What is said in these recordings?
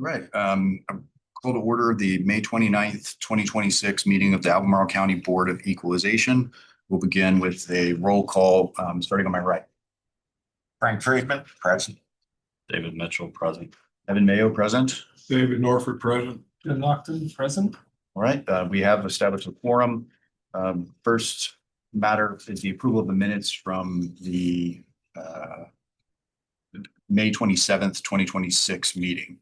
Right. Call to order the May 29th, 2026 meeting of the Albemarle County Board of Equalization. We'll begin with a roll call, starting on my right. Frank Friedman, present. David Mitchell, present. Evan Mayo, present. David Norford, present. Jim Lockton, present. All right, we have established a quorum. First matter is the approval of the minutes from the May 27th, 2026 meeting.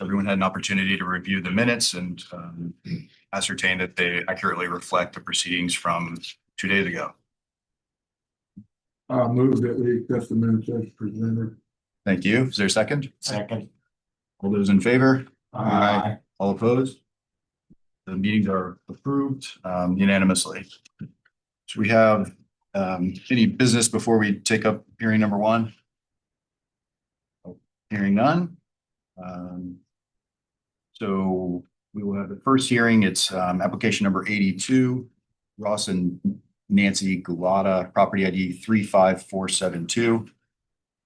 Everyone had an opportunity to review the minutes and ascertain that they accurately reflect the proceedings from 2 days ago. I'll move that we accept the minutes as presented. Thank you. Is there a second? Second. All those in favor? Aye. All opposed? The meetings are approved unanimously. So we have any business before we take up hearing number one? Hearing none. So we will have the first hearing. It's application number 82, Ross and Nancy Gulata, property ID 35472.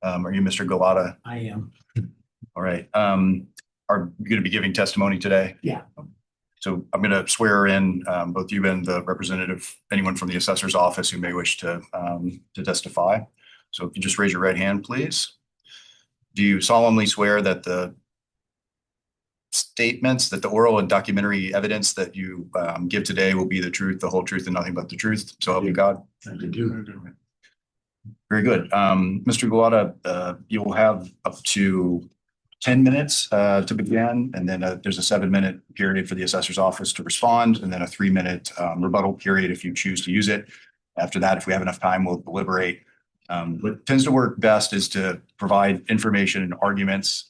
Are you Mr. Gulata? I am. All right. Are you going to be giving testimony today? Yeah. So I'm going to swear in both you and the representative, anyone from the assessor's office who may wish to testify. So if you just raise your right hand, please. Do you solemnly swear that the statements, that the oral and documentary evidence that you give today will be the truth, the whole truth, and nothing but the truth? So help you God. I do. Very good. Mr. Gulata, you will have up to 10 minutes to begin, and then there's a 7-minute period for the assessor's office to respond, and then a 3-minute rebuttal period if you choose to use it. After that, if we have enough time, we'll deliberate. What tends to work best is to provide information and arguments.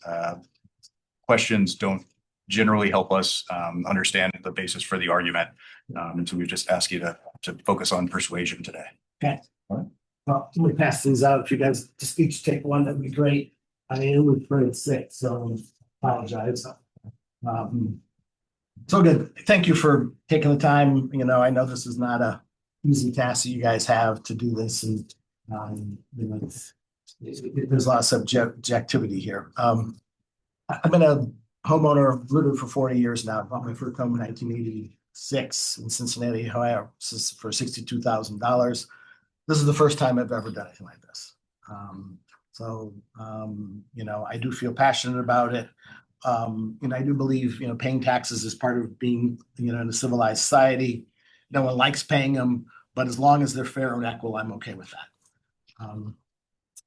Questions don't generally help us understand the basis for the argument. And so we just ask you to focus on persuasion today. Okay. All right. Well, let me pass these out. If you guys just each take one, that'd be great. I mean, it was pretty sick, so apologize. So good. Thank you for taking the time. You know, I know this is not a easy task that you guys have to do this, and you know, there's a lot of subjectivity here. I've been a homeowner, lived for 40 years now. I bought my first home in 1986 in Cincinnati, Ohio, for $62,000. This is the first time I've ever done anything like this. You know, I do feel passionate about it. And I do believe, you know, paying taxes is part of being, you know, in a civilized society. No one likes paying them, but as long as they're fair and equal, I'm okay with that.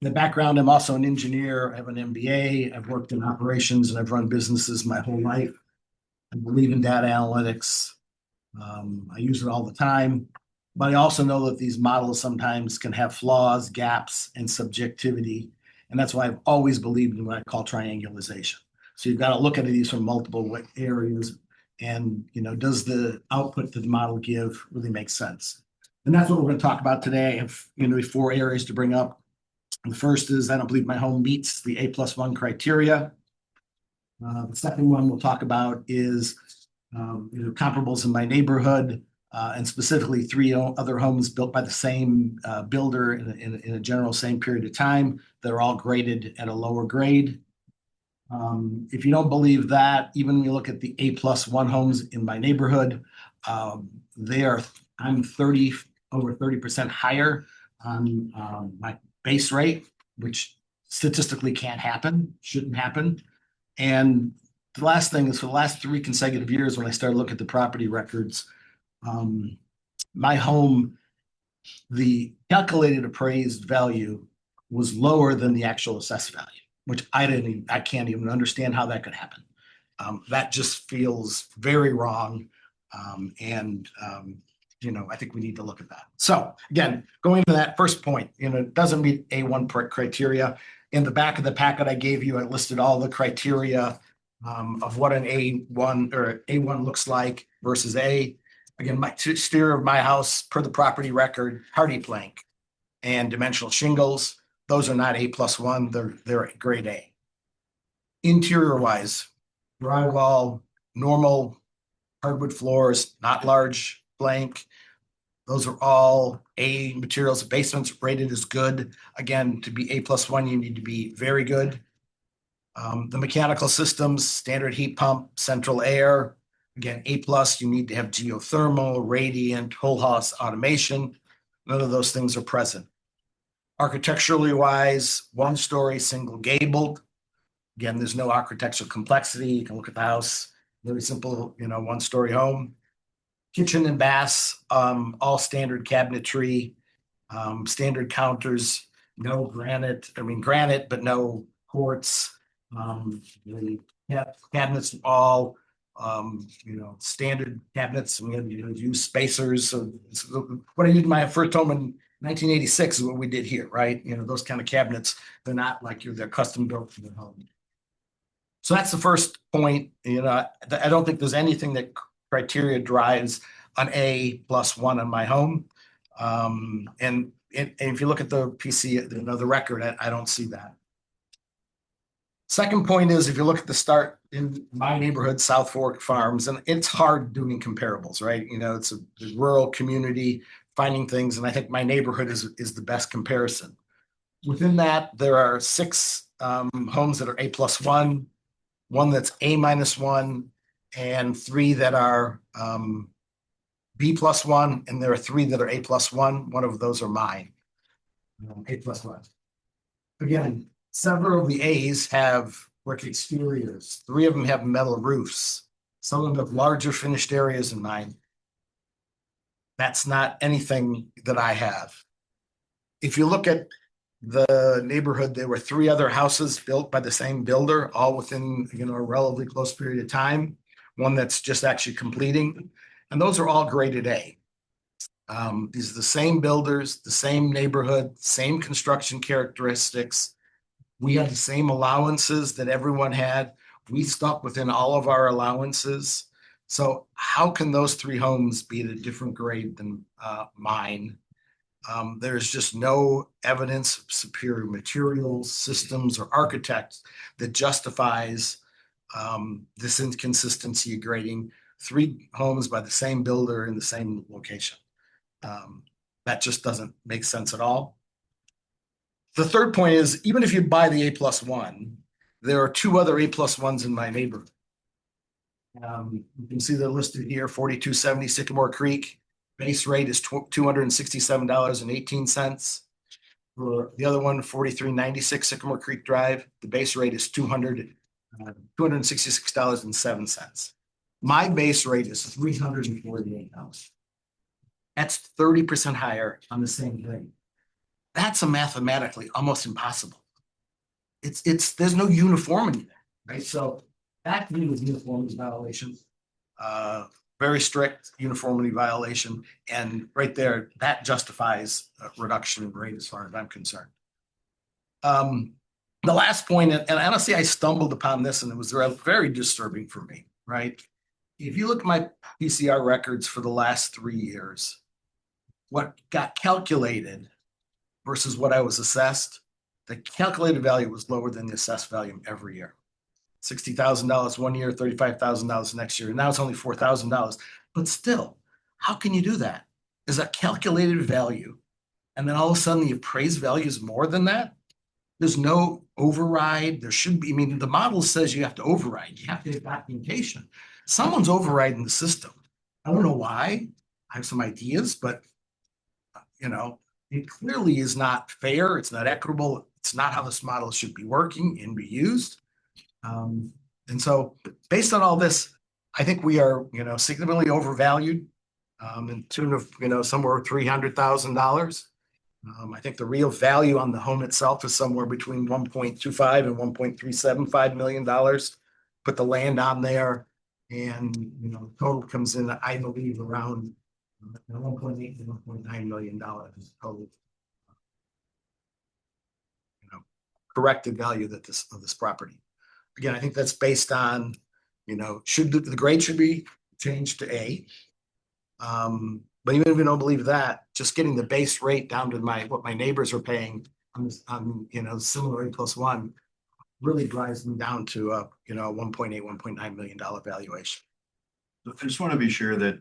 The background, I'm also an engineer. I have an MBA. I've worked in operations and I've run businesses my whole life. I believe in data analytics. I use it all the time. But I also know that these models sometimes can have flaws, gaps, and subjectivity. And that's why I've always believed in what I call triangulation. So you've got to look at these from multiple areas and, you know, does the output that the model give really make sense? And that's what we're going to talk about today. I have, you know, 4 areas to bring up. The first is I don't believe my home meets the A+1 criteria. The second one we'll talk about is you know, comparables in my neighborhood. And specifically 3 other homes built by the same builder in a general same period of time that are all graded at a lower grade. If you don't believe that, even when you look at the A+1 homes in my neighborhood, I'm over 30% higher on my base rate, which statistically can't happen, shouldn't happen. And the last thing is for the last 3 consecutive years, when I started looking at the property records, my home, the calculated appraised value was lower than the actual assessed value, which I can't even understand how that could happen. That just feels very wrong. You know, I think we need to look at that. So again, going to that first point, you know, it doesn't meet A1 criteria. In the back of the packet I gave you, I listed all the criteria of what an A1 or A1 looks like versus A. Again, my exterior of my house, per the property record, hardy plank and dimensional shingles. Those are not A+1. They're grade A. Interior wise, drywall, normal hardwood floors, not large blank. Those are all A materials. Basements rated as good. Again, to be A+1, you need to be very good. The mechanical systems, standard heat pump, central air. Again, A+, you need to have geothermal, radiant, whole house automation. None of those things are present. Architecturally wise, 1-story, single gabled. Again, there's no architectural complexity. You can look at the house, very simple, 1-story home. Kitchen and baths, all standard cabinetry, standard counters, no granite, but no quartz. The cabinets all, standard cabinets. We had use spacers. So what I did in my first home in 1986 is what we did here, right? Those kind of cabinets. They're not like they're custom built for the home. So that's the first point. I don't think there's anything that criteria drives an A+1 on my home. And if you look at the PC, the record, I don't see that. Second point is, if you look at the start in my neighborhood, South Fork Farms, and it's hard doing comparables, right? It's a rural community, finding things, and I think my neighborhood is the best comparison. Within that, there are 6 homes that are A+1, 1 that's A-1, and 3 that are B+1, and there are 3 that are A+1. One of those are mine, A+1. Again, several of the A's have brick exteriors. 3 of them have metal roofs. Some of them have larger finished areas than mine. That's not anything that I have. If you look at the neighborhood, there were 3 other houses built by the same builder, all within a relatively close period of time. One that's just actually completing, and those are all graded A. These are the same builders, the same neighborhood, same construction characteristics. We had the same allowances that everyone had. We stuck within all of our allowances. So how can those 3 homes be at a different grade than mine? There's just no evidence of superior materials, systems, or architects that justifies this inconsistency of grading 3 homes by the same builder in the same location. That just doesn't make sense at all. The third point is, even if you buy the A+1, there are 2 other A+1s in my neighborhood. You can see they're listed here: 4270 Sycamore Creek. Base rate is $267.18. For the other one, 4396 Sycamore Creek Drive, the base rate is $266.07. My base rate is $348. That's 30% higher on the same thing. That's mathematically almost impossible. There's no uniformity there, right? So that to me was uniformity violation. Very strict uniformity violation, and right there, that justifies a reduction in rate as far as I'm concerned. The last point, and honestly, I stumbled upon this, and it was very disturbing for me, right? If you look at my PCR records for the last 3 years, what got calculated versus what I was assessed, the calculated value was lower than the assessed value every year. $60,000 one year, $35,000 next year. And now it's only $4,000. But still, how can you do that? Is that calculated value? And then all of a sudden the appraised value is more than that? There's no override. There should be, the model says you have to override. You have to have documentation. Someone's overriding the system. I don't know why. I have some ideas, but it clearly is not fair. It's not equitable. It's not how this model should be working and be used. And so based on all this, I think we are, significantly overvalued, in tune of, somewhere $300,000. I think the real value on the home itself is somewhere between 1.25 and $1.375 million. Put the land on there, and total comes in, I believe, around 1.8 to $1.9 million total. Corrected value of this property. Again, I think that's based on, the grade should be changed to A. But even if you don't believe that, just getting the base rate down to what my neighbors are paying on similar A+1 really drives them down to a $1.8, $1.9 million valuation. I just want to be sure that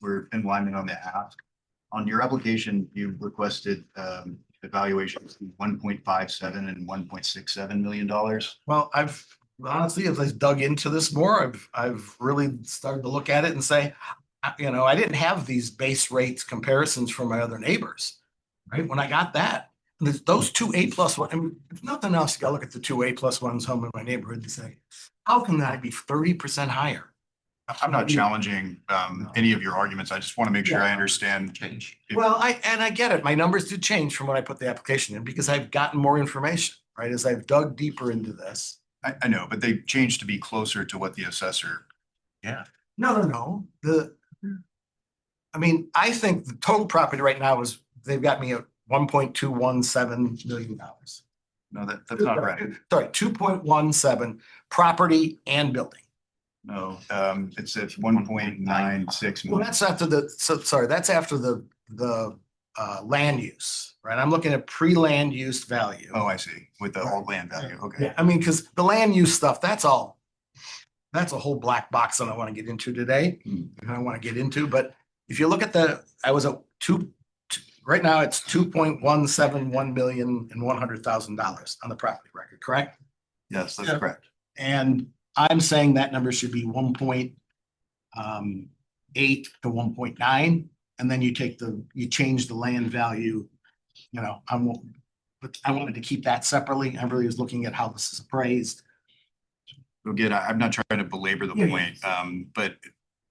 we're in alignment on the ask. On your application, you requested evaluations 1.57 and $1.67 million. Well, I've honestly, as I dug into this more, I've really started to look at it and say, I didn't have these base rates comparisons from my other neighbors, right? When I got that, and those two A+ one, I mean, if nothing else, you gotta look at the two A+ ones home in my neighborhood and say, how can that be 30% higher? I'm not challenging any of your arguments. I just want to make sure I understand. Well, I get it. My numbers did change from when I put the application in because I've gotten more information, right? As I've dug deeper into this. I know, but they changed to be closer to what the assessor. Yeah. No. I think the total property right now is, they've got me at $1.217 million. No, that's not right. Sorry, 2.17 property and building. No, it's at 1.96 Well, million. that's after that's after the land use, right? I'm looking at pre-land use value. Oh, I see. With the old land value. Okay. Yeah, because the land use stuff, that's a whole black box that I want to get into today. And I want to get into, but if you look at right now it's $2.171 million and $100,000 on the property record, correct? Yes, that's correct. And I'm saying that number should be 1.8 to 1.9, and then you change the land value. But I wanted to keep that separately. I really was looking at how this is appraised. Again, I'm not trying to belabor the point, but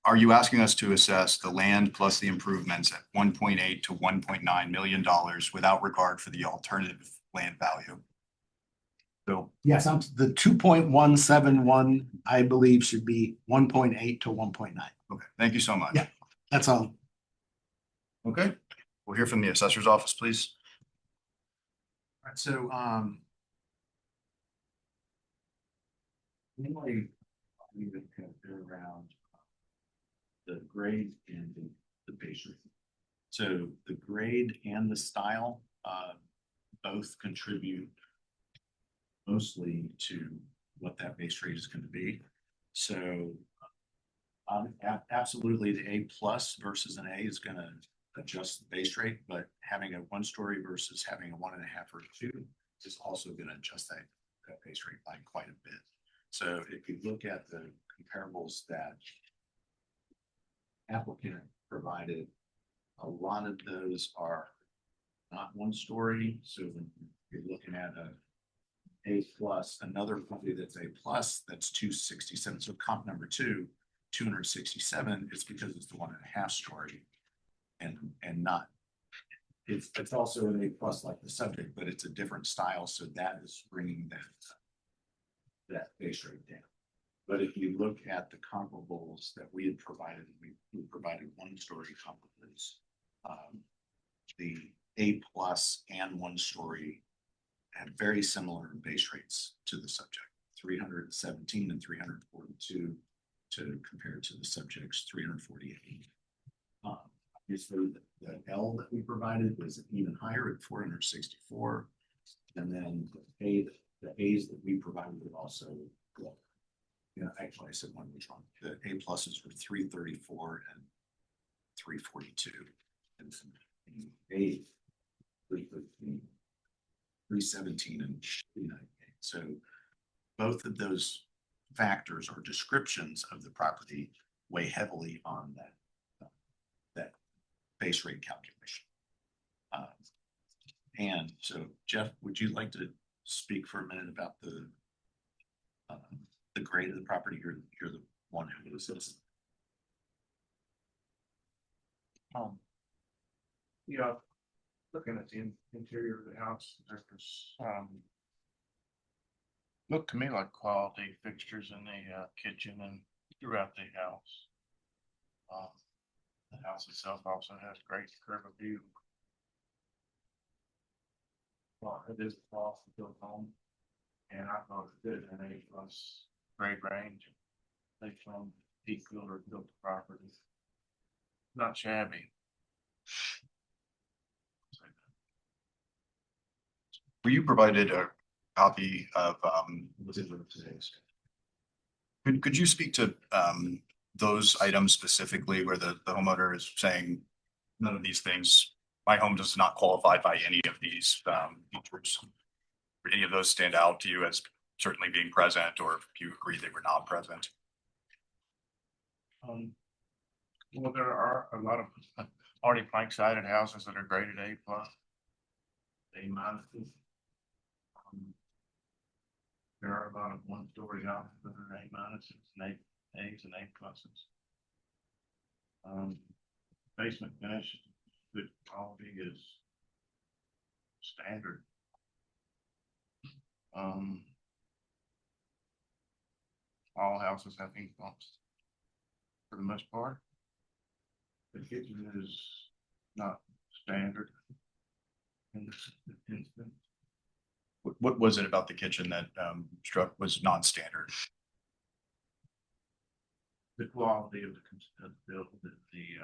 are you asking us to assess the land plus the improvements at $1.8 to $1.9 million without regard for the alternative land value? So yes, the 2.171, I believe, should be 1.8 to 1.9. okay, thank you so much. Yeah. That's all. Okay, we'll hear from the assessor's office, please. All right, so, anyway, we would compare around the grade and the base rate. So the grade and the style, both contribute mostly to what that base rate is going to be. So absolutely the A+ versus an A is going to adjust the base rate, but having a 1-story versus having a 1.5 or 2 is also going to adjust that base rate by quite a bit. So if you look at the comparables that applicant provided, a lot of those are not 1-story. So when you're looking at A+, another property that's A+, that's 267. So comp number 267 is because it's the 1.5 story and not, it's also an A+ like the subject, but it's a different style. So that is bringing that base rate down. But if you look at the comparables that we had provided, we provided 1-story comparables. The A+ and 1-story had very similar base rates to the subject, 317 and 342 to compare to the subject's 348. Obviously, the L that we provided was even higher at 464, and then the A's that we provided would also go. Actually, I said one was wrong. The A+ were 334 and 342, and A 313, 317 and 398. So both of those factors or descriptions of the property weigh heavily on that base rate calculation. And so, Jeff, would you like to speak for a minute about the grade of the property? You're the one who is this. Yeah, looking at the interior of the house, there's looked to me like quality fixtures in the kitchen and throughout the house. The house itself also has great curb of view. Well, it is a built home, and I thought it did an A+ grade range based on deep builder built property. Not shabby. Were you provided a copy of, could you speak to those items specifically where the homeowner is saying none of these things, my home does not qualify by any of these features. Do any of those stand out to you as certainly being present, or do you agree they were not present? Well, there are a lot of already plank sided houses that are graded A plus. A minuses. There are a lot of one-story houses that are A minuses and A's and A pluses. Basement finish, good quality is standard. All houses have heat pumps for the most part. The kitchen is not standard in this instance. What was it about the kitchen that struck was non-standard? The quality of the build, the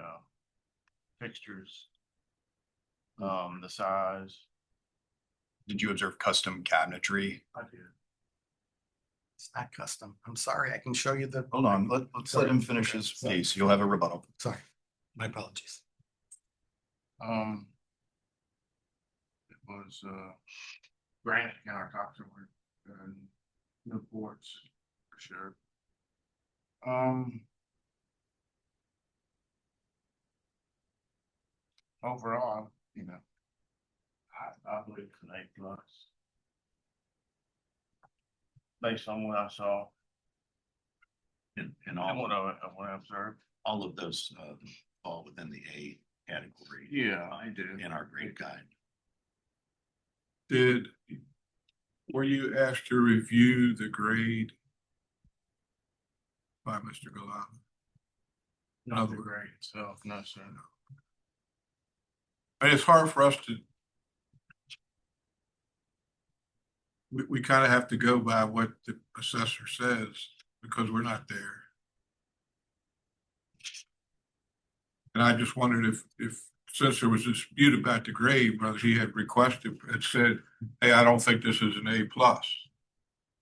fixtures, the size. Did you observe custom cabinetry? I did. It's not custom. I'm sorry. I can show you the. Hold on, let's let him finish his piece. You'll have a rebuttal. Sorry, my apologies. It was granite countertops were and no ports for sure. Overall, you know, I believe it's an A plus. Based on what I saw And and all what I observed. all of those fall within the A category. Yeah, I do. In our grade guide. Were you asked to review the grade by Mr. Galán? Not the grade itself, no, sir. I mean, it's hard for us to. We kind of have to go by what the assessor says because we're not there. And I just wondered if since there was a dispute about the grade, whether he had requested and said, hey, I don't think this is an A plus.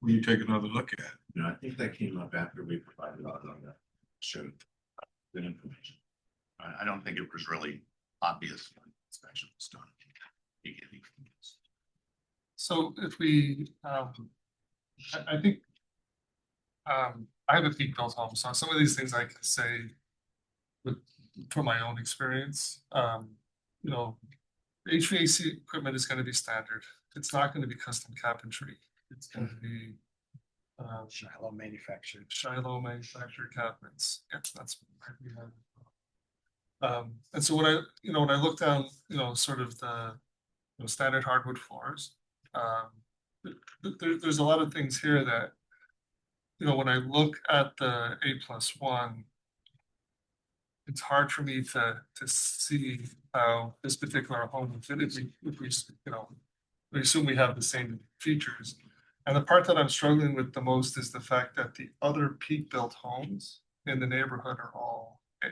Will you take another look at it? You know, I think that came up after we provided all of that, showed good information. I don't think it was really obvious when inspection was done. So if we, I think, I have a peak built home, so some of these things I can say with, from my own experience, you know, HVAC equipment is gonna be standard. It's not gonna be custom cabinetry. It's gonna be Shiloh manufactured. Shiloh manufactured cabinets. Yes, that's. And so when I, you know, when I look down, you know, sort of the, you know, standard hardwood floors, there's a lot of things here that, you know, when I look at the A+1, it's hard for me to see how this particular home would fit if we, you know, we assume we have the same features. And the part that I'm struggling with the most is the fact that the other peak built homes in the neighborhood are all A.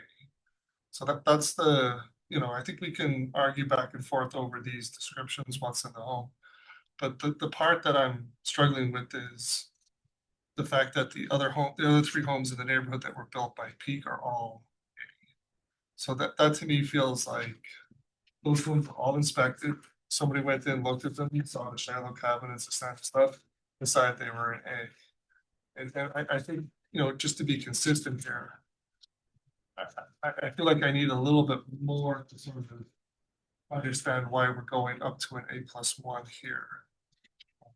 So that's the, you know, I think we can argue back and forth over these descriptions, what's in the home. But the part that I'm struggling with is the fact that the other three homes in the neighborhood that were built by Peak are all A. So that to me feels like those homes were all inspected. Somebody went in, looked at them, saw the Shiloh cabinets, the standard stuff, decided they were an A. And I think, you know, just to be consistent here, I feel like I need a little bit more to sort of understand why we're going up to an A+1 here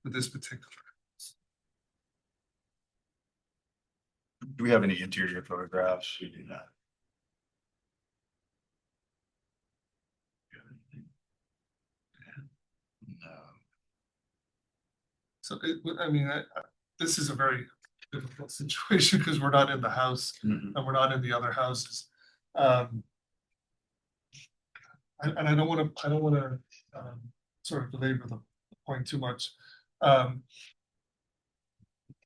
with this particular. Do we have any interior photographs? We do not. No. So I mean, this is a very difficult situation because we're not in the house and we're not in the other houses. And I don't want to sort of belabor the point too much.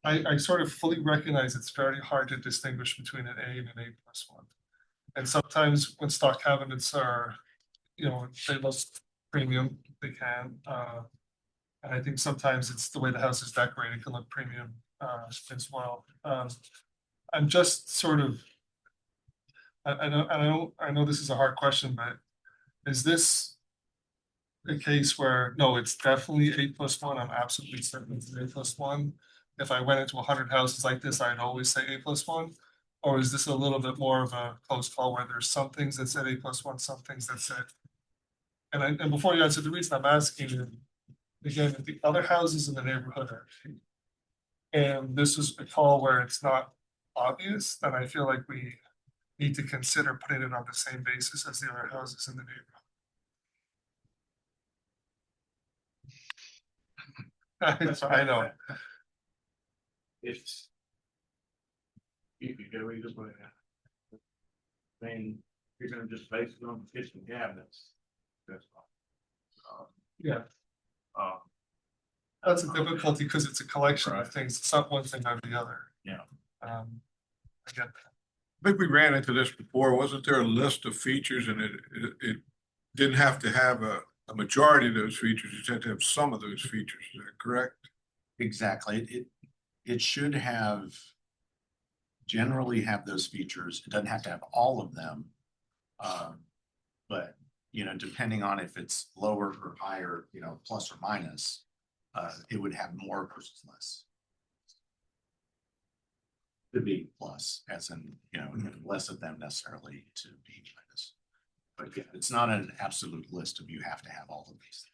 I sort of fully recognize it's very hard to distinguish between an A and an A+1. And sometimes when stock cabinets are, you know, they look premium, they can. And I think sometimes it's the way the house is decorated can look premium as well. I'm just sort of, I know this is a hard question, but is this a case where, no, it's definitely 8+1, I'm absolutely certain it's 8+1? If I went into 100 houses like this, I'd always say 8+1? Or is this a little bit more of a close call where there's some things that said 8+1, some things that said? And before you answer, the reason I'm asking is, again, if the other houses in the neighborhood are, and this is a call where it's not obvious, then I feel like we need to consider putting it on the same basis as the other houses in the neighborhood. I know. It's. You could go either way. I mean, you're gonna just base it on the kitchen cabinets. That's all. Yeah, Um, that's a difficulty because it's a collection of things. It's not one thing or the other. Yeah. Again, I think we ran into this before. Wasn't there a list of features and it didn't have to have a majority of those features. You had to have some of those features. Is that correct? Exactly. It should have generally have those features. It doesn't have to have all of them. But, you know, depending on if it's lower or higher, you know, plus or minus, it would have more versus less. To be plus, as in, you know, less of them necessarily to be minus. But yeah, it's not an absolute list of you have to have all of these.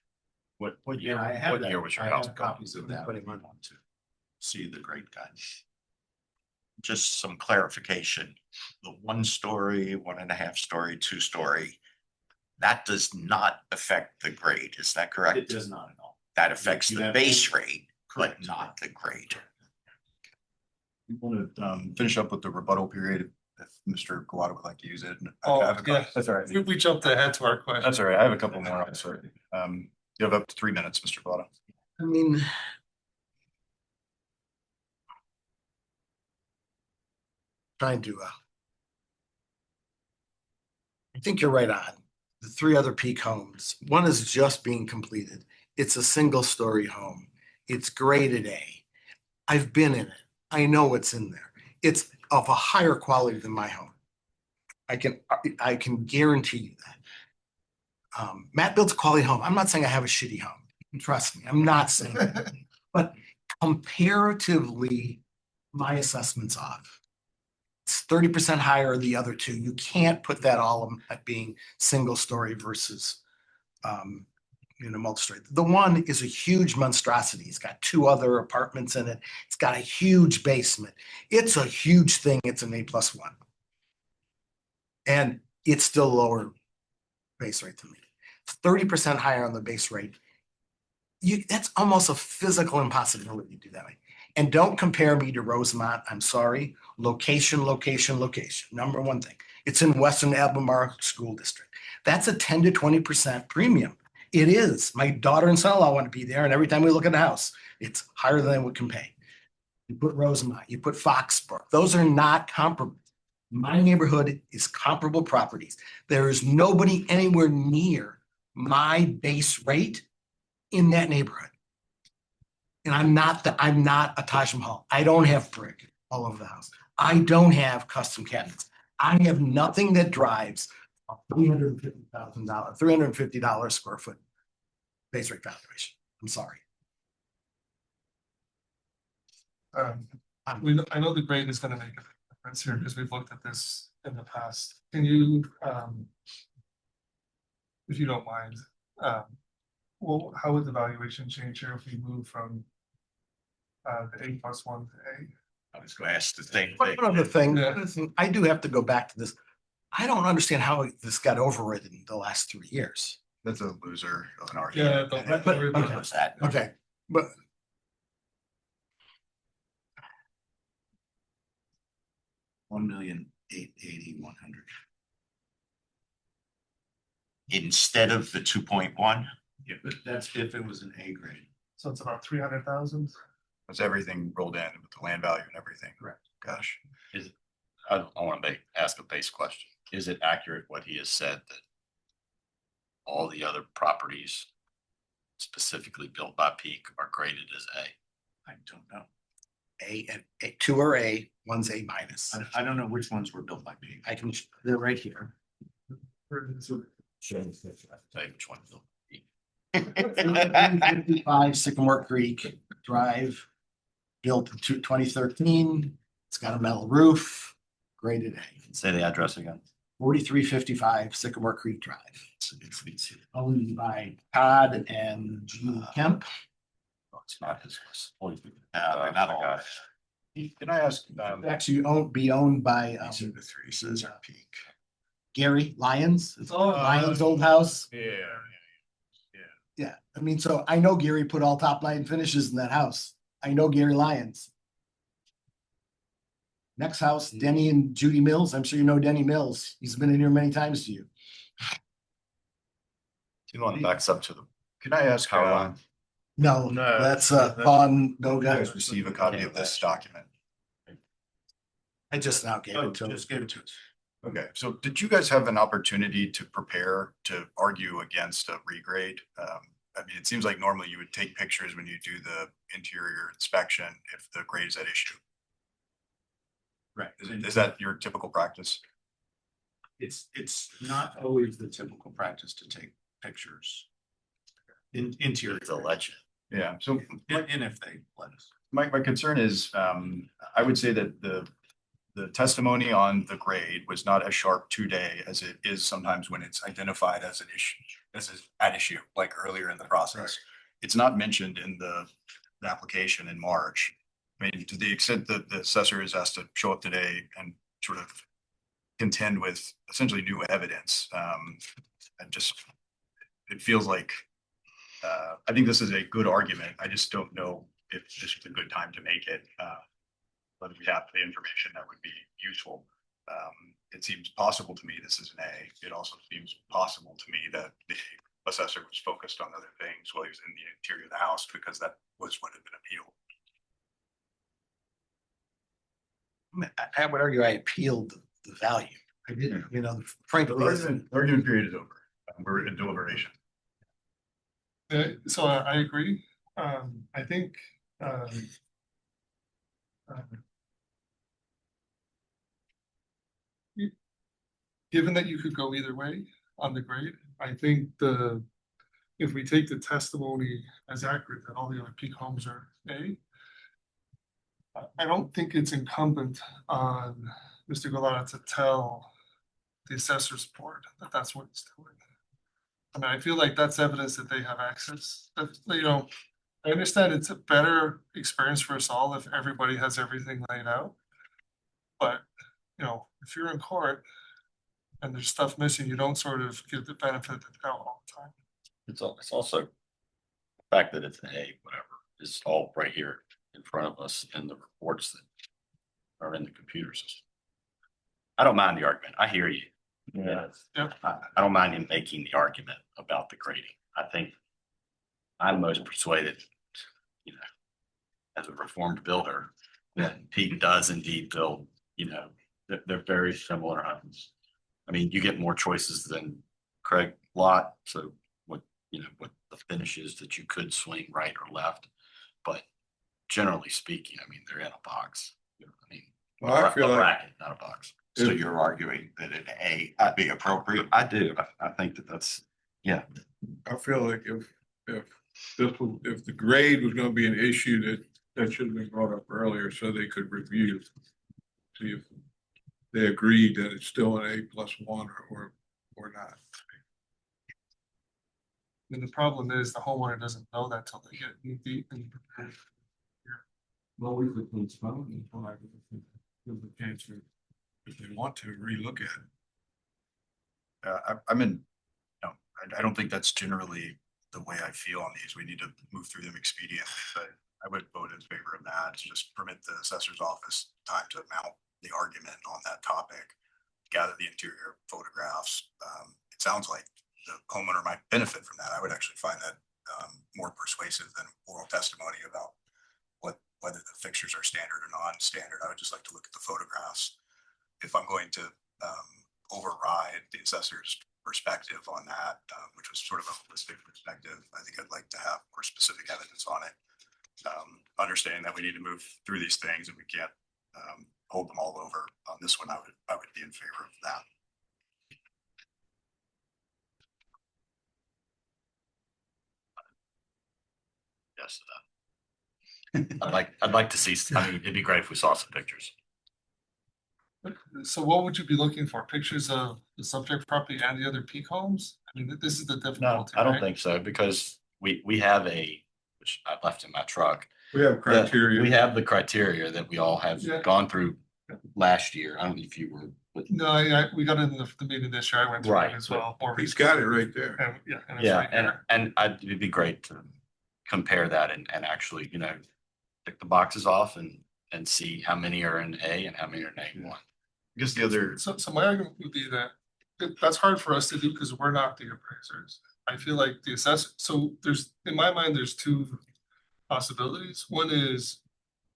What year, Yeah, I have what that. year was your I house have built? copies of that if you want to see the great guide. Just some clarification. The 1-story, 1.5-story, 2-story, that does not affect the grade. Is that correct? It does not at all. That affects You the have- base rate, but Correct. not the grade. You want to finish up with the rebuttal period if Mr. Kawada would like to use it? Oh, I have a couple- yeah. That's all right. we jumped ahead to our question. That's all right. I have a couple more. I'm sorry. You have up to 3 minutes, Mr. Kawada. I mean. Trying to, I think you're right on. The 3 other peak homes, one is just being completed. It's a single-story home. It's graded A. I've been in it. I know what's in there. It's of a higher quality than my home. I can guarantee you that. Matt builds a quality home. I'm not saying I have a shitty home. Trust me, I'm not saying that. But comparatively, my assessment's off. It's 30% higher than the other 2. You can't put that all at being single story versus multi-story. The one is a huge monstrosity. It's got 2 other apartments in it. It's got a huge basement. It's a huge thing. It's an A+1. And it's still lower base rate than me. 30% higher on the base rate. That's almost a physical impossibility to do that way. And don't compare me to Rosemont. I'm sorry. Location, location, location. Number one thing. It's in Western Albemarle School District. That's a 10 to 20% premium. It is. My daughter and son-in-law want to be there, and every time we look at a house, it's higher than we can pay. You put Rosemont, you put Foxborough. Those are not comparable. My neighborhood is comparable properties. There is nobody anywhere near my base rate in that neighborhood. And I'm not a Taj Mahal. I don't have brick all over the house. I don't have custom cabinets. I have nothing that drives a $350 square foot base rate valuation. I'm sorry. I know the grade is gonna make a difference here because we've looked at this in the past. Can you, if you don't mind, well, how would the valuation change here if we move from the A+1 to A? I was going to ask the same But thing. one other thing, Yeah. I do have to go back to this. I don't understand how this got overridden the last 3 years. That's a loser of an Yeah, argument. don't But- worry okay. about What was that? Okay, but 1,880,100. Instead of the 2.1? Yeah, but that's if it was an A grade. So it's about 300,000. That's everything rolled in with the land value and everything. Correct. Gosh. I want to ask a base question. Is it accurate what he has said that all the other properties specifically built by Peak are graded as A? I don't know. A and A, 2 are A, 1's A minus. I don't know which ones were built by me. They're right here. Say which one. 55 Sycamore Creek Drive, built in 2013. It's got a metal roof, graded A. Say the address again. 4355 Sycamore Creek Drive, owned by Todd and Gene Kemp. Oh, it's not his. They're not all. Can I ask, Actually be owned by These are the three, says are peak. Gary Lyons. It's Lyons' old house. Yeah. Yeah, I mean, so I know Gary put all top line finishes in that house. I know Gary Lyons. Next house, Denny and Judy Mills. I'm sure you know Denny Mills. He's been in here many times to you. You want backs up to the can I ask, power line? No, No, that's that's- Von you guys Goga. receive a copy of this document? I just now gave it to him. Just give it to us. Okay, so did you guys have an opportunity to prepare to argue against a regrade? I mean, it seems like normally you would take pictures when you do the interior inspection if the grade is at issue. Right. Is that your typical practice? It's not always the typical practice to take pictures. Interior. It's a legend. Yeah, so And if they let us. my concern is, I would say that the testimony on the grade was not as sharp today as it is sometimes when it's identified as an issue, at issue, like earlier in the process. It's not mentioned in the application in March. I mean, to the extent that the assessor is asked to show up today and sort of contend with essentially new evidence, and just, it feels like, I think this is a good argument. I just don't know if this is a good time to make it. Whether we have the information that would be useful. It seems possible to me this is an A. It also seems possible to me that the assessor was focused on other things while he was in the interior of the house because that was what had been appealed. I would argue I appealed the value. I didn't, you know, frankly. The argument period is over. We're in deliberation. So I agree. I think, given that you could go either way on the grade, I think if we take the testimony as accurate that all the other peak homes are A, I don't think it's incumbent on Mr. Galata to tell the assessor's board that that's what he's doing. I mean, I feel like that's evidence that they have access, that, you know, I understand it's a better experience for us all if everybody has everything laid out. But, you know, if you're in court and there's stuff missing, you don't sort of give the benefit of the doubt all the time. It's also the fact that it's an A, whatever, is all right here in front of us in the reports that are in the computer system. I don't mind the argument. I hear you. Yeah. I don't mind him making the argument about the grading. I think I'm most persuaded, you know, as a reformed builder, that Pete does indeed build, you know, they're very similar homes. I mean, you get more choices than Craig lot, so what the finishes that you could swing right or left, but generally speaking, I mean, they're in a box. You know, I mean, Well, I feel a like bracket, not a box. So you're arguing that an A would be appropriate? I do. I think that's, yeah. I feel like if the grade was gonna be an issue that should have been brought up earlier so they could review. See if they agreed that it's still an A+1 or not. And the problem is the homeowner doesn't know that till they get knee deep and Well, we could postpone it until I give the chance to, If they want to relook at it. I'm in, no, I don't think that's generally the way I feel on these. We need to move through them expediently, but I would vote in favor of that to just permit the assessor's office time to mount the argument on that topic, gather the interior photographs. It sounds like the homeowner might benefit from that. I would actually find that more persuasive than oral testimony about whether the fixtures are standard or non-standard. I would just like to look at the photographs. If I'm going to override the assessor's perspective on that, which was sort of a holistic perspective, I think I'd like to have more specific evidence on it. Understanding that we need to move through these things and we can't hold them all over. On this one, I would be in favor of that. yes to that. I'd like to see, I mean, it'd be great if we saw some pictures. So what would you be looking for? Pictures of the subject property and the other peak homes? I mean, this is the No, difficulty, I don't right? think so, because we have which I left in my truck. We have criteria. We have the criteria that we all have Yeah. gone through last year. I don't know if you were, but No, we got it in the meeting this year. I went through Right, it as well. More He's recently. got it right there. And yeah, and it's yeah, right here. and it'd be great to compare that and actually, you know, tick the boxes off and see how many are in A and how many are in A1. I guess the other, So my argument would be that that's hard for us to do because we're not the appraisers. I feel like the assessor, so in my mind, there's two possibilities. One is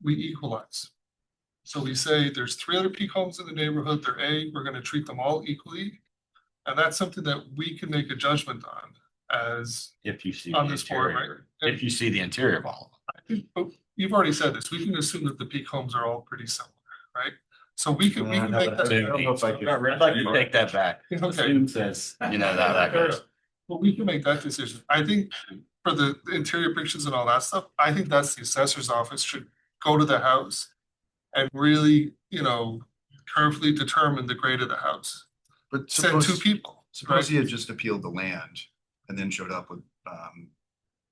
we equalize. So we say there's 3 other peak homes in the neighborhood, they're A, we're gonna treat them all equally. And that's something that we can make a judgment on as If you see on the this board, interior, right? if you see the interior of all of them. But you've already said this, we can assume that the peak homes are all pretty similar, right? So we can make that. I don't know if I could, I'd like to take that back. Okay. Assume says, you know, that goes. Well, we can make that decision. I think for the interior pictures and all that stuff, I think that's the assessor's office should go to the house and really, you know, carefully determine the grade of the house. but Send 2 suppose, people. suppose he had just appealed the land and then showed up with,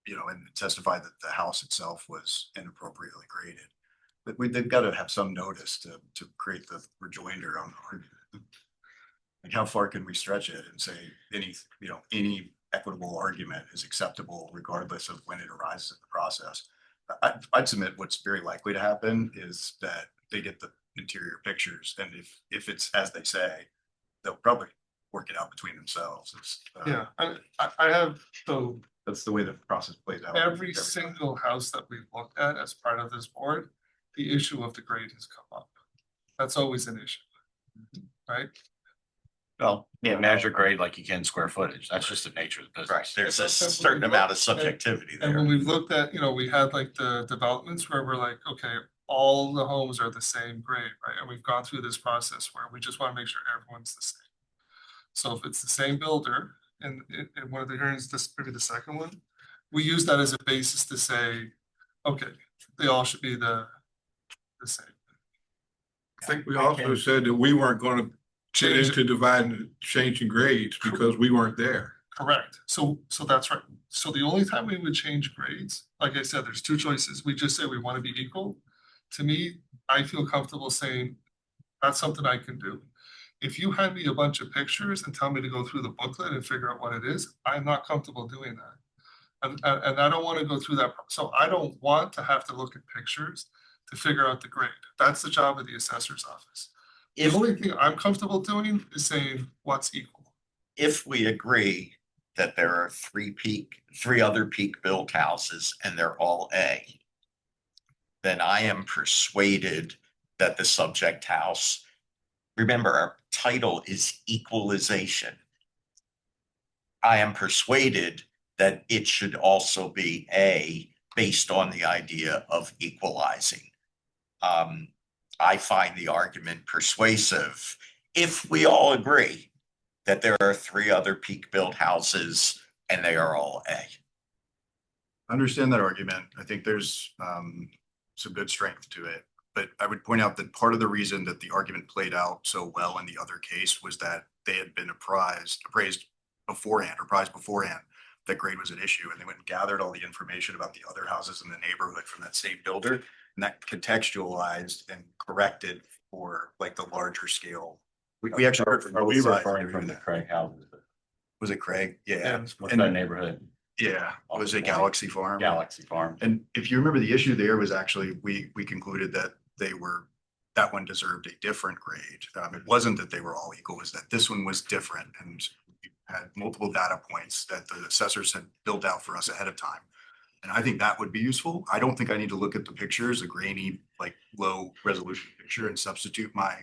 you know, and testified that the house itself was inappropriately graded. But they've got to have some notice to create the rejoinder on the argument. Like, how far can we stretch it and say any equitable argument is acceptable regardless of when it arises in the process? I'd submit what's very likely to happen is that they get the interior pictures, and if it's as they say, they'll probably work it out between themselves. Yeah, I have, so That's the way the process plays out. every single house that we've looked at as part of this board, the issue of the grade has come up. That's always an issue, right? Well, yeah, measure grade like you can square footage. That's just the nature of the Right, business. there's a certain amount of subjectivity And there. when we've looked at, you know, we had like the developments where we're like, okay, all the homes are the same grade, right? And we've gone through this process where we just want to make sure everyone's the same. So if it's the same builder, and in one of the hearings, this maybe the second one, we use that as a basis to say, okay, they all should be the same. I think we also said that we weren't gonna get Change into dividing, changing grades because we weren't there. Correct. So that's right. So the only time we would change grades, like I said, there's 2 choices. We just say we want to be equal. To me, I feel comfortable saying that's something I can do. If you hand me a bunch of pictures and tell me to go through the booklet and figure out what it is, I'm not comfortable doing that. And I don't want to go through that. So I don't want to have to look at pictures to figure out the grade. That's the job of the assessor's office. The only thing I'm comfortable doing is saying what's equal. If we agree that there are 3 other peak built houses and they're all A, then I am persuaded that the subject house, remember, our title is equalization. I am persuaded that it should also be A based on the idea of equalizing. I find the argument persuasive if we all agree that there are 3 other peak built houses and they are all A. Understand that argument. I think there's some good strength to it. But I would point out that part of the reason that the argument played out so well in the other case was that they had been appraised beforehand that grade was an issue. And they went and gathered all the information about the other houses in the neighborhood from that same builder. And that contextualized and corrected for like the larger scale. We actually heard from Are we both sides. referring from the Craig houses? Was it Craig? Yeah. What's that neighborhood? Yeah. Was it Galaxy Farm? Galaxy Farm. And if you remember, the issue there was actually, we concluded that that one deserved a different grade. It wasn't that they were all equal, it was that this one was different, and we had multiple data points that the assessors had built out for us ahead of time. And I think that would be useful. I don't think I need to look at the pictures, a grainy, like low resolution picture, and substitute my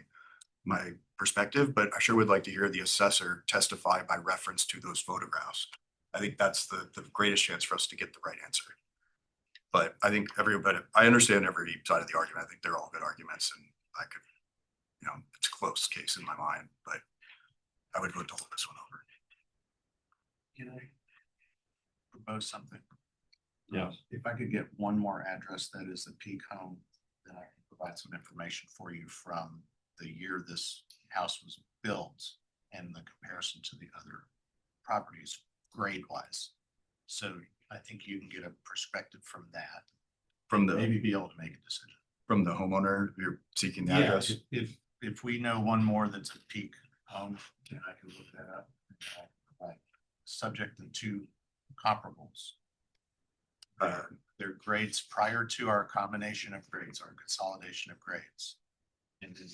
perspective, but I sure would like to hear the assessor testify by reference to those photographs. I think that's the greatest chance for us to get the right answer. But I think I understand every side of the argument. I think they're all good arguments, and I could, it's a close case in my mind, but I would vote to hold this one over. Can I propose something? Yeah. If I could get one more address that is a peak home, then I can provide some information for you from the year this house was built and the comparison to the other properties grade wise. So I think you can get a perspective from that, From the, maybe be able to make a decision. from the homeowner, you're seeking the Yeah, address? if we know one more that's a peak home, then I can look that up. And I'll provide subject and two comparables. Their grades prior to our combination of grades, our consolidation of grades. And then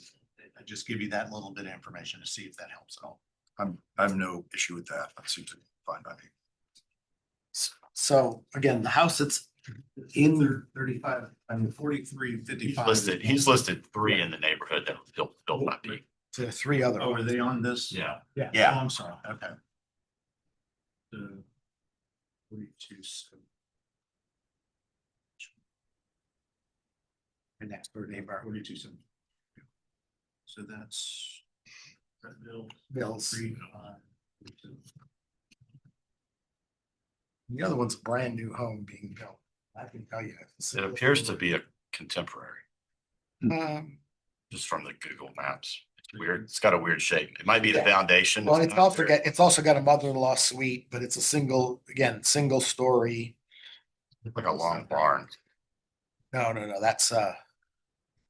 I just give you that little bit of information to see if that helps at all. I have no issue with that. That seems fine by me. So again, the house that's in, 35, I mean, 43, He's 55. listed 3 in the neighborhood that was built by peak. to three other Oh, are ones. they on this? Yeah. Yeah. Oh, I'm sorry, okay. The 42, so. The next door neighbor, 42, so. So that's. Bill's. 3, The other one's a brand new home being built. I can tell you. It appears to be a contemporary, Um, just from the Google Maps. It's weird. It's got a weird shape. It might be the Yeah. foundation. well, it's not also there. got, it's also got a mother-in-law suite, but it's a single story. Like a long barn. No, that's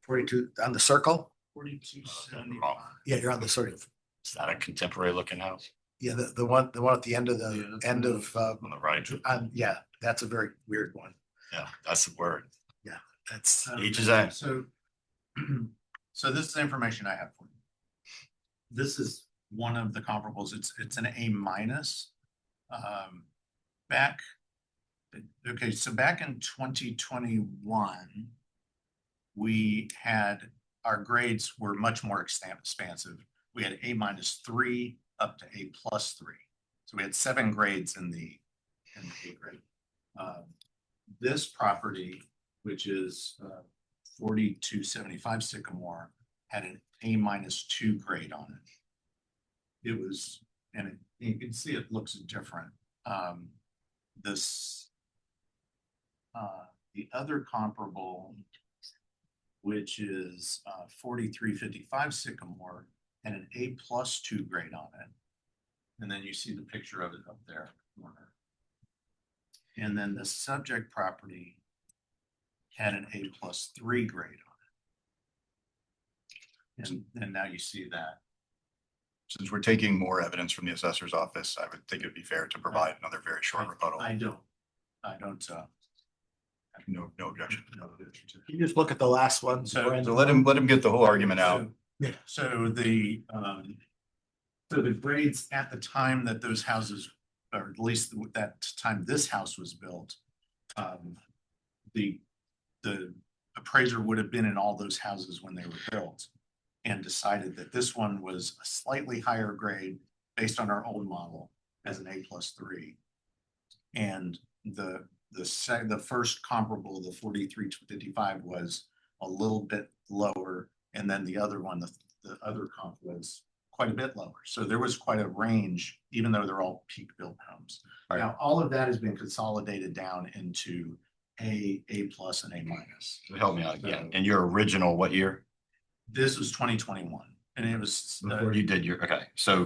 42 on the circle. 42, Yeah, you're on the circle. Is that a contemporary looking house Yeah, the one at the end of Yeah, the that's end the- of on the right? yeah, that's a very weird one. Yeah, that's the word. That's Each his own. So, so this is the information I have for you. This is one of the comparables. It's an A minus. Back, okay, so back in 2021, we had, our grades were much more expansive. We had A-3 up to A+3. So we had 7 grades in the A grade. This property, which is 4275 Sycamore, had an A-2 grade on it. It was, and you can see it looks different. The other comparable, which is 4355 Sycamore, had an A+2 grade on it. And then you see the picture of it up there. And then the subject property had an A+3 grade on it. And now you see that. Since we're taking more evidence from the assessor's office, I would think it'd be fair to provide another very short rebuttal. I don't. No objection. you just look at the last one. So- Brandon. So let him get the whole argument out. Yeah. So the grades at the time that those houses, or at least that time this house was built, the appraiser would have been in all those houses when they were built and decided that this one was a slightly higher grade based on our old model as an A+3. And the first comparable, the 4355, was a little bit lower, and then the other one, the other comp was quite a bit lower. So there was quite a range, even though they're all peak built homes. Right. Now, all of that has been consolidated down into A+, and A-. So help me out again. And your original, what year? This was 2021, and it was Before you did your, okay, so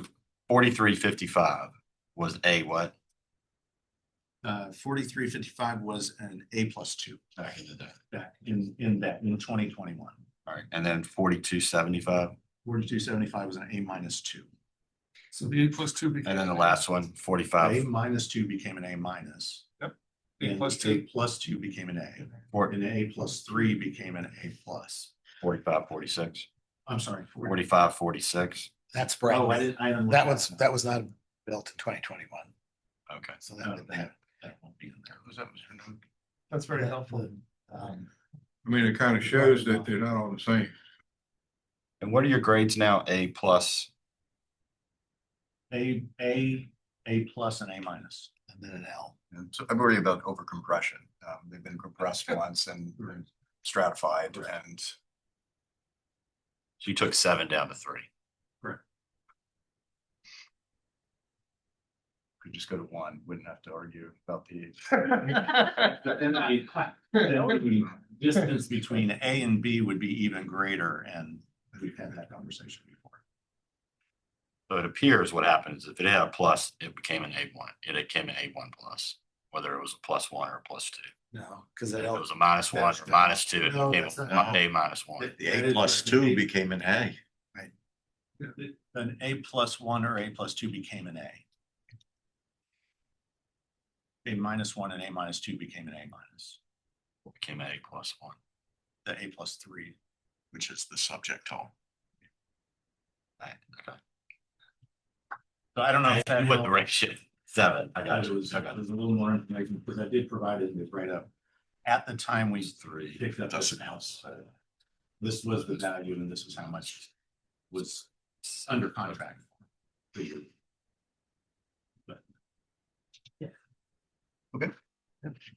4355 was a what? 4355 was an A+2 Back in the day. back in 2021. All right, and then 4275, 4275 was an A-2. So the A+2 became. and then the last one, 45, A-2 became an A-. A+2 became an A. And A+3 became an A+. 45, 46, I'm sorry. 45, 46. That's brand Oh, I new. didn't. I didn't look That at was not built in 2021. Okay. So No, that that won't be in there. That's very helpful. I mean, it kind of shows that they're not all the same. And what are your grades now? A plus? A+, and A-. and then an L. And so I'm worried about overcompression. They've been compressed once and stratified and So you took 7 down to 3. Correct. Could just go to one, wouldn't have to argue about the. Then the distance between A and B would be even greater, and we've had that conversation before. So it appears what happens, if it had a plus, it became an A1, it became an A1 plus, whether it was a +1 or a +2. No, because If I it don't. was a -1 or -2, it No, became that's a not- A -1. The A+2 became an A. An A+1 or A+2 became an A. A-1 and A-2 became an A-, Became an A+1. the A+3. Which is the subject home. Right, okay. So I don't know if that With the helped. ratio, 7, I got It you. was, I got there's it. a little more information, because I did provide it in the write-up. At the time we 3. picked up this house, this was the value and this is how much was under contract. for you. But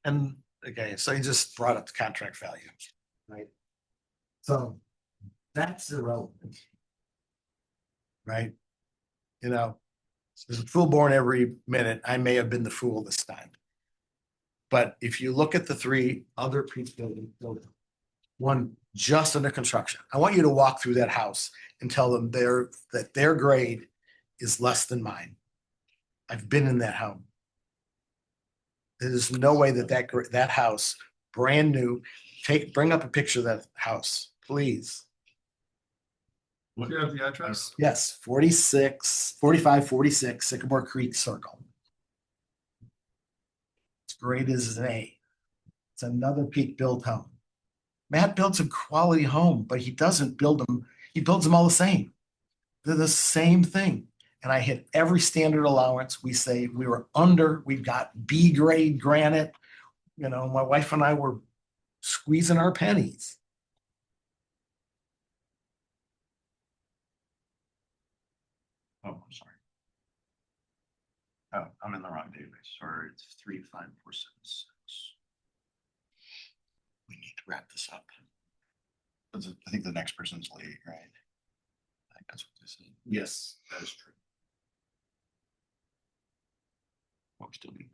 And okay, so you just brought up the contract value, right? So that's irrelevant. Right? You know, there's a fool born every minute. I may have been the fool this time. But if you look at the 3 other people, one just under construction, I want you to walk through that house and tell them that their grade is less than mine. I've been in that home. There's no way that house, brand new, bring up a picture of that house, please. Do you have the address? Yes, 4546 Sycamore Creek Circle. It's great as an A. It's another peak built home. Matt builds a quality home, but he doesn't build them. He builds them all the same. They're the same thing. And I hit every standard allowance. We say we were under, we've got B grade granite. You know, my wife and I were squeezing our pennies. Oh, I'm sorry. Oh, I'm in the wrong database. Sorry, it's 35476. We need to wrap this up. I think the next person's late, right? I think that's what this is. Yes, that is true. What we still do.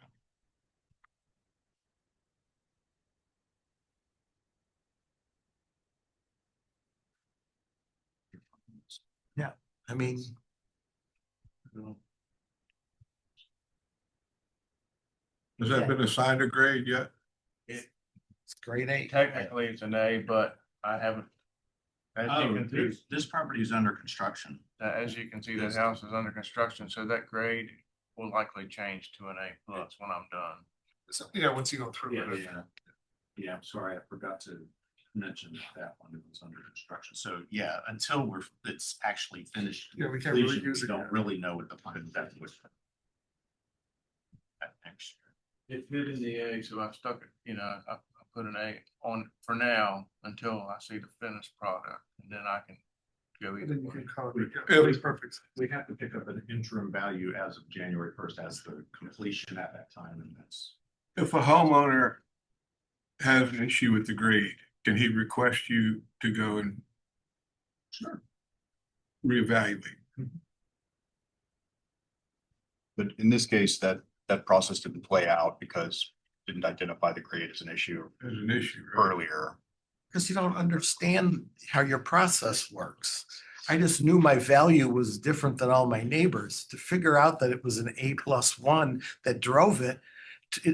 I mean, Has that been assigned a grade yet? it's grade A. Technically, it's an A, but I haven't. As you Oh, can see, this property is under construction. as you can see, that house is under construction, so that grade will likely change to an A+ when I'm done. So, yeah, once you go through it. Yeah, I'm sorry, I forgot to mention that one was under construction. So yeah, until it's actually finished. Yeah, we can't really completion, use we it don't yet. really know what the final depth was. That next year. It fit in the A, so I stuck it, you know, I put an A on for now until I see the finished product, and then I can go And either then you way. can color it. Yeah, it makes perfect sense. We have to pick up an interim value as of January 1st as the completion at that time, and that's. If a homeowner has an issue with the grade, can he request you to go and Sure. reevaluate? But in this case, that process didn't play out because it didn't identify the grade as an issue As an issue, right? earlier. Because you don't understand how your process works. I just knew my value was different than all my neighbors. To figure out that it was an A+1 that drove it,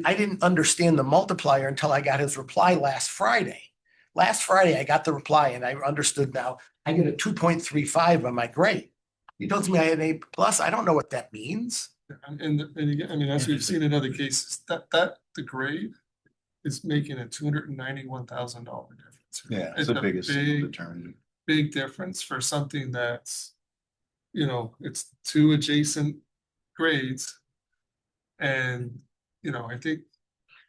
I didn't understand the multiplier until I got his reply last Friday. Last Friday, I got the reply and I understood now. I get a 2.35 on my grade. He tells me I had an A+. I don't know what that means. And again, I mean, as we've seen in other cases, that the grade is making a $291,000 difference. Yeah, it's the biggest single determinant. Big difference for something that's, you know, it's 2 adjacent grades. And, you know, I think,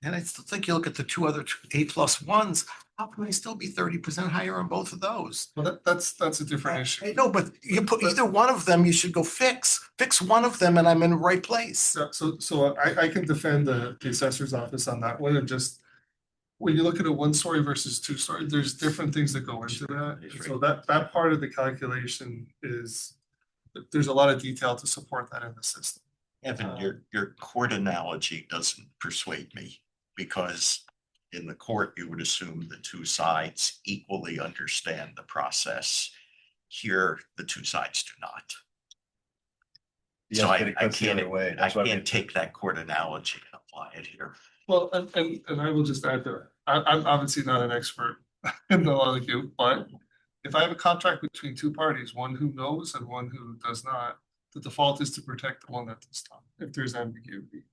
And I still think you look at the 2 other A+1s, how can I still be 30% higher on both of those? well, that's a different issue. I know, but you put either one of them, you should go fix one of them and I'm in the right place. So I can defend the assessor's office on that one, and just when you look at a 1-story versus 2-story, there's different things that go into that. And so that part of the calculation is, there's a lot of detail to support that in the system. Evan, your court analogy doesn't persuade me because in the court, you would assume the two sides equally understand the process. Here, the two sides do not. Yes, So but it I cuts the other can't, way. I That's why we- can't take that court analogy and apply it here. Well, and I will just add to it, I'm obviously not an expert in the law like you, but if I have a contract between two parties, one who knows and one who does not, the default is to protect the one that does not, if there's ambiguity.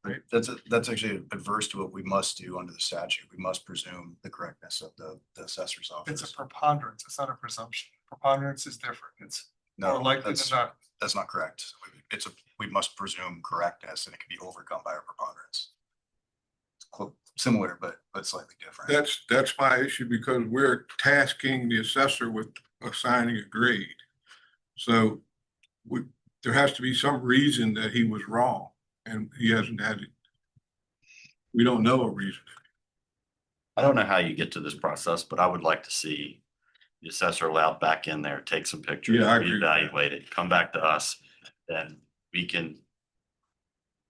Right. That's actually adverse to what we must do under the statute. We must presume the correctness of the assessor's It's a office. preponderance, it's not a presumption. Preponderance is different, it's more No, likely than that's, not. that's not correct. We must presume correctness and it can be overcome by a preponderance. Similar, but slightly different. That's my issue because we're tasking the assessor with assigning a grade. So there has to be some reason that he was wrong and he hasn't had it. We don't know a reason. I don't know how you get to this process, but I would like to see the assessor allowed back in there, take some pictures, Yeah, I agree with that. reevaluate it, come back to us, then we can.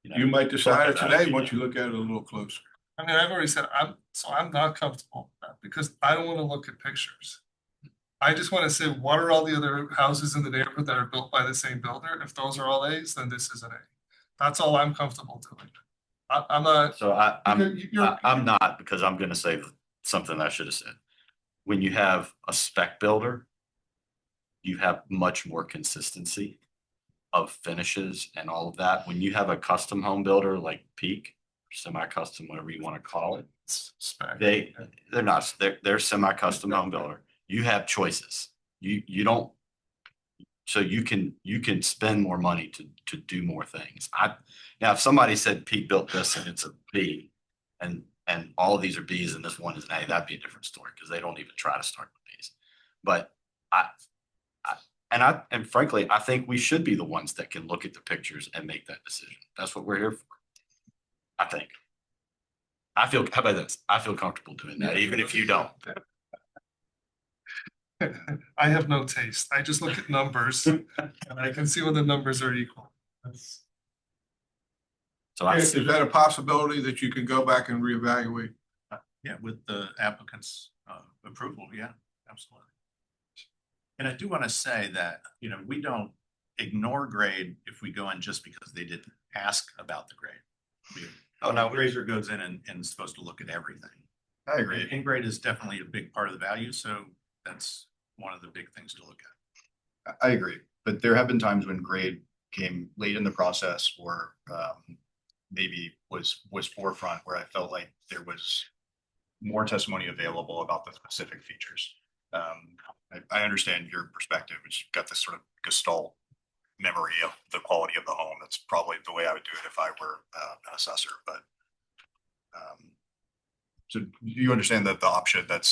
You might decide it talk about today once you look at it a little closer. I mean, I've already said, I'm not comfortable with that because I don't want to look at pictures. I just want to say, what are all the other houses in the neighborhood that are built by the same builder? If those are all A's, then this is an A. That's all I'm comfortable doing. I'm not. So You're- I'm not, because I'm gonna say something I should have said. When you have a spec builder, you have much more consistency of finishes and all of that. When you have a custom home builder like Peak, semi-custom, whatever you want to call it, spec. they're not, they're semi-custom home builder. You have choices. You don't, so you can spend more money to do more things. Now, if somebody said Peak built this and it's a B and all of these are Bs and this one is an A, that'd be a different story because they don't even try to start with Bs. But and frankly, I think we should be the ones that can look at the pictures and make that decision. That's what we're here for. I think. How about this? I feel comfortable doing that, even if you don't. I have no taste. I just look at numbers and I can see when the numbers are equal. So Is that a possibility that you can go back and reevaluate? Yeah, with the applicant's approval, yeah, absolutely. And I do want to say that, we don't ignore grade if we go in just because they didn't ask about the grade. Oh, no, Grader goes in and is supposed to look at everything. I agree. And grade is definitely a big part of the value, so that's one of the big things to look at. I agree, but there have been times when grade came late in the process or maybe was forefront where I felt like there was more testimony available about the specific features. I understand your perspective, which got this sort of gestalt memory of the quality of the home. That's probably the way I would do it if I were an assessor, but so you understand that the option that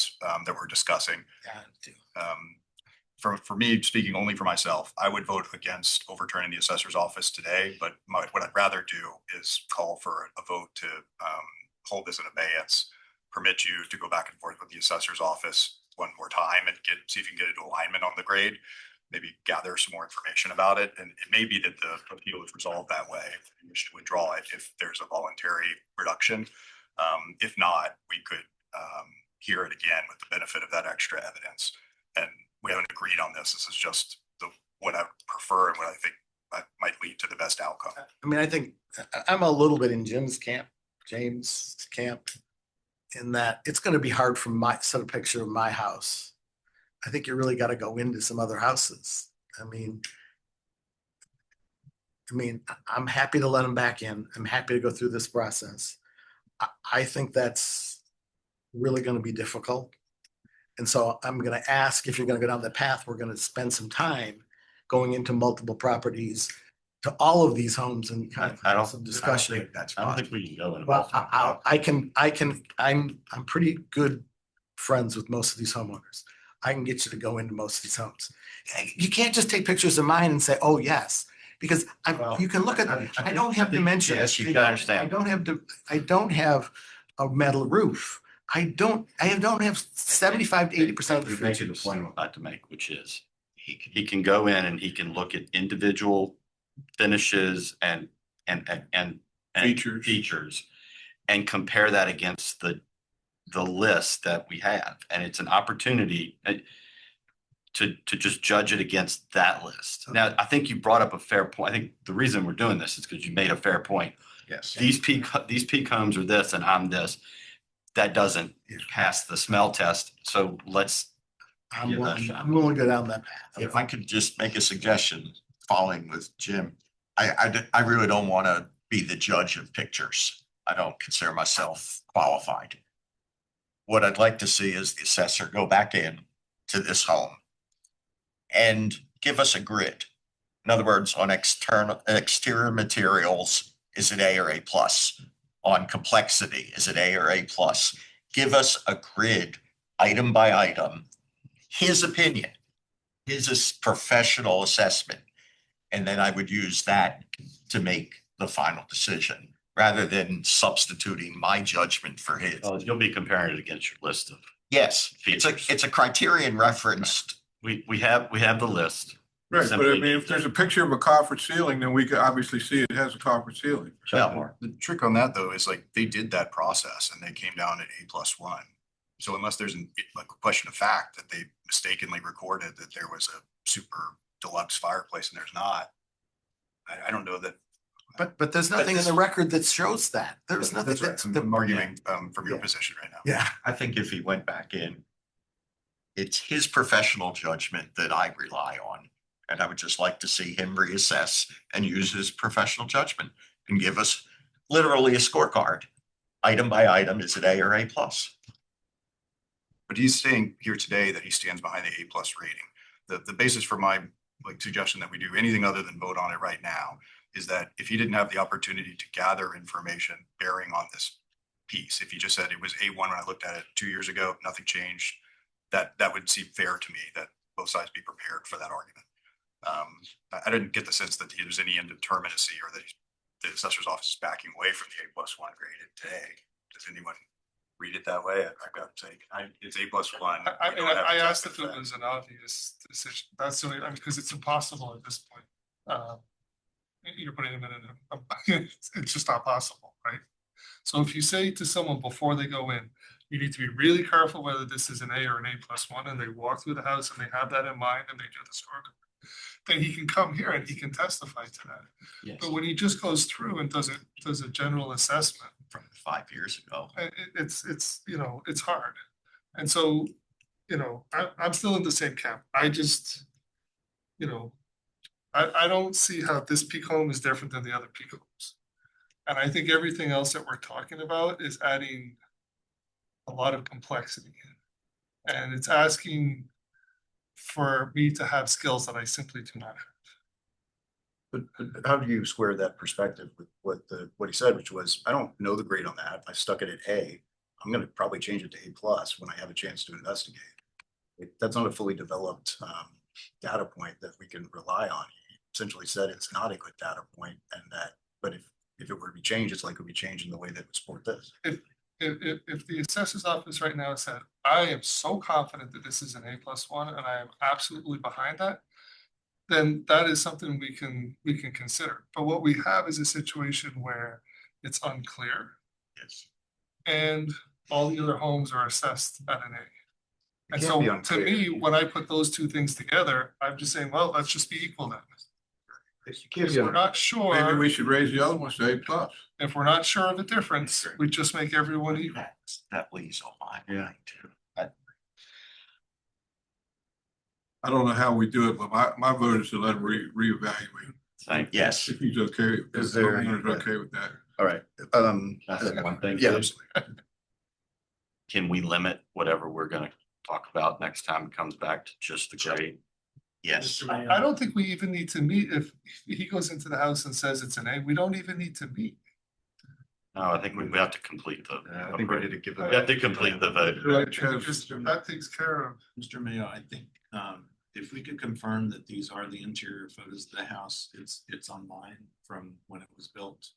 we're discussing. For me, speaking only for myself, I would vote against overturning the assessor's office today, but what I'd rather do is call for a vote to hold this in abeyance, permit you to go back and forth with the assessor's office one more time and see if you can get into alignment on the grade, maybe gather some more information about it. And it may be that the appeal is resolved that way. You should withdraw it if there's a voluntary reduction. If not, we could hear it again with the benefit of that extra evidence. And we haven't agreed on this. This is just what I prefer and what I think might lead to the best outcome. I mean, I think I'm a little bit in James' camp, in that it's going to be hard for my set a picture of my house. I think you really got to go into some other houses. I mean, I'm happy to let them back in. I'm happy to go through this process. I think that's really going to be difficult. And so I'm going to ask, if you're going to go down that path, we're going to spend some time going into multiple properties to all of these homes and kind of have some discussion. I don't think we can go in. Well, I'm pretty good friends with most of these homeowners. I can get you to go into most of these homes. You can't just take pictures of mine and say, oh, yes, because you can look at, I don't have dimensions. Yes, you can understand. I don't have a metal roof. I don't have 75 to 80% of the You're making the features. point I'm about to make, which is he can go in and he can look at individual finishes and Features. features, and compare that against the list that we have. And it's an opportunity to just judge it against that list. Now, I think you brought up a fair point. I think the reason we're doing this is because you made a fair point. Yes. These peak homes are this and I'm this. That doesn't pass the smell test. So let's I'm give that a willing, shot. I'm willing to go down that path. If I could just make a suggestion, following with Jim, I really don't want to be the judge of pictures. I don't consider myself qualified. What I'd like to see is the assessor go back in to this home and give us a grid. In other words, on exterior materials, is it A or A plus? On complexity, is it A or A plus? Give us a grid, item by item, his opinion, his professional assessment. And then I would use that to make the final decision rather than substituting my judgment for his. Well, you'll be comparing it against your list of, Yes, it's a criterion referenced. we have the list. Right, but I Simply mean, if there's a picture of a coffered ceiling, then we could obviously see it has a coffered ceiling. check mark. The trick on that though is like they did that process and they came down at A+1. So unless there's like a question of fact that they mistakenly recorded that there was a super deluxe fireplace and there's not, I don't know that. But there's nothing in the record that shows that. There's nothing That's right. that's. I'm arguing from your Yeah. position right now. Yeah. I think if he went back in, it's his professional judgment that I rely on. And I would just like to see him reassess and use his professional judgment and give us literally a scorecard. Item by item, is it A or A plus? But he's saying here today that he stands behind the A+ rating. The basis for my like suggestion that we do anything other than vote on it right now is that if he didn't have the opportunity to gather information bearing on this piece, if he just said it was A1 when I looked at it 2 years ago, nothing changed, that would seem fair to me, that both sides be prepared for that argument. I didn't get the sense that there's any indeterminacy or that the assessor's office is backing away from the A+1 graded today. Does anyone read it that way? I've got to say, it's A+1. I We mean, don't have I to asked talk if about it that. was an obvious decision. That's the only, I mean, because it's impossible at this point. You're putting them in it's just not possible, right? So if you say to someone before they go in, you need to be really careful whether this is an A or an A+1, and they walk through the house and they have that in mind and they do the scorecard, then he can come here and he can testify to that. Yes. But when he just goes through and does a general assessment, From 5 years ago. it's, you know, it's hard. And so, you know, I'm still in the same camp. I just, you know, I don't see how this peak home is different than the other peak homes. And I think everything else that we're talking about is adding a lot of complexity. And it's asking for me to have skills that I simply do not have. But how do you square that perspective with what he said, which was, I don't know the grade on that. I stuck it at A. I'm going to probably change it to A+ when I have a chance to investigate. That's not a fully developed data point that we can rely on. He essentially said it's not a good data point, and that, but if it were to be changed, it's like it would be changed in the way that would support this. If the assessor's office right now said, I am so confident that this is an A+1 and I am absolutely behind that, then that is something we can consider. But what we have is a situation where it's unclear Yes. and all the other homes are assessed at an A. And can't so be to unclear. me, when I put those two things together, I'm just saying, well, let's just be equal then. If we're not Maybe sure, we should raise the other ones to A+. if we're not sure of the difference, we just make everyone equal. That leaves on my mind too. I don't know how we do it, but my vote is to let him reevaluate. Thank you. Yes. If he's okay, if Is the there- owner's okay with that. All right. That's one thing. Yeah, too. absolutely. Can we limit whatever we're gonna talk about next time it comes back to just the grade? Yes. I don't think we even need to meet. If he goes into the house and says it's an A, we don't even need to meet. No, I think we have to complete the. I think we need to give We have to complete the vote. Right, Chaz? Just that takes care of. Mr. Mayo, I think, if we could confirm that these are the interior photos of the house, it's online from when it was built.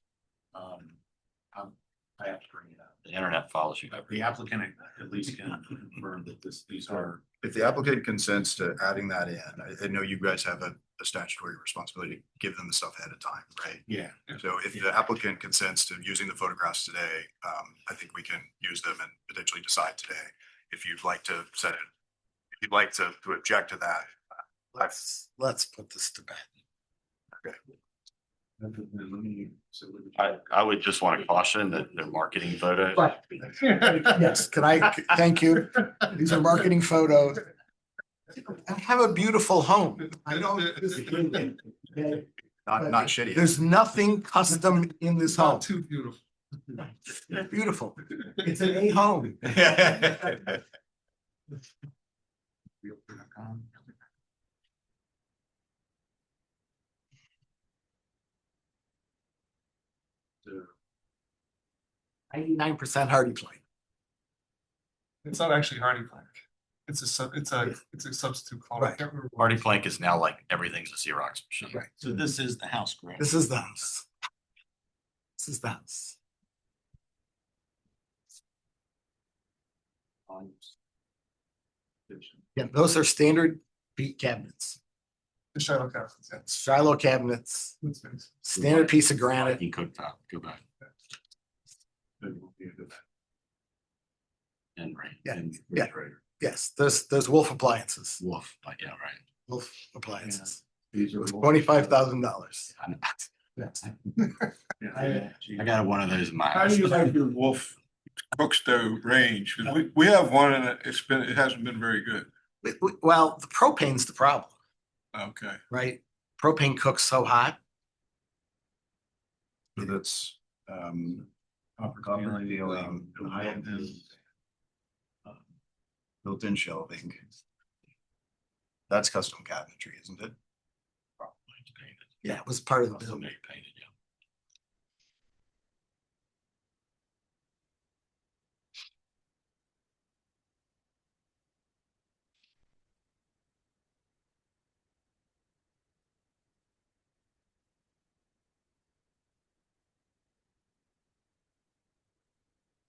I have to bring it up. The internet follows you. The applicant at least can confirm that these are. If the applicant consents to adding that in, I know you guys have a a statutory responsibility to give them the stuff ahead of time, right? Yeah. So if the applicant consents to using the photographs today, I think we can use them and potentially decide today. If you'd like to set it, if you'd like to object to that. Let's put this to bed. I would just want to caution that they're marketing photos. Yes, can I, thank you. These are marketing photos. I have a beautiful home. I don't. Not shitty. There's nothing custom in this home. Not too beautiful. Beautiful. It's an A home. So 99% hardy plank. It's not actually hardy plank. It's a substitute color. Right. Hardy plank is now like everything's a Xerox machine. Right. So this is the house, correct? This is the house. This is the house. Yeah, those are standard peak cabinets, The shadow cabinets, yeah. Shiloh cabinets, That's nice. standard piece of granite. He cooktop, go back and right. Yeah, and yeah. refrigerator. Yes, there's Wolf appliances, Wolf, like, yeah, right. Wolf appliances. These are $25,000. I got one of those in my How house. do you like your Wolf cook stove range? 'Cause we have one and it hasn't been very good. Well, the propane's the problem, Okay. right? Propane cooks so hot. So that's, copper ceiling, ceiling, built-in shelving. That's custom cabinetry, isn't it? Probably it's painted. Yeah, it was part of the Also build. made painted, yeah.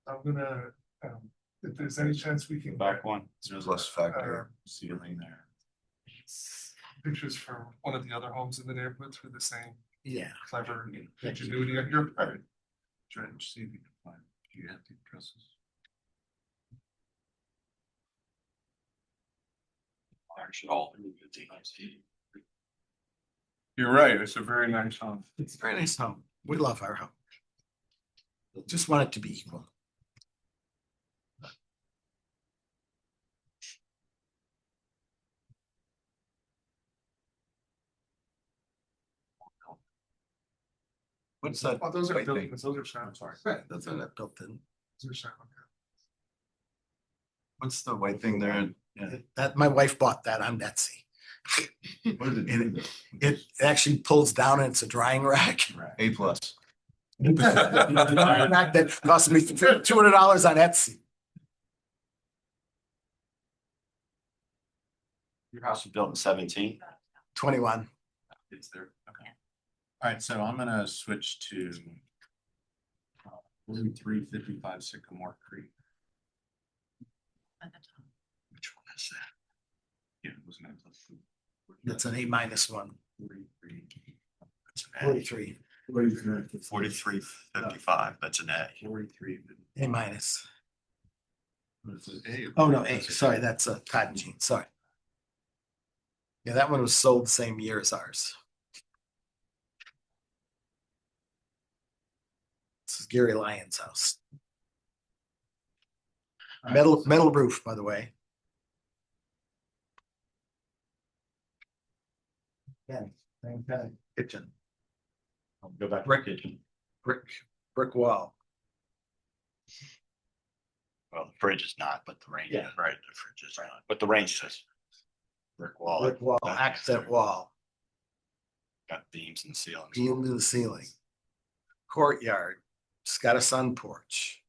I'm gonna, if there's any chance we can. Back one. There's less factor ceiling there. Pictures from one of the other homes in the neighborhood through the same Yeah. clever ingenuity on your part. Try to see if you can find, do you have the addresses? Should all. You're right. It's a very nice home. It's a very nice home. We love our home. Just want it to be equal. What's that? Oh, those are white built, thing? those are shadow, sorry. Right, that's what that built in. Those are shadow. What's the white thing there? Yeah. That, my wife bought that on Etsy. What does it And do? it actually pulls down and it's a drying rack. A plus. That cost me $200 on Etsy. Your house was built in 17. 21. It's there, okay. All right, so I'm gonna switch to 4355 Sycamore Creek. Which one is that? Yeah, it wasn't That's an A-1. 43. That's an A. 43. 4355, that's an A. 43. A-. It's an A. Oh, no, A, sorry, that's a cotton jean, sorry. Yeah, that one was sold the same year as ours. This is Gary Lyons' house. Metal roof, by the way. Yeah, same kind of kitchen, I'll go back to the Brick. kitchen. brick wall. Well, the fridge is not, but the range, Yeah. right, the fridge is not, but the range says. Brick wall. Brick wall, accent wall, Got beams in the ceiling. beam to the ceiling. Courtyard, it's got a sun porch.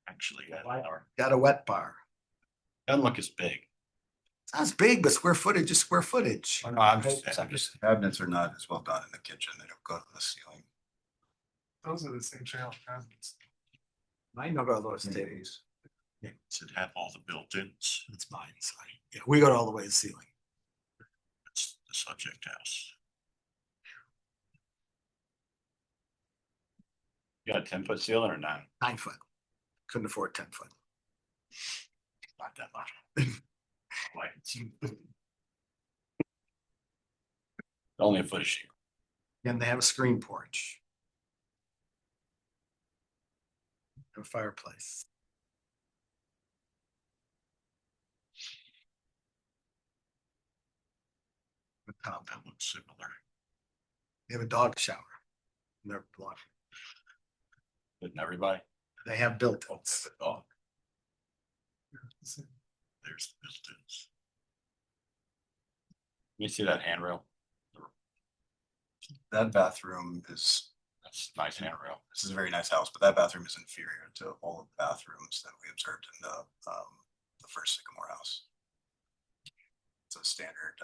Actually, Got a wet bar. doesn't look as big. Sounds big, but square footage is square footage. I'm just, Cabinets are not as well done in the kitchen. They don't go to the ceiling. Those are the same channel cabinets. I know about those days. Does it have all the built-ins? It's mine, so yeah, we go all the way to the ceiling. It's the subject house. You got a 10-foot ceiling or 9? 9 foot. Couldn't afford 10 foot. Not that much. Like, it's only a foot of sheet. And they have a screen porch. A fireplace. The compound looks similar. They have a dog shower. In their block. But everybody. They have built-ins. Oh, There's the built-ins. you see that handrail? That bathroom is, That's a nice handrail. this is a very nice house, but that bathroom is inferior to all of the bathrooms that we observed in the first Sycamore house. It's a standard,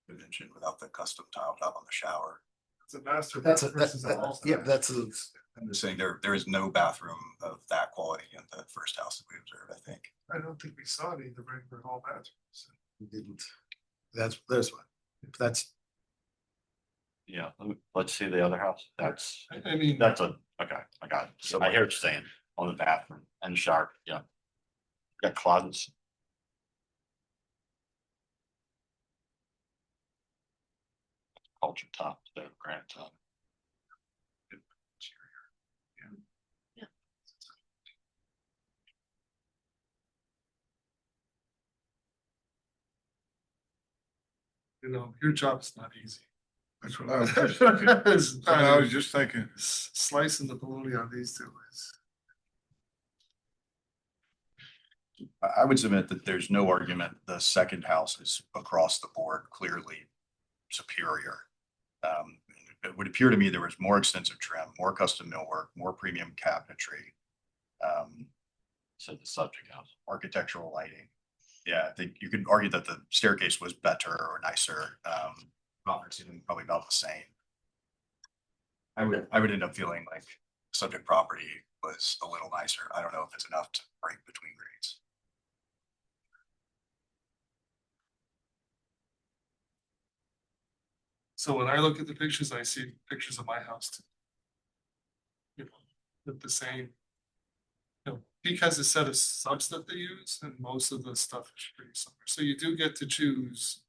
dimension without the custom tile top on the shower. It's a master. That's a, versus a hall. yeah, that's a, I'm just saying there is no bathroom of that quality in the first house that we observed, I think. I don't think we saw any of the regular hall bathrooms. we didn't. There's one. That's, Yeah, let's see the other house. I mean, That's a, okay, I got it. So I hear what you're saying on the bathroom and shower, yeah. Got closets. Culture top, the granite top. you know, your job's not easy. That's what I was just thinking. That's what I was It's- just thinking. Slicing the bologna on these two is. I would submit that there's no argument. The second house is across the board clearly superior. It would appear to me there was more extensive trim, more custom millwork, more premium cabinetry, So the subject house. architectural lighting. Yeah, I think you could argue that the staircase was better or nicer. Conference ceiling probably about the same. I would end up feeling like the subject property was a little nicer. I don't know if it's enough to break between grades. So when I look at the pictures, I see pictures of my house too. You know, with the same. You know, Peak has a set of subs that they use and most of the stuff is pretty similar. So you do get to choose.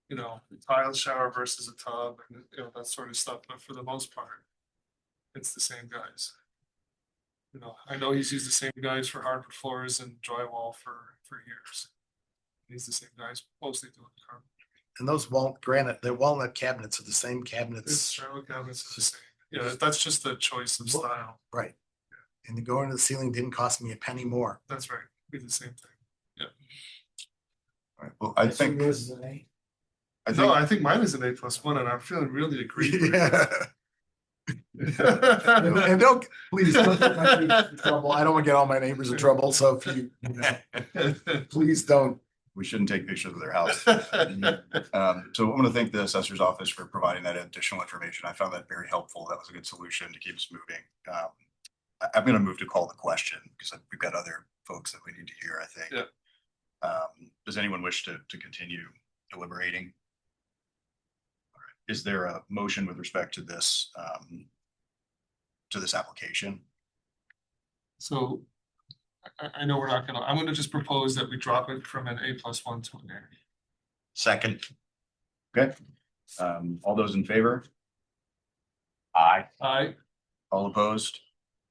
You know, the tile shower versus a tub and you know, that sort of stuff, but for the most part. It's the same guys. You know, I know he's used the same guys for hardwood floors and drywall for years. He's the same guys mostly doing the carpet. and those the walnut cabinets are the same It's cabinets, Charlotte cabinets is the same. Yeah, that's just the choice of style. right? And the going to the ceiling didn't cost me a penny more. That's right. Be the same thing. All right, well, I think, Yours is an A? No, I think mine is an A+1 and I'm feeling really aggrieved. Yeah. And don't, please don't get my neighbors in trouble. I don't want to get all my neighbors in trouble, so if you please don't. we shouldn't take pictures of their house. So I want to thank the assessor's office for providing that additional information. I found that very helpful. That was a good solution to keep us moving. I'm going to move to call the question because we've got other folks that we need to hear, I think. Yeah. Does anyone wish to continue deliberating? All right. Is there a motion with respect to this application? So I know we're not gonna, I'm gonna just propose that we drop it from an A+1 to an A. Second, Okay. All those in favor? Aye. Aye. All opposed?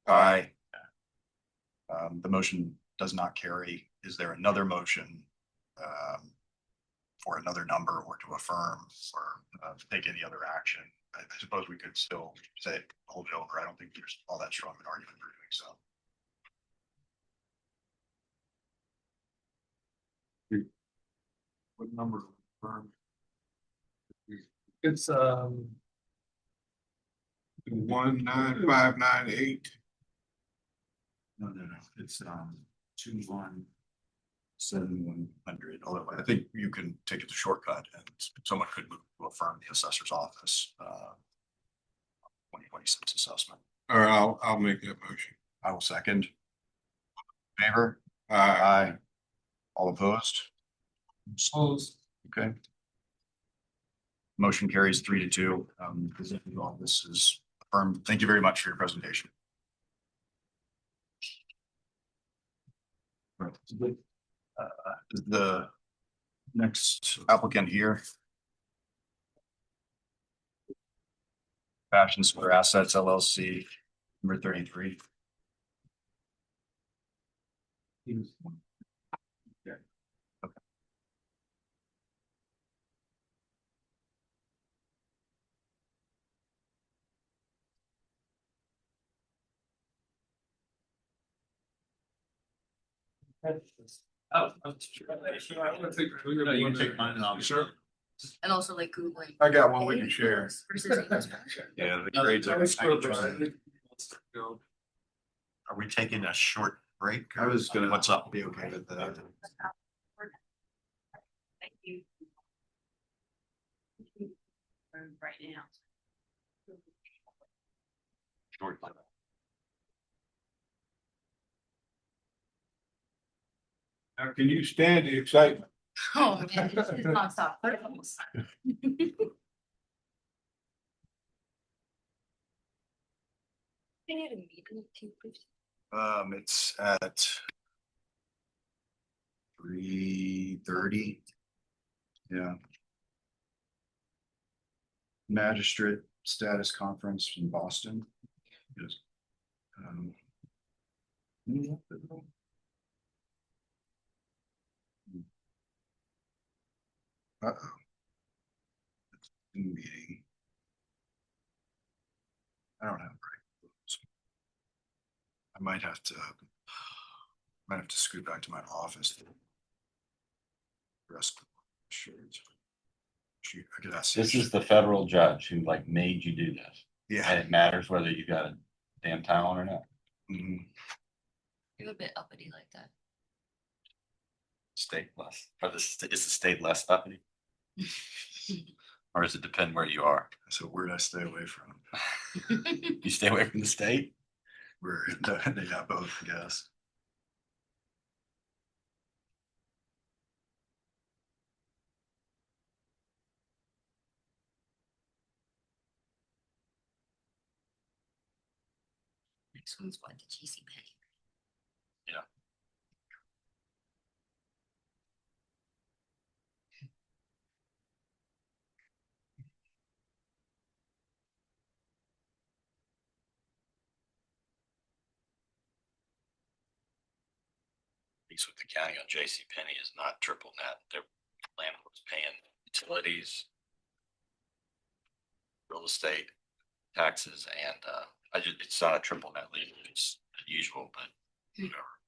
Aye. The motion does not carry. Is there another motion for another number or to affirm or take any other action? I suppose we could still say hold it over. I don't think there's all that strong an argument for doing so. What number? Firm? It's 19598. No. It's 217100. Although I think you can take it to shortcut and someone could move to affirm the assessor's office 2026 assessment. All right, I'll make that motion. I will second. Favor? Aye. All opposed? Opposed. Okay. Motion carries 3-2. This is affirmed. Thank you very much for your presentation. Right. The next applicant here. Fashion Square Assets LLC, number 33. Oh. No, you can take mine and I'll. Sure. And also like Googling. I got one we can share. Versus English. Yeah, the grades are. Are we taking a short break? I was gonna. What's up? Be okay with that. Thank you. Right now. Short. Now, can you stand the excitement? Oh, man, it's nonstop. They need a meeting too, please. It's at 3:30. Yeah. Magistrate status conference in Boston. Yes. Uh-oh. Meeting. I don't have. I might have to scoot back to my office. Rest. Shoot, I could ask. This is the federal judge who like made you do this. Yeah. And it matters whether you got a damn towel or not. Mhm. You're a bit uppity like that. State less, or is the state less uppity? Or does it depend where you are? That's a word I stay away from. You stay away from the state? We're they got both, I guess. Next one's what, the GC Penny. Yeah. Lease with the county on JC Penney is not triple net. Their landlord's paying utilities, real estate, taxes, and it's not a triple net lease. It's usual, but whatever.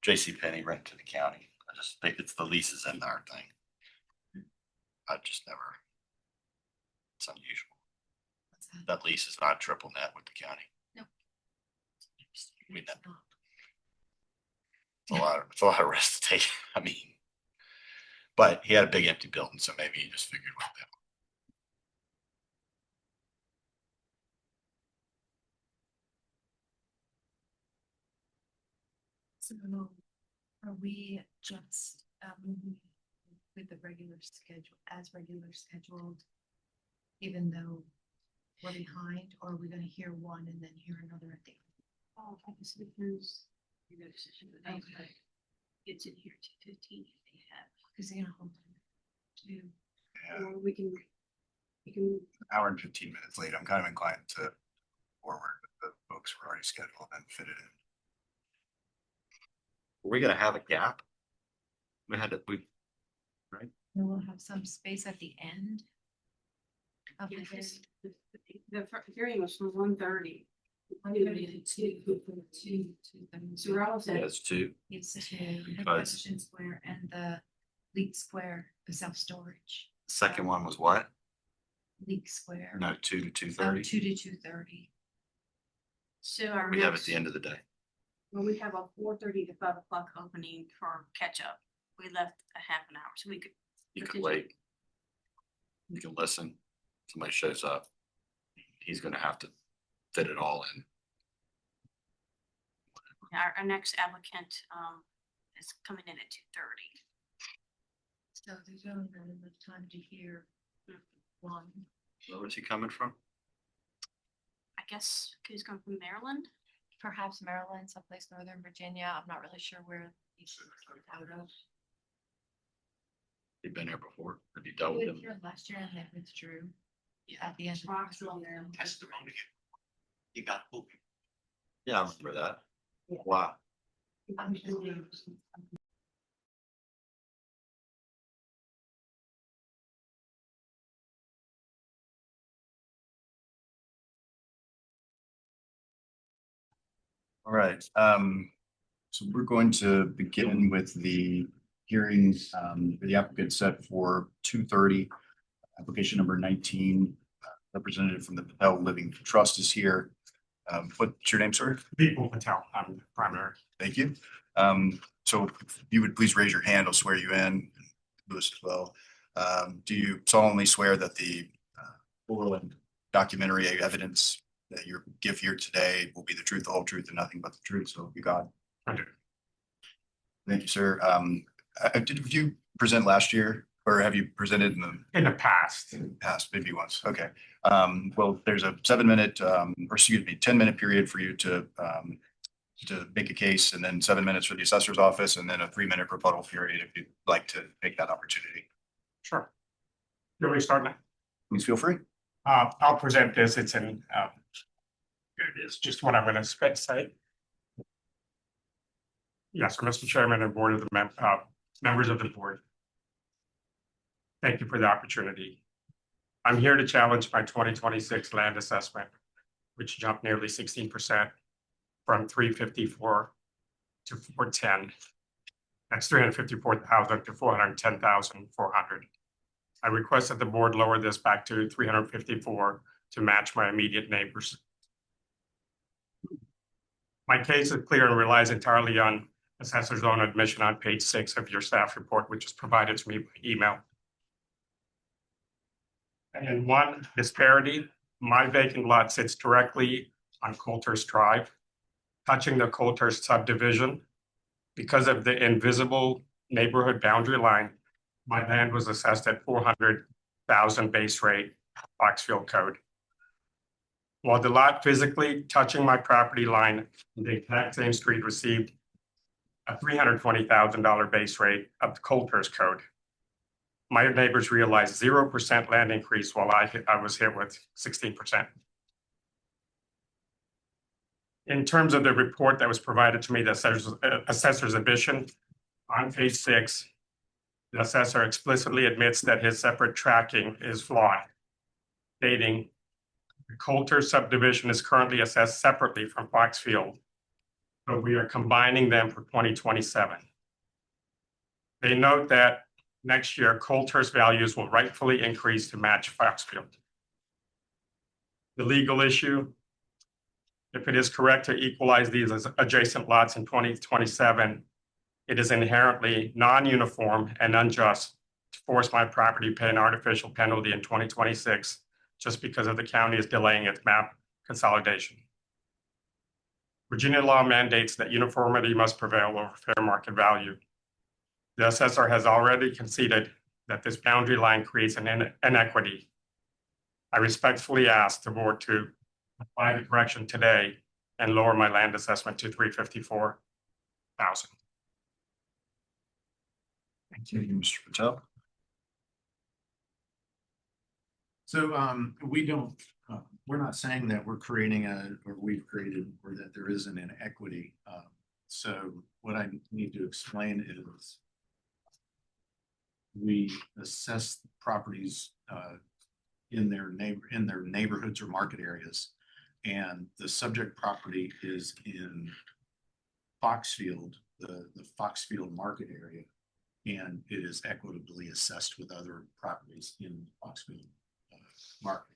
JC Penney rent to the county. I just think it's the leases in our thing. I've just never. It's unusual. What's that? That lease is not triple net with the county. No. We know. It's a lot of risk to take. I mean, but he had a big empty building, so maybe he just figured well that. So are we just moving with the regular schedule, as regular scheduled? Even though we're behind, or are we gonna hear one and then hear another at the end? Oh, I guess it depends. Your decision, but Okay. it's in here to 15 if they have. Cause you know, hold on. Two. Yeah, Or we can hour and 15 minutes late. I'm kind of inclined to forward, but the folks were already scheduled and fit it in. Were we gonna have a gap? And we'll have some space at the end. Of the Yes, day. the hearing was from 1:30. 1:30 to 2. So we're all set. It's two. It's to the Because- Fashion Square and the Leak Square, the self-storage, Second one was what? Leak Square. No, 2 to Oh, 2:30. 2 to 2:30. So our We have at next, the end of the day. well, we have a 4:30 to 5 o'clock opening for catch up. We left a half an hour, so we could. You can wait. You can listen. Somebody shows up. He's gonna have to fit it all in. Our next applicant is coming in at 2:30. So there's only not enough time to hear one. Where was he coming from? I guess he's coming from Maryland. Perhaps Maryland, someplace northern Virginia. I'm not really sure where he's out of. He'd been here before. Have you He dealt with was him? here last year and they withdrew at the end. of Testimony. You got moving. Yeah, I remember that. Wow. All right, so we're going to begin with the hearings, the applicant set for 2:30. Application number 19, representative from the Patel Living Trust is here. What's your name, sir? People Patel, I'm the primary. Thank you. So if you would please raise your hand, I'll swear you in, Louis as well. Do you solemnly swear that the oral and documentary evidence that you give here today will be the truth, the whole truth, and nothing but the truth? So you got. I do. Thank you, sir. Did you present last year or have you presented In the past, past, maybe once? Okay. Well, there's a 7-minute, or excuse me, 10-minute period for you to make a case, and then 7 minutes for the assessor's office, and then a 3-minute rebuttal period if you'd like to take that opportunity. sure. You want me to start now? Please feel free. I'll present this. It's in, here it is, just what I'm going to say. Yes, Mr. Chairman and board of the members of the board. Thank you for the opportunity. I'm here to challenge my 2026 land assessment, which jumped nearly 16% from 354 to 410. That's 354,000 to 410,400. I request that the board lower this back to 354 to match my immediate neighbors. My case is clear and relies entirely on assessor's own admission on page 6 of your staff report, which is provided to me by email. And in one disparity, my vacant lot sits directly on Coulter's Drive, touching the Coulter's subdivision. Because of the invisible neighborhood boundary line, my land was assessed at 400,000 base rate Foxfield code. While the lot physically touching my property line, the exact same street received a $320,000 base rate of the Coulter's code. My neighbors realized 0% land increase while I was hit with 16%. In terms of the report that was provided to me, the assessor's admission on page 6, the assessor explicitly admits that his separate tracking is flawed, stating the Coulter subdivision is currently assessed separately from Foxfield, but we are combining them for 2027. They note that next year, Coulter's values will rightfully increase to match Foxfield. The legal issue, if it is correct to equalize these as adjacent lots in 2027, it is inherently non-uniform and unjust to force my property to pay an artificial penalty in 2026 just because of the county is delaying its map consolidation. Virginia law mandates that uniformity must prevail over fair market value. The assessor has already conceded that this boundary line creates an inequity. I respectfully ask the board to apply the correction today and lower my land assessment to 354,000. Thank you, Mr. Patel. So we don't, we're not saying that we're creating or we've created, or that there isn't an equity. So what I need to explain is we assess properties in their neighborhoods or market areas. And the subject property is in Foxfield, the Foxfield market area. And it is equitably assessed with other properties in Foxfield market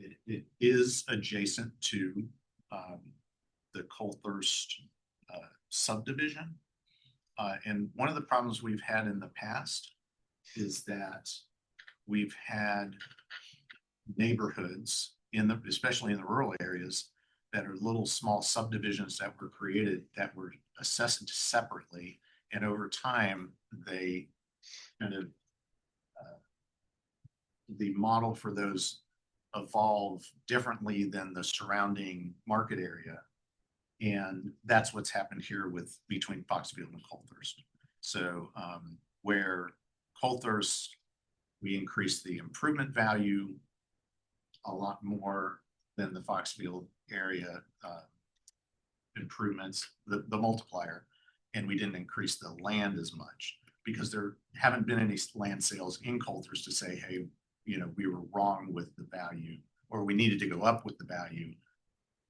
area. It is adjacent to the Coulthurst subdivision. And one of the problems we've had in the past is that we've had neighborhoods especially in the rural areas, that are little small subdivisions that were created that were assessed separately. And over time, they kind of the model for those evolve differently than the surrounding market area. And that's what's happened here with between Foxfield and Coulthurst. So where Coulthurst, we increased the improvement value a lot more than the Foxfield area improvements, the multiplier, and we didn't increase the land as much because there haven't been any land sales in Coulthurst to say, hey, you know, we were wrong with the value, or we needed to go up with the value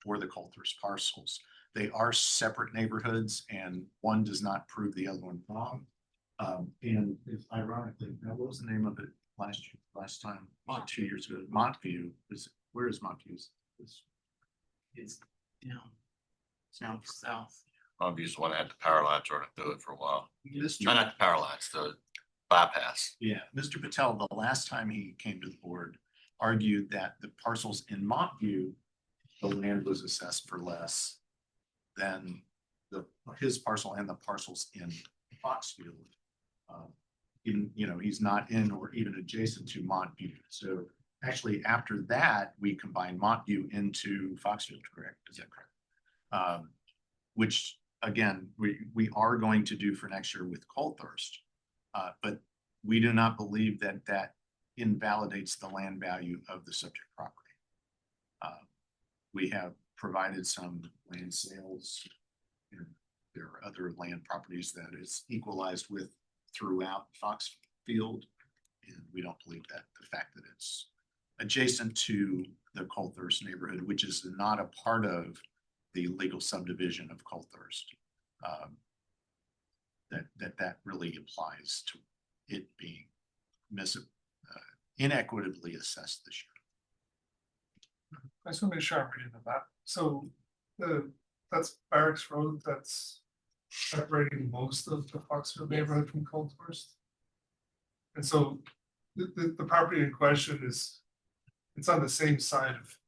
for the Coulthurst parcels. They are separate neighborhoods, and one does not prove the other one wrong. And it's ironically, now what was the name of it last time, 2 years ago? Montview is, where is Montview? It's down south. Obviously, one that had the power lines running through it for a while. Mr. No, not the power lines, the bypass. Yeah, Mr. Patel, the last time he came to the board, argued that the parcels in Montview, the land was assessed for less than his parcel and the parcels in Foxfield. Even, you know, he's not in or even adjacent to Montview. So actually, after that, we combined Montview into Foxfield, correct? Is that correct? Which again, we are going to do for next year with Coulthurst. But we do not believe that that invalidates the land value of the subject property. We have provided some land sales, and there are other land properties that is equalized with throughout Foxfield. And we don't believe that the fact that it's adjacent to the Coulthurst neighborhood, which is not a part of the legal subdivision of Coulthurst, that really applies to it being inequitably assessed this year. I just want to make sure I'm reading the map. So that's Barracks Road, that's separating most of the Foxfield neighborhood from Coulthurst. And so the property in question is, it's on the same side of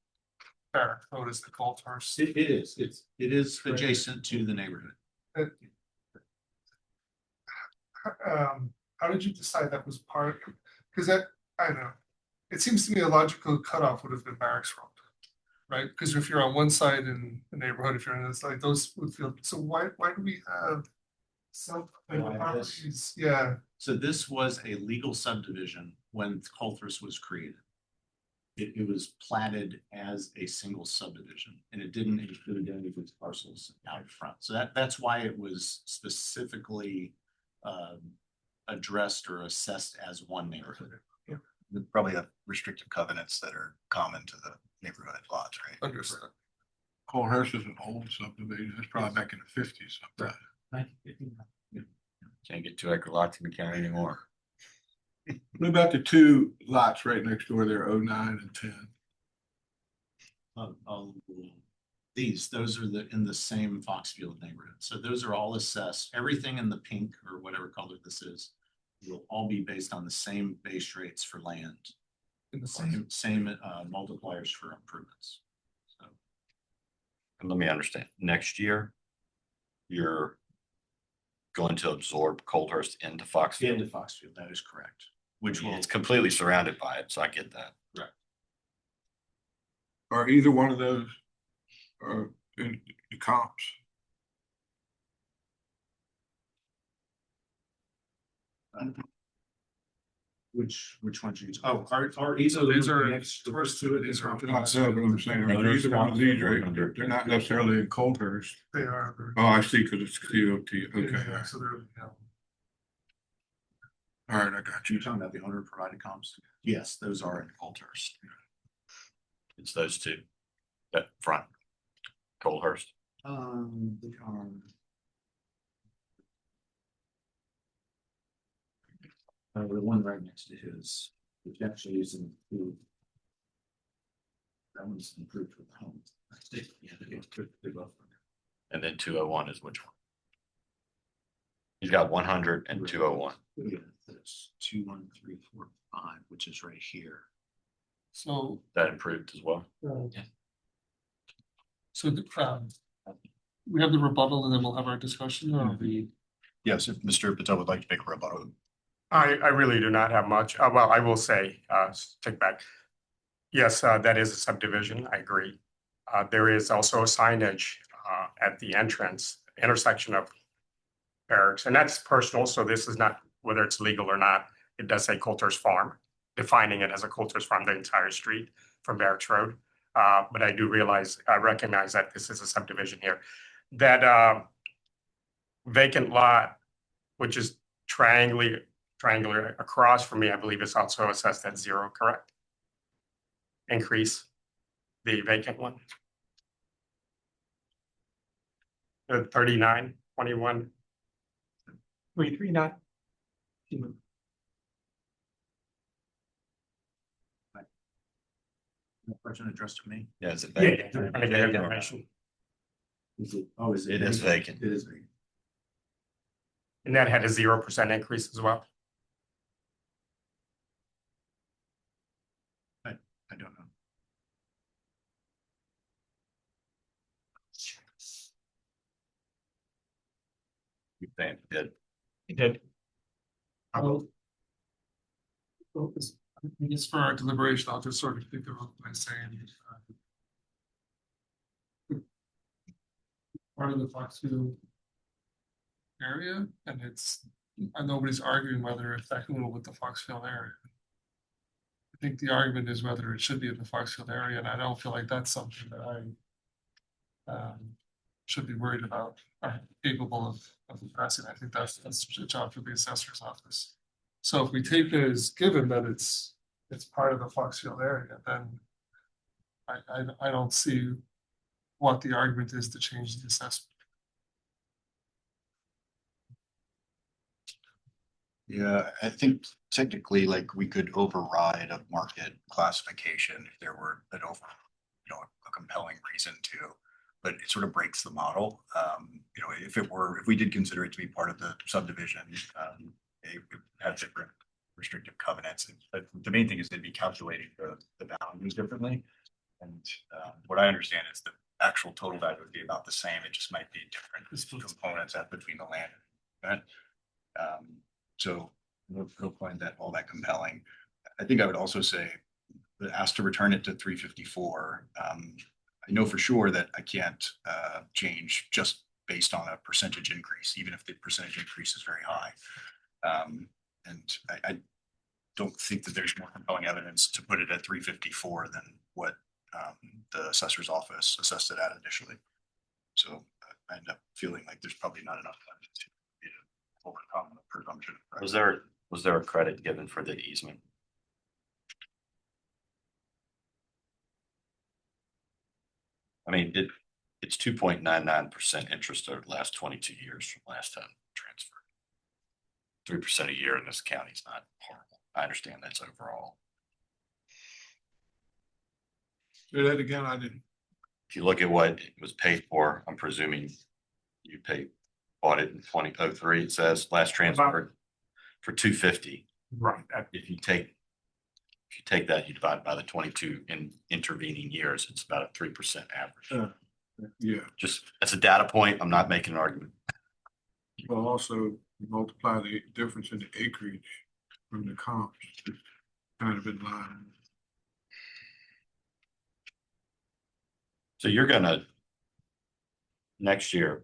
Barracks Road as the Coulthurst. It is adjacent to the neighborhood. How did you decide that was part? Because I don't know, it seems to me a logical cutoff would have been Barracks Road, right? Because if you're on one side in the neighborhood, if you're on the other side, those would feel. So why do we have some properties? Yeah. So this was a legal subdivision when Coulthurst was created. It was platted as a single subdivision, and it didn't include any of its parcels out front. So that's why it was specifically addressed or assessed as one neighborhood. Yeah. Probably have restrictive covenants that are common to the neighborhood lots, right? Understood. Coulthurst is an old subdivision. It's probably back in the 50s sometime. Can't get 2 acre lots in the county anymore. What about the 2 lots right next door there, 09 and 10? Those are in the same Foxfield neighborhood. So those are all assessed. Everything in the pink or whatever color this is will all be based on the same base rates for land. In the Same multipliers for improvements. So And let me understand, next year, you're going to absorb Coulthurst into Foxfield? into Foxfield, that is correct. Which will, It's completely surrounded by it, so I get that. Are either one of those in the comps? which ones are you? Oh, are These are next towards to it? these are. Not so, but I'm saying, are either one of these right? They're not necessarily in Coulthurst. They are. Oh, I see, because it's COT. Okay, Yeah, so they're, all right, I got you. You're talking about the owner provided comps? Yes, those are in Coulthurst. It's those 2, that front, Coulthurst. They are. The one right next to his, which actually is improved. That one's improved with the home. Yeah, they both. And then 201 is which one? He's got 100 and 201. Yeah, that's 2, 1, 3, 4, 5, which is right here. so. That improved as well. So we have the rebuttal and then we'll have our discussion, or we, Yes, if Mr. Patel would like to make a rebuttal. I really do not have much. Well, I will say, take back. Yes, that is a subdivision. I agree. There is also a signage at the entrance intersection of barracks, and that's personal. So this is not whether it's legal or not. It does say Coulter's Farm, defining it as a Coulter's Farm, the entire street from Barracks Road. But I do recognize that this is a subdivision here. That vacant lot, which is triangular across from me, I believe is also assessed at 0, correct? Increase the vacant one. 39, 21. 339. Question addressed to me. Yeah, is it Yeah, vacant? trying to get information. Is it, oh, is it? It is vacant. It is vacant. And that had a 0% increase as well. I don't know. You think it did? It did. Well, I guess for our deliberation, I'll just sort of think of it by saying. Part of the Foxfield area, and nobody's arguing whether it's equitable with the Foxfield area. I think the argument is whether it should be in the Foxfield area, and I don't feel like that's something that I should be worried about, or capable of addressing. I think that's a job for the assessor's office. So if we take it as given that it's part of the Foxfield area, then I don't see what the argument is to change the assessment. Yeah, I think technically, like, we could override a market classification if there were a compelling reason to, but it sort of breaks the model. If we did consider it to be part of the subdivision, it would have different restrictive covenants. But the main thing is they'd be calculating the values differently. And what I understand is the actual total value would be about the same. It just might be different components between the land and so he'll find that all that compelling. I think I would also say that asked to return it to 354. I know for sure that I can't change just based on a percentage increase, even if the percentage increase is very high. And I don't think that there's more compelling evidence to put it at 354 than what the assessor's office assessed it at initially. So I end up feeling like there's probably not enough to overcome the presumption. Was there a credit given for the easement? I mean, it's 2.99% interest over the last 22 years from last time transferred. 3% a year in this county is not horrible. I understand that's overall. Say that again, I didn't. If you look at what it was paid for, I'm presuming you bought it in 2003, it says last transfer for 250. Right. If you take that, you divide by the 22 in intervening years, it's about a 3% average. Yeah, Just as a data point, I'm not making an argument. well, also multiply the difference in the acreage from the comps, it's kind of in line. So you're gonna next year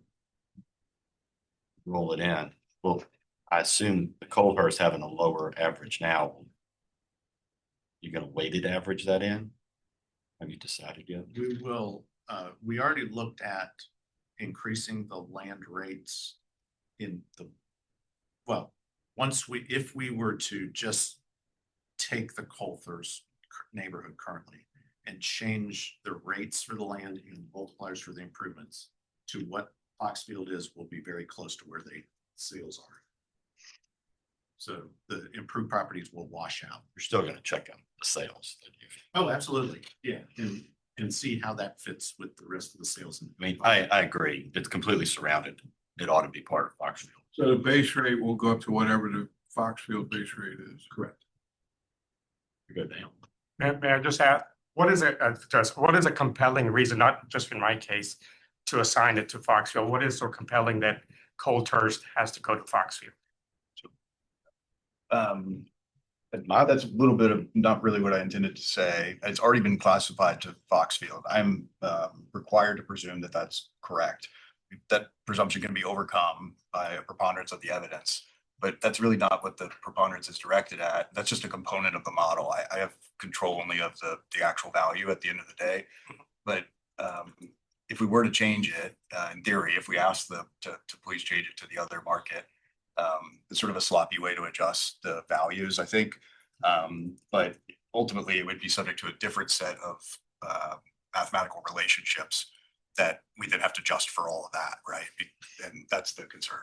roll it in. Well, I assume the Colehurst having a lower average now. You're gonna weighted average that in? Have you decided yet? We will, we already looked at increasing the land rates if we were to just take the Colthurst neighborhood currently and change the rates for the land and multipliers for the improvements to what Foxfield is, will be very close to where the sales are. So the improved properties will wash out. You're still gonna check on the sales. Oh, absolutely. Yeah. And see how that fits with the rest of the sales. I mean, I agree. It's completely surrounded. It ought to be part of Foxfield. So the base rate will go up to whatever the Foxfield base rate is. Correct. You're good now. May I just ask, what is a compelling reason, not just in my case, to assign it to Foxfield? What is so compelling that Colthurst has to go to Foxfield. That's a little bit of not really what I intended to say. It's already been classified to Foxfield. I'm required to presume that that's correct. That presumption can be overcome by a preponderance of the evidence, but that's really not what the preponderance is directed at. That's just a component of the model. I have control only of the actual value at the end of the day. But if we were to change it, in theory, if we asked them to please change it to the other market, it's sort of a sloppy way to adjust the values, I think. But ultimately, it would be subject to a different set of mathematical relationships that we then have to adjust for all of that, right? And that's the concern.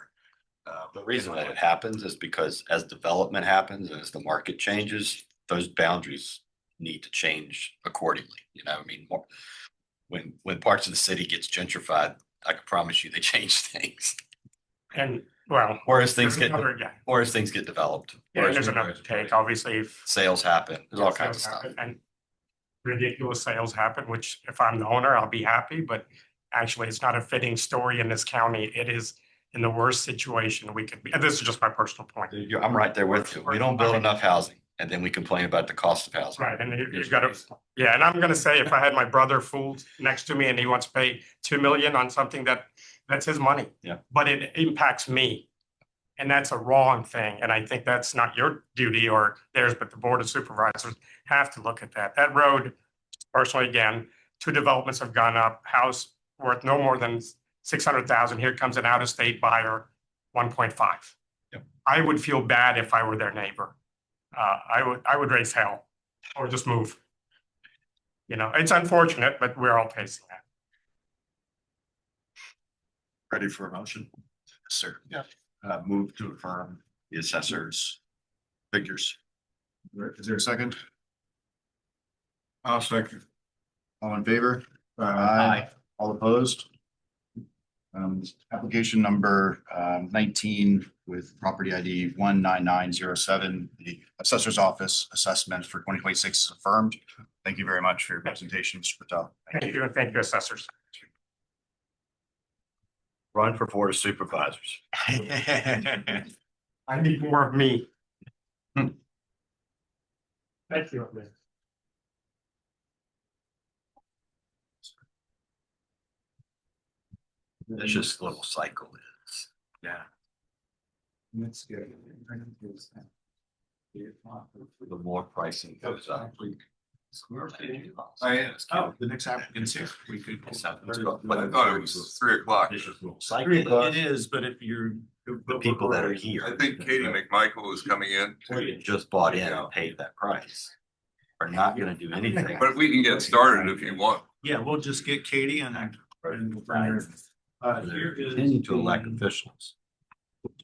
The reason that it happens is because as development happens and as the market changes, those boundaries need to change accordingly. You know, I mean, when parts of the city gets gentrified, I can promise you they change things. And well, Or as things there's get, another- yeah, or as things get developed. yeah, or as there's another take, obviously, if sales happen, there's all sales kinds of stuff. happen and ridiculous sales happen, which if I'm the owner, I'll be happy, but actually it's not a fitting story in this county. It is in the worst situation we could be. And this is just my personal point. I'm right there with you. We don't build enough housing and then we complain about the cost of housing. Right, and you've got to, yeah, and I'm gonna say, if I had my brother fooled next to me and he wants to pay 2 million on something that's his money. Yeah. But it impacts me. And that's a wrong thing. And I think that's not your duty or theirs, but the Board of Supervisors have to look at that. That road, personally, again, 2 developments have gone up, house worth no more than 600,000. Here comes an out-of-state buyer, 1.5. Yep. I would feel bad if I were their neighbor. I would raise hell or just move. You know, it's unfortunate, but we're all facing that. Ready for a motion? Yes, sir. Yeah. Move to affirm the assessor's figures. Is there a second? I'll second. All in favor? Aye. All opposed? Application number 19 with property ID 19907, the assessor's office assessment for 2026 is affirmed. Thank you very much for your presentation, Mr. Patel. Thank you, and thank you, assessors. Run for Board of Supervisors. I need more of me. Thank you. That's just a little cycle is. Yeah. That's good. The more pricing goes up. Oh, the next applicant's here. We could. But I thought it was 3:00. It is, but if you're. The people that are here. I think Katie McMichael is coming in. Who just bought in and paid that price are not gonna do anything. But we can get started if you want. Yeah, we'll just get Katie and. Here is. Continue to elect officials.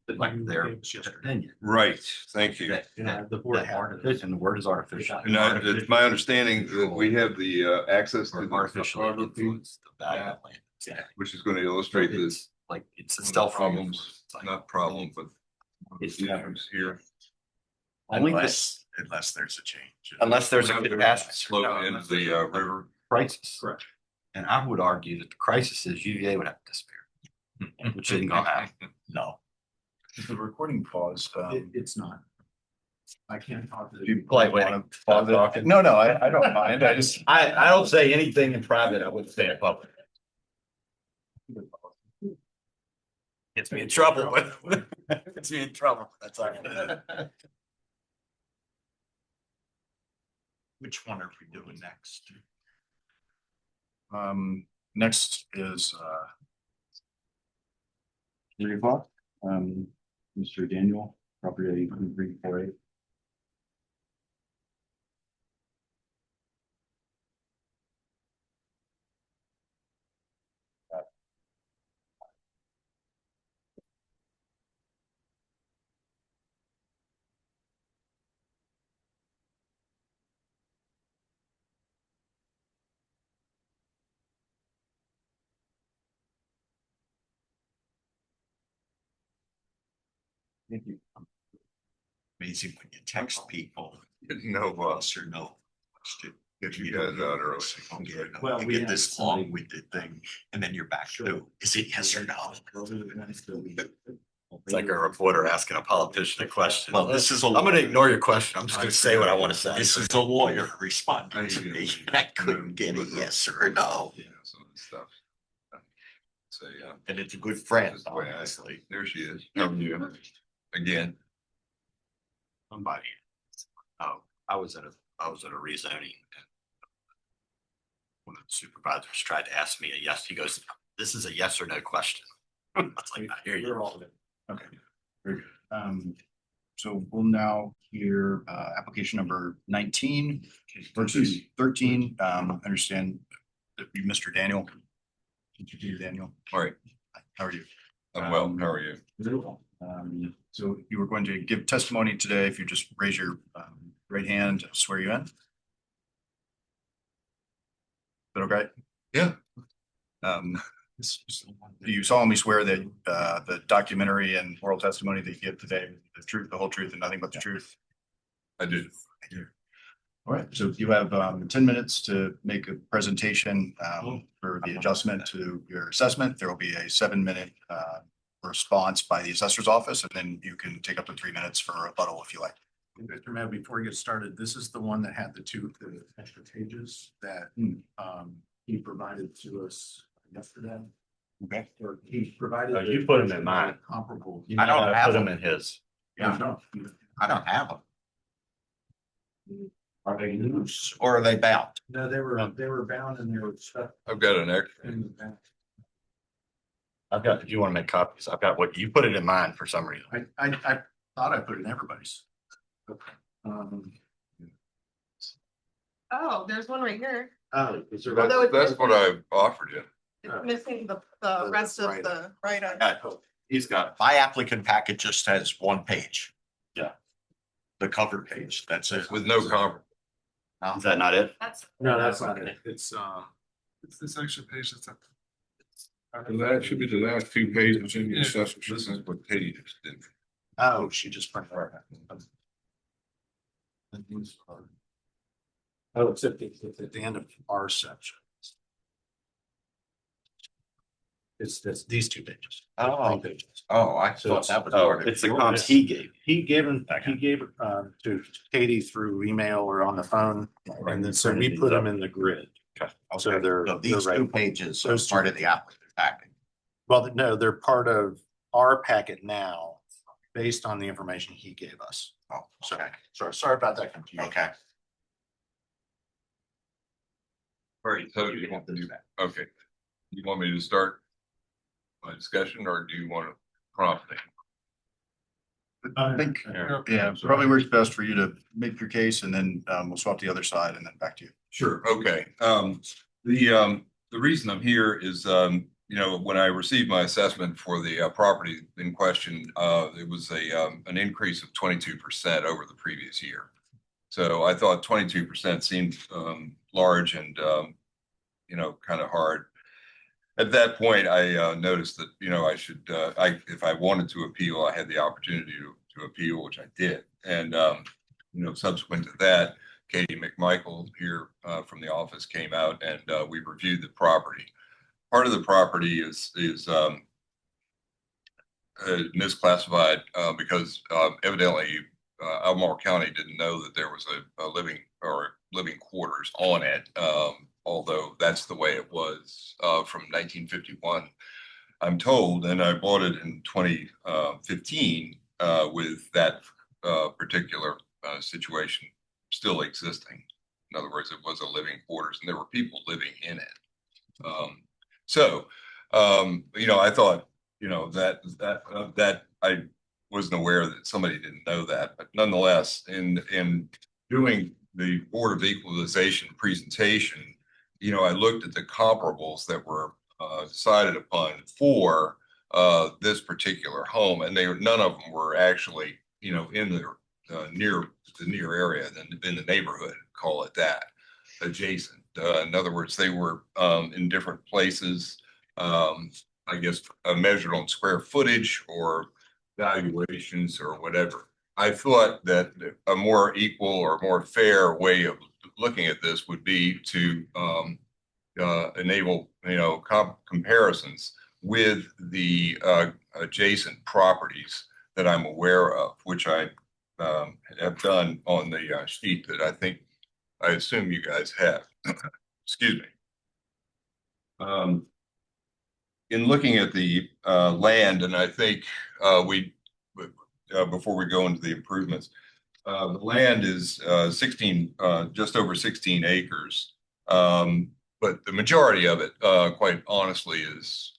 Like their opinion. Right, thank you. The board artificial, and the word is artificial. And it's my understanding that we have the access to Or the artificially topography, influence the value of land. Yeah. which is going to illustrate this. It's like, it's a stealth Problems, not problem, but It's issues here. only this, Unless there's a change. unless there's a Slow catastrophe into the river. crisis. Correct. And I would argue that the crisis is UVA would have to disappear, which isn't gonna happen. No. The recording paused. It's not. I can't talk to. If you Wait. wanna pause it. No, I don't mind. I just. I don't say anything in private, I wouldn't say in public. Gets me in trouble, but gets me in trouble, that's all right. Which one are we doing next? Next is 3:00. Mr. Daniel, property 348. Thank you. Amazing when you text people. No, Yes or no. Get you guys out early. Well, You we get had this somebody- long-winded thing, and then you're back to, is it yes or no? It's like a reporter asking a politician a question. Well, this is a. I'm gonna ignore your question. I'm just gonna say what I want to say. This is a lawyer responding to me, and I couldn't get a yes or a no. Yeah, some of the stuff. So, yeah. And it's a good friend, That's the way I- honestly. There she is. How are you? Again. Somebody. Oh, I was at a rezoning. And one of the supervisors tried to ask me a yes. He goes, "This is a yes or no question." I was like, I hear you. Okay, very good. So we'll now hear application number 19 versus 13. Understand that you, Mr. Daniel. Introduce Daniel. All right. How are you? I'm well. How are you? Very well. So you were going to give testimony today. If you just raise your right hand, I'll swear you in. Is that okay? Yeah. Do you solemnly swear that the documentary and oral testimony that you give today, the truth, the whole truth, and nothing but the truth? I do. All right, so you have 10 minutes to make a presentation for the adjustment to your assessment. There will be a 7-minute response by the assessor's office, and then you can take up to 3 minutes for a rebuttal if you like. Mr. Mayor, before we get started, this is the one that had the extra pages that he provided to us yesterday. Okay. Or he provided. Oh, you put 'em in mine. Comparable. I don't have Put him them. in his. Yeah, no. I don't have them. Are they loose? Or are they bound? No, they were bound and they were stuck I've got an extra. in the back. I've got, if you want to make copies, I've got what you put it in mine for some reason. I thought I put it in everybody's. Oh, there's one right here. Oh, is there? Although it's That's what I offered you. It's missing the rest of the write-up. He's got, my applicant packet just has one page. Yeah. The cover page, that's it. With no comment. Is that not it? That's. No, that's not it. It's this extra page that's up. That should be the last 2 pages in the assessment. This is what Katie just did. Oh, she just printed it. Oh, it's at the end of our section. It's these 2 pages. Oh, 3 pages. oh, I So thought that was. Oh, part of it. it's the comps he gave. He gave it to Katie through email or on the phone, and then so we put them in the grid. So Okay, they're so these right. 2 pages are Those two part of the applicant packet. Well, no, they're part of our packet now, based on the information he gave us. Oh, So, okay, sorry about that confusion. okay. Right, so you want to do that? Okay. You want me to start my discussion or do you want to prompt me? I think, yeah, probably works best for you to make your case and then we'll swap the other side and then back to you. Sure, okay. The reason I'm here is, when I received my assessment for the property in question, it was an increase of 22% over the previous year. So I thought 22% seemed large and, kind of hard. At that point, I noticed that, I should, if I wanted to appeal, I had the opportunity to appeal, which I did. And, subsequent to that, Katie McMichael here from the office came out and we reviewed the property. Part of the property is misclassified because evidently Albemarle County didn't know that there was a living quarters on it, although that's the way it was from 1951, I'm told. And I bought it in 2015 with that particular situation still existing. In other words, it was a living quarters and there were people living in it. I thought, that I wasn't aware that somebody didn't know that, but nonetheless, in doing the Board of Equalization presentation, I looked at the comparables that were decided upon for this particular home, and none of them were actually, in the near area, in the neighborhood, call it that, adjacent. In other words, they were in different places, I guess, measured on square footage or valuations or whatever. I thought that a more equal or more fair way of looking at this would be to enable, comparisons with the adjacent properties that I'm aware of, which I have done on the sheet that I assume you guys have. Excuse me. In looking at the land, and I think before we go into the improvements, the land is 16, just over 16 acres. But the majority of it, quite honestly, is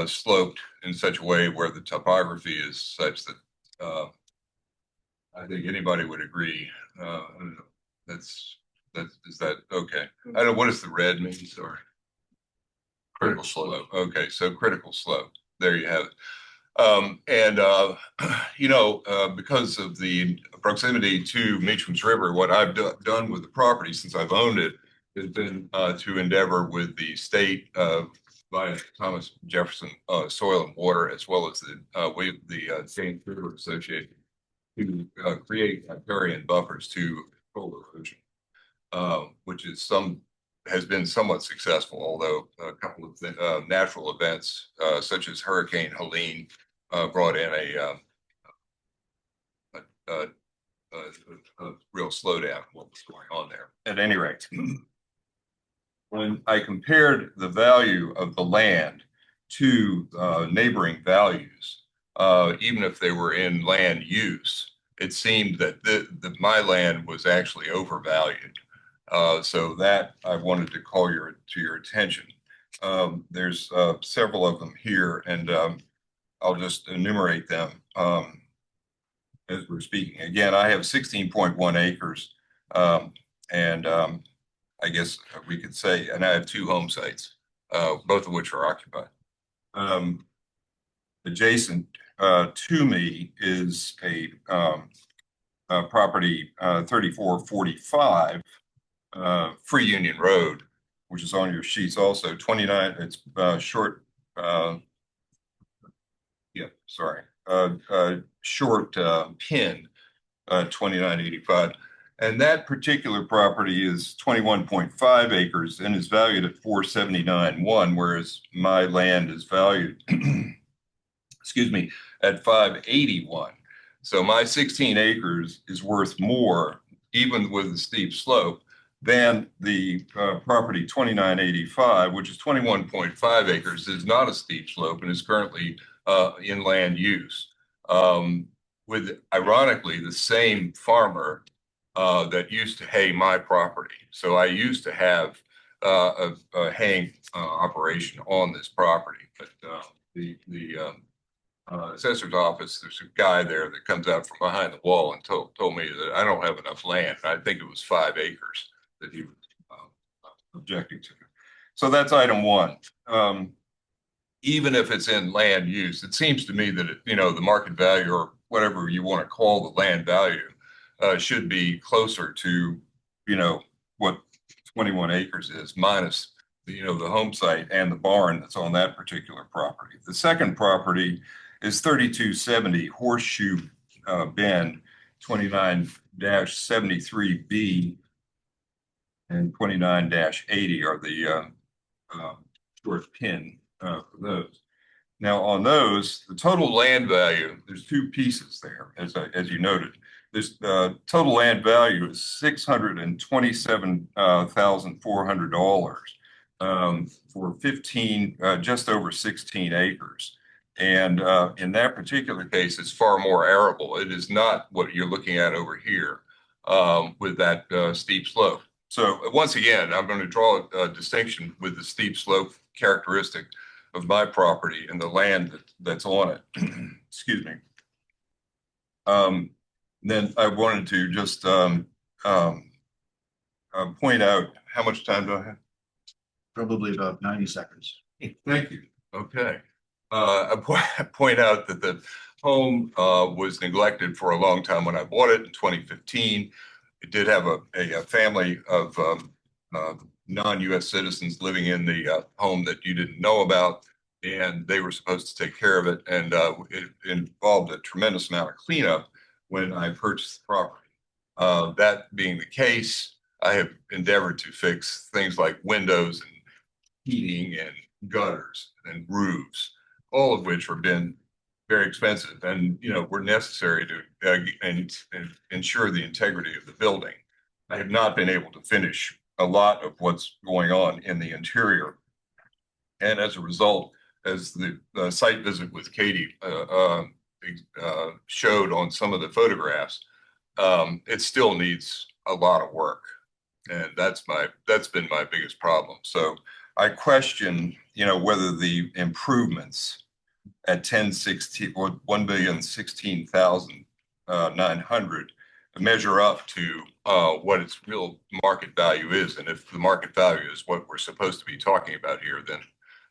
sloped in such a way where the topography is such that I think anybody would agree. I don't know. Is that okay? I don't know, what does the red mean? Sorry. Critical slope. Okay, so critical slope. There you have it. Because of the proximity to Meacham's River, what I've done with the property since I've owned it has been to endeavor with the state by Thomas Jefferson Soil and Water, as well as the James River Association, to create riparian buffers to control erosion, which has been somewhat successful, although a couple of natural events such as Hurricane Helene brought in a real slowdown in what was going on there. At any rate, when I compared the value of the land to neighboring values, even if they were in land use, it seemed that my land was actually overvalued. So that I wanted to call to your attention. There's several of them here, and I'll just enumerate them as we're speaking. Again, I have 16.1 acres, and I guess we could say, and I have 2 home sites, both of which are occupied. Adjacent to me is a property 3445 Free Union Road, which is on your sheets also. 29, it's short, short pin 2985. And that particular property is 21.5 acres and is valued at 479.1, whereas my land is valued, excuse me, at 581. So my 16 acres is worth more, even with the steep slope, than the property 2985, which is 21.5 acres, is not a steep slope and is currently in land use. With ironically the same farmer that used to hay my property. So I used to have a haying operation on this property, but the assessor's office, there's a guy there that comes out from behind the wall and told me that I don't have enough land. I think it was 5 acres that he was objecting to. So that's item 1. Even if it's in land use, it seems to me that the market value, or whatever you want to call the land value, should be closer to what 21 acres is, minus the home site and the barn that's on that particular property. The second property is 3270 Horseshoe Bend, 29-73B and 29-80 are the short pin for those. Now on those, the total land value, there's 2 pieces there, as you noted. This total land value is $627,400 for 15, just over 16 acres. And in that particular case, it's far more arable. It is not what you're looking at over here with that steep slope. So once again, I'm going to draw a distinction with the steep slope characteristic of my property and the land that's on it. Excuse me. Then I wanted to just point out, how much time do I have? Probably about 90 seconds. Thank you. Okay. I point out that the home was neglected for a long time when I bought it in 2015. It did have a family of non-U.S. citizens living in the home that you didn't know about, and they were supposed to take care of it. And it involved a tremendous amount of cleanup when I purchased the property. That being the case, I have endeavored to fix things like windows and heating and gutters and roofs, all of which have been very expensive and, were necessary to and ensure the integrity of the building. I have not been able to finish a lot of what's going on in the interior. And as a result, as the site visit with Katie showed on some of the photographs, it still needs a lot of work. And that's been my biggest problem. So I question, whether the improvements at 1016 or 1,016,900 measure up to what its real market value is. And if the market value is what we're supposed to be talking about here, then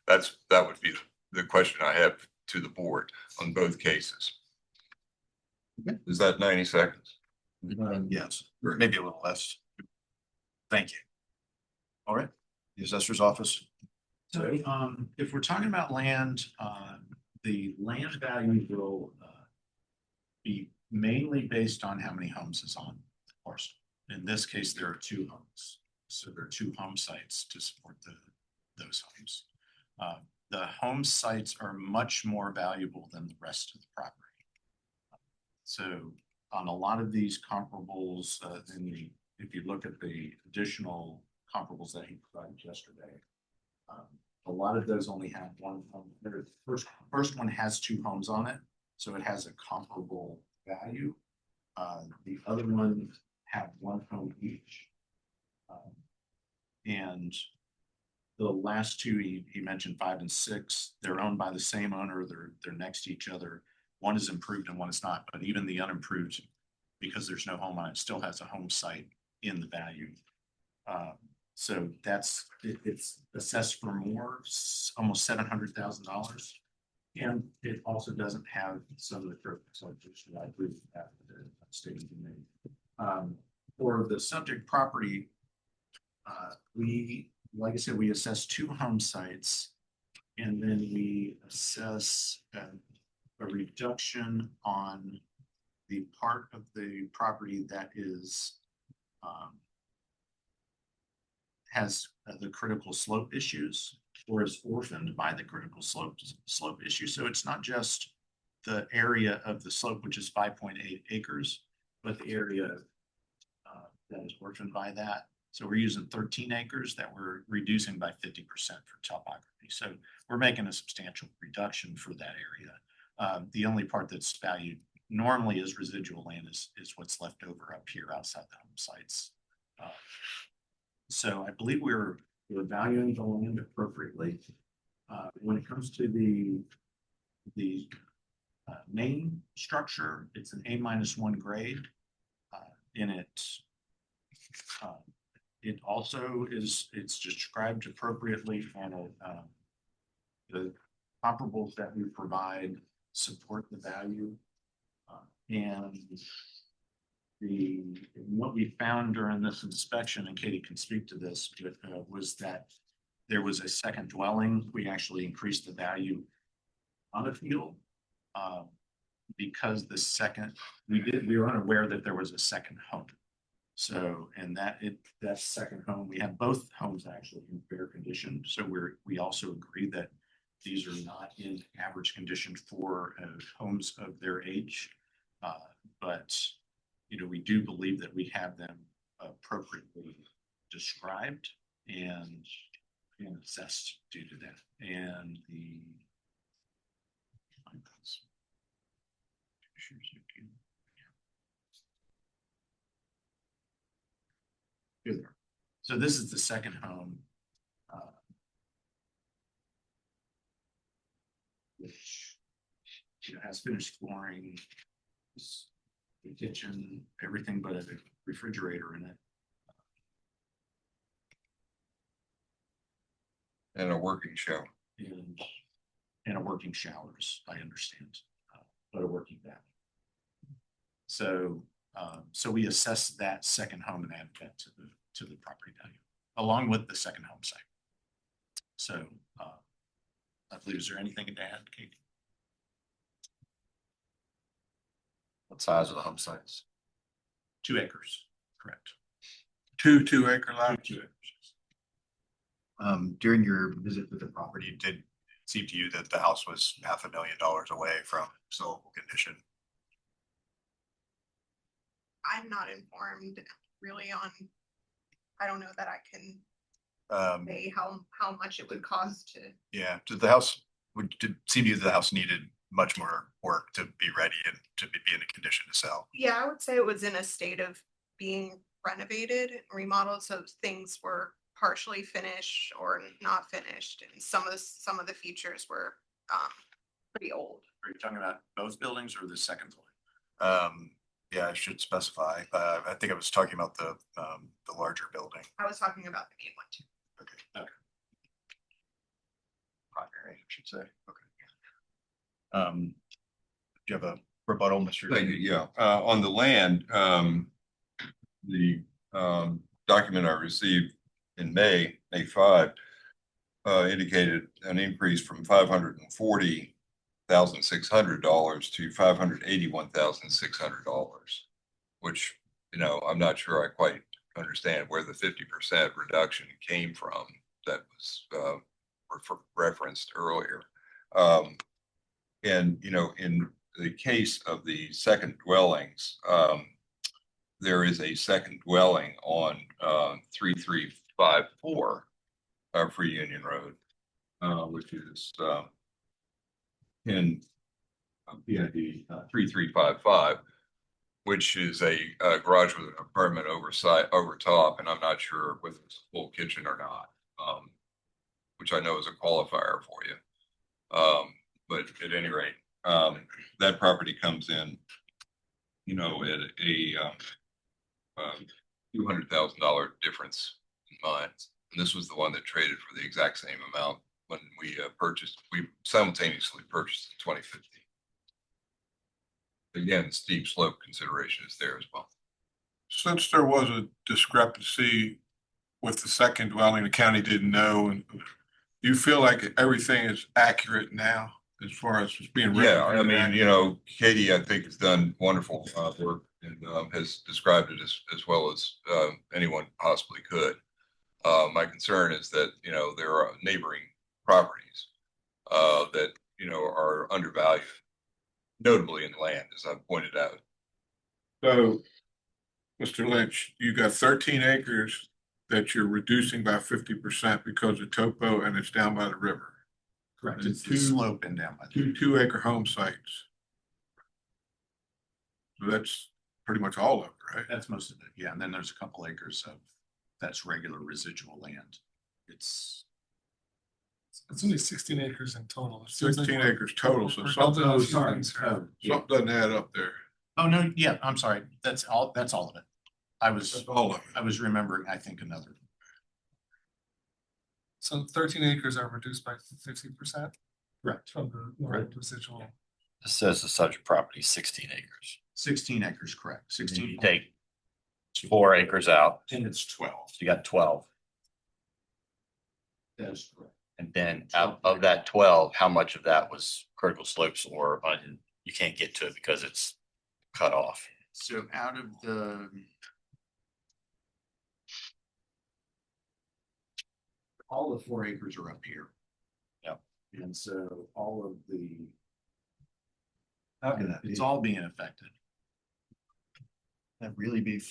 that would be the question I have to the board on both cases. Is that 90 seconds? Yes, or maybe a little less. Thank you. All right, the assessor's office. So, if we're talking about land, the land value will be mainly based on how many homes is on the parcel. In this case, there are 2 homes, so there are 2 home sites to support those homes. The home sites are much more valuable than the rest of the property. So, on a lot of these comparables, if you look at the additional comparables that he provided yesterday, a lot of those only have 1 home. The first one has 2 homes on it, so it has a comparable value. The other one have 1 home each. And the last 2, he mentioned 5 and 6, they're owned by the same owner, they're next to each other. One is improved and one is not, but even the unimproved, because there's no home on it, still has a home site in the value. So it's assessed for more, almost $700,000. And it also doesn't have some of the critical subjects that I agree with that statement you made. For the subject property, like I said, we assess 2 home sites, and then we assess a reduction on the part of the property that is has the critical slope issues or is orphaned by the critical slope issue. So it's not just the area of the slope, which is 5.8 acres, but the area that is orphaned by that. So we're using 13 acres that we're reducing by 50% for topography. So we're making a substantial reduction for that area. The only part that's valued normally as residual land is what's left over up here outside the home sites. So I believe we're valuing the land appropriately. When it comes to the main structure, it's an A-1 grade. In it, it also it's described appropriately, and the comparables that we provide support the value. And what we found during this inspection, and Katie can speak to this, was that there was a second dwelling. We actually increased the value on the field because we were unaware that there was a second home. So, and that second home, we have both homes actually in fair condition. So we also agree that these are not in average condition for homes of their age, but we do believe that we have them appropriately described and assessed due to that. And so this is the second home, which has finished flooring, the kitchen, everything but a refrigerator in it. And a working shower. And a working showers, I understand, but a working bath. So we assess that second home and add that to the property value, along with the second home site. So I believe, is there anything to add, Kate? What size are the home sites? 2 acres, correct. two acre lots. During your visit to the property, did it seem to you that the house was $500,000 away from sellable condition? I'm not informed really on, I don't know that I can say how much it would cost to. Yeah, did the house, did it seem to you that the house needed much more work to be ready and to be in a condition to sell? Yeah, I would say it was in a state of being renovated, remodeled, so things were partially finished or not finished, and some of the features were pretty old. Are you talking about both buildings or the second floor? Yeah, I should specify. I think I was talking about the larger building. I was talking about the main one too. Okay. Primary, I should say. Okay. Do you have a rebuttal, Mr.? Thank you. Yeah, on the land, the document I received in May 5, indicated an increase from $540,600 to $581,600, which, you know, I'm not sure I quite understand where the 50% reduction came from that was referenced earlier. And, you know, in the case of the second dwellings, there is a second dwelling on 3354 Free Union Road, which is in PID 3355, which is a garage with an apartment over top, and I'm not sure whether it's a full kitchen or not, which I know is a qualifier for you. But at any rate, that property comes in, you know, at a $200,000 difference in mine. And this was the one that traded for the exact same amount when we simultaneously purchased in 2015. Again, steep slope consideration is there as well. Since there was a discrepancy with the second dwelling, the county didn't know, and do you feel like everything is accurate now as far as it's being? Yeah, I mean, you know, Katie, I think, has done wonderful work and has described it as well as anyone possibly could. My concern is that, you know, there are neighboring properties that, you know, are undervalued, notably in land, as I've pointed out. So, Mr. Lynch, you got 13 acres that you're reducing by 50% because of topo, and it's down by the river. Correct. And It's the slope and down by the. 2 acre home sites. So that's pretty much all of it, right? That's most of it. Yeah. And then there's a couple acres of that's regular residual land. It's only 16 acres in total. 16 acres total, so We're something dumping doesn't a few things here. doesn't add up there. Oh, no. Yeah. I'm sorry. That's all of it. That's all of it. I was remembering, I think, another. So 13 acres are reduced by 50%? Correct. From the residual. It says the subject property is 16 acres. 16 acres, correct. You 16. take 4 acres out, And it's 12. so you got 12. That is correct. And then out of that 12, how much of that was critical slopes or you can't get to it because it's cut off? So out of the. All the 4 acres are up here. Yep. And so all of the. It's all being affected. That really be?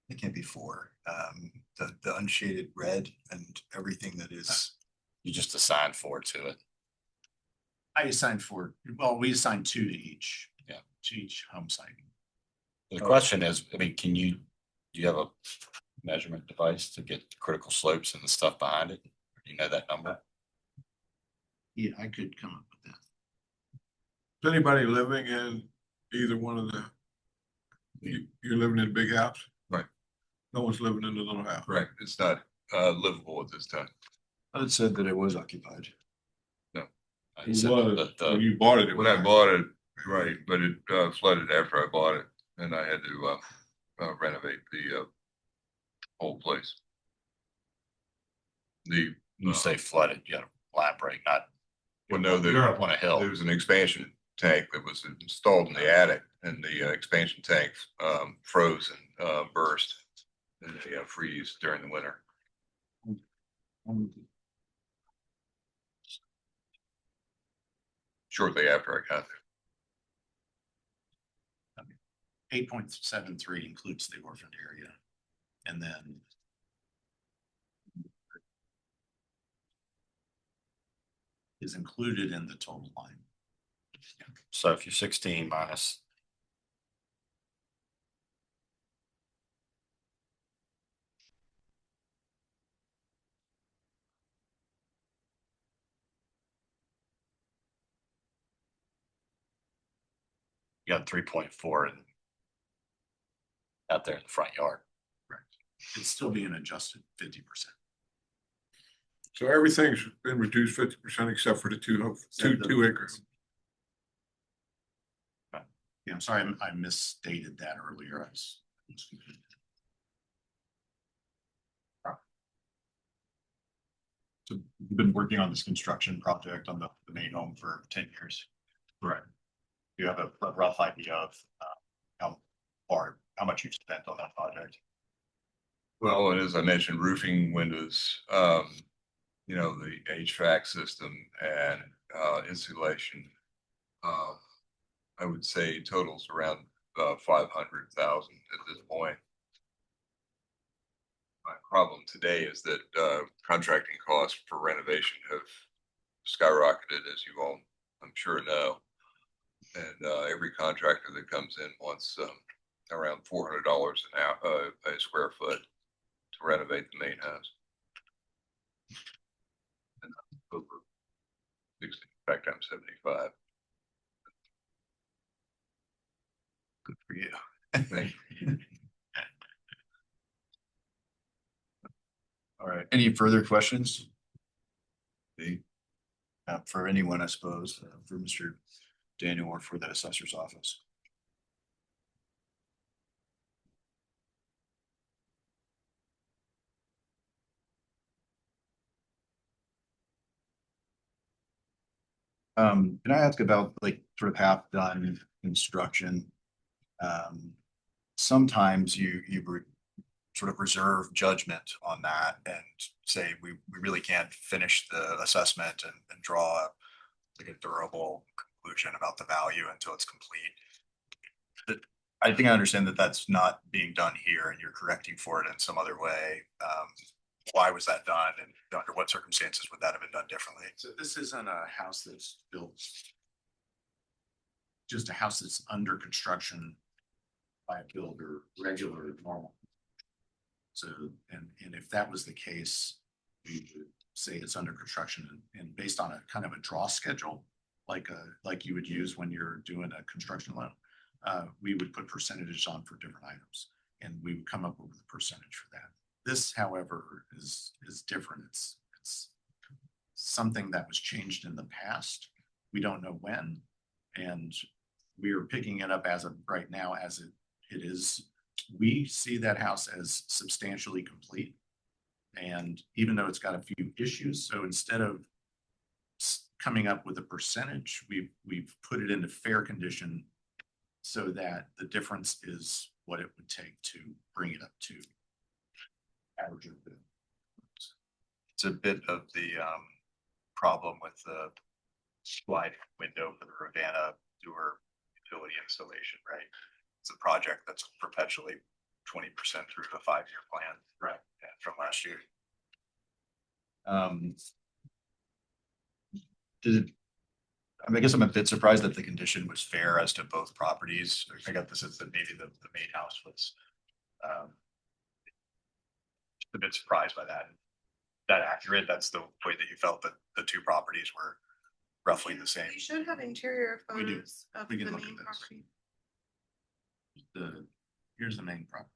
It can't be 4. The unshaded red and everything that is. You just assign 4 to it. I assigned 4. Well, we assigned 2 to each. Yeah. To each home site. The question is, I mean, do you have a measurement device to get critical slopes and the stuff behind it? Do you know that number? Yeah, I could come up with that. Is anybody living in either one of the, you're living in a big house? Right. No one's living in the little house. Correct. It's not livable at this time. It said that it was occupied. He said that When you bought it. When I bought it, right, but it flooded after I bought it, and I had to renovate the whole place. you say flooded, you gotta elaborate, not. Well, no, You're up on a hill. there was an expansion tank that was installed in the attic, and the expansion tank froze and burst and freeze during the winter. Shortly after I got there. 8.73 includes the orphaned area. And then is included in the total line. So if you're 16 minus. You got 3.4 and out there in the front yard. Correct. It's still being adjusted 50%. So everything's been reduced 50% except for the two acres. Yeah, I'm sorry, I misstated that earlier. I was confused. So you've been working on this construction project on the main home for 10 years. Correct. Do you have a rough idea of how much you've spent on that project? Well, and as I mentioned, roofing, windows, you know, the HVAC system and insulation. I would say totals around 500,000 at this point. My problem today is that contracting costs for renovation have skyrocketed, as you all, I'm sure, know. And every contractor that comes in wants around $400 a square foot to renovate the main house. And over 60, in fact, I'm 75. Good for you. Thank you. All right. Any further questions? For anyone, I suppose, for Mr. Daniel or for the assessor's office. Can I ask about like sort of half done construction? Sometimes you sort of reserve judgment on that and say we really can't finish the assessment and draw like a durable conclusion about the value until it's complete. But I think I understand that that's not being done here and you're correcting for it in some other way. Why was that done and under what circumstances would that have been done differently? So this isn't a house that's built, just a house that's under construction by a builder, regular, normal. So, and if that was the case, we would say it's under construction and based on a kind of a draw schedule, like you would use when you're doing a construction loan, we would put percentages on for different items and we would come up with a percentage for that. This, however, is different. It's something that was changed in the past. We don't know when, and we are picking it up as of right now as it is. We see that house as substantially complete. And even though it's got a few issues, so instead of coming up with a percentage, we've put it into fair condition so that the difference is what it would take to bring it up to average. It's a bit of the problem with the slide window for the Ravenna sewer utility installation, right? It's a project that's perpetually 20% through the 5-year plan, right? From last year. I guess I'm a bit surprised that the condition was fair as to both properties. I got this as that maybe the main house was a bit surprised by that. That accurate? That's the way that you felt that the two properties were roughly the same. You should have interior We do. photos of We the can main look at this. property. Here's the main property.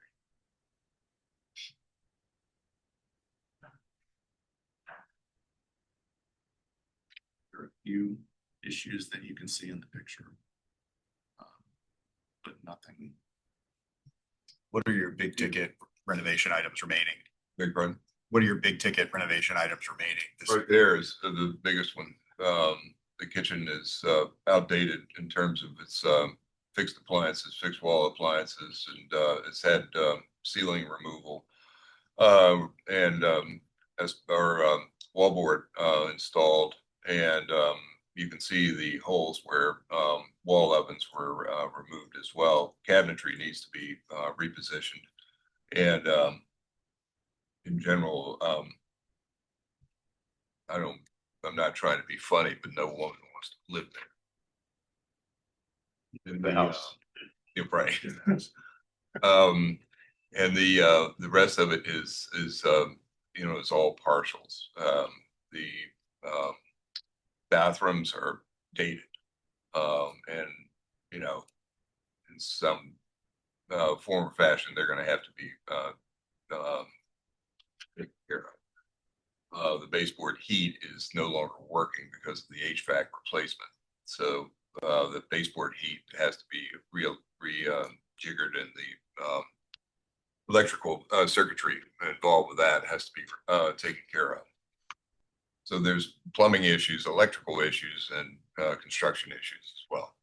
There are a few issues that you can see in the picture, but nothing. What are your big ticket renovation items remaining? Big pardon? What are your big ticket renovation items remaining? Right there is the biggest one. the kitchen is outdated in terms of its fixed appliances, fixed wall appliances, and it's had ceiling removal. And as our wallboard installed, and you can see the holes where wall ovens were removed as well. Cabinetry needs to be repositioned, and in general, I'm not trying to be funny, but no woman wants to live there. In The house. Yeah, right. And the rest of it is it's all partials. The bathrooms are dated, and in some form or fashion, they're going to have to be taken care of. The baseboard heat is no longer working because of the HVAC replacement. So the baseboard heat has to be jiggered, and the electrical circuitry involved with that has to be taken care of. So there's plumbing issues, electrical issues, and construction issues as well.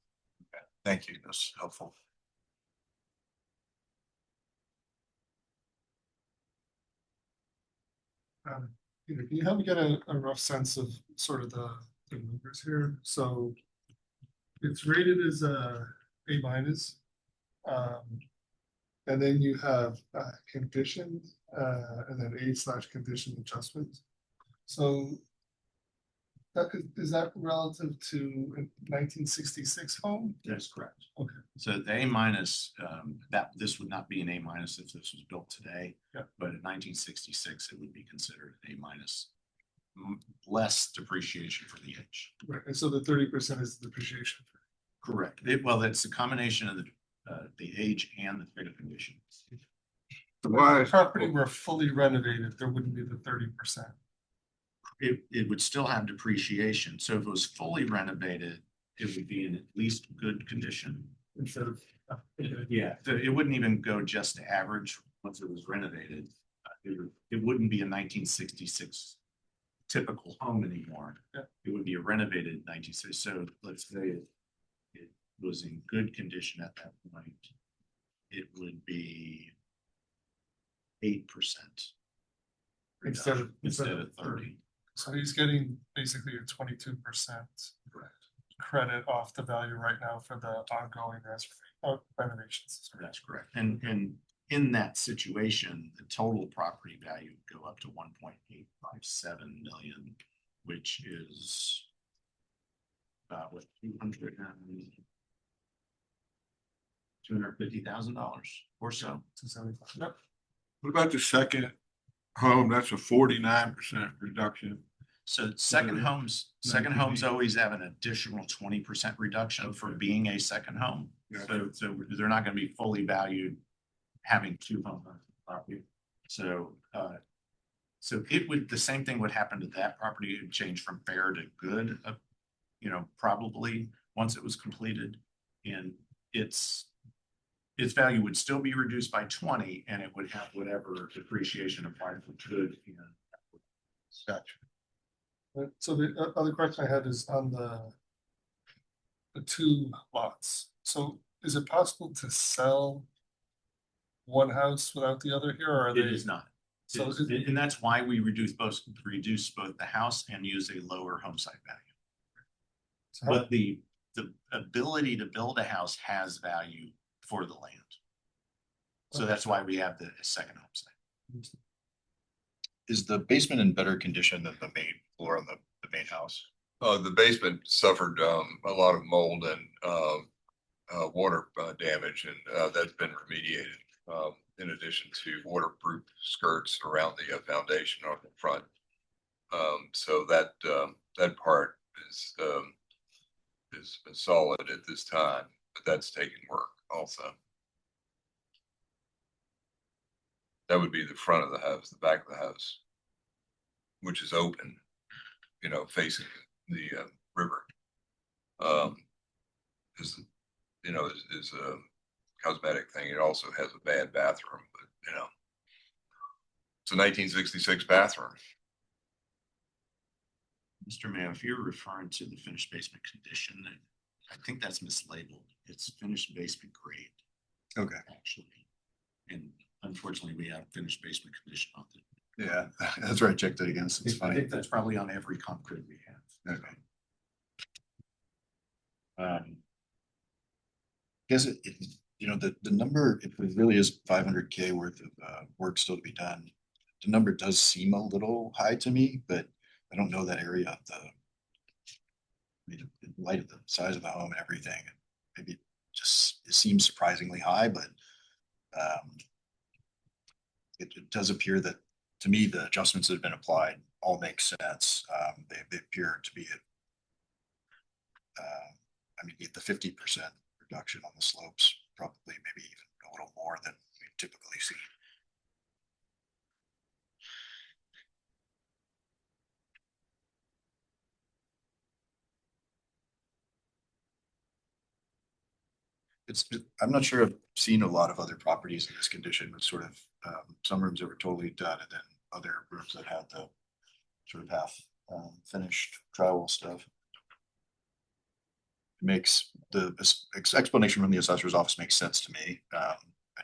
Thank you. That's helpful. Can you help me get a rough sense of sort of the numbers here? So it's rated as A minus. And then you have condition, and then A/condition adjustment. So is that relative to a 1966 home? That's correct. Okay. So the A minus, this would not be an A minus if this was built today. Yeah. But in 1966, it would be considered A minus. Less depreciation for the age. Right, and so the 30% is the depreciation. Correct. Well, it's a combination of the age and the credit condition. So if the property were fully renovated, there wouldn't be the 30%. It would still have depreciation. So if it was fully renovated, it would be in at least good condition. Instead of. Yeah, it wouldn't even go just to average once it was renovated. It wouldn't be a 1966 typical home anymore. Yeah. It would be a renovated 1960. So let's say it was in good condition at that point. It would be 8% Instead of 30. So he's getting basically a 22% credit off the value right now for the ongoing renovations. That's correct. And in that situation, the total property value would go up to 1.857 million, which is about what, $250,000 or so. 275. Yep. What about the second home? That's a 49% reduction. So second homes always have an additional 20% reduction for being a second home. Yeah. So they're not going to be fully valued having two homes on the property. So the same thing would happen to that property. It would change from fair to good, probably once it was completed, and its value would still be reduced by 20, and it would have whatever depreciation applied for good. Gotcha. So the other question I had is on the two lots. So is it possible to sell one house without the other here, or are It is not. So And that's why we reduce both the house and use a lower home site value. So But the ability to build a house has value for the land. So that's why we have the second home site. Is the basement in better condition than the main floor on the main house? The basement suffered a lot of mold and water damage, and that's been remediated. In addition to waterproof skirts around the foundation on the front, so that part is solid at this time, but that's taking work also. That would be the front of the house, the back of the house, which is open, facing the river. Is a cosmetic thing. It also has a bad bathroom, but it's a 1966 bathroom. Mr. Mayor, if you're referring to the finished basement condition, I think that's mislabeled. It's finished basement grade, Okay, actually. And unfortunately, we have finished basement condition on it. yeah, that's right, checked it again, so it's I funny. think that's probably on every concrete we have. Okay. Guess you know, the number, it really is 500K worth of work still to be done. The number does seem a little high to me, but I don't know that area of the, I mean, in light of the size of the home and everything, maybe it seems surprisingly high, but it does appear that, to me, the adjustments that have been applied all make sense. They appear to be I mean, the 50% reduction on the slopes, probably maybe even a little more than we typically see. I'm not sure I've seen a lot of other properties in this condition with sort of, some rooms that were totally done and then other rooms that had the sort of half, finished drywall stuff. It makes the explanation from the assessor's office makes sense to me. I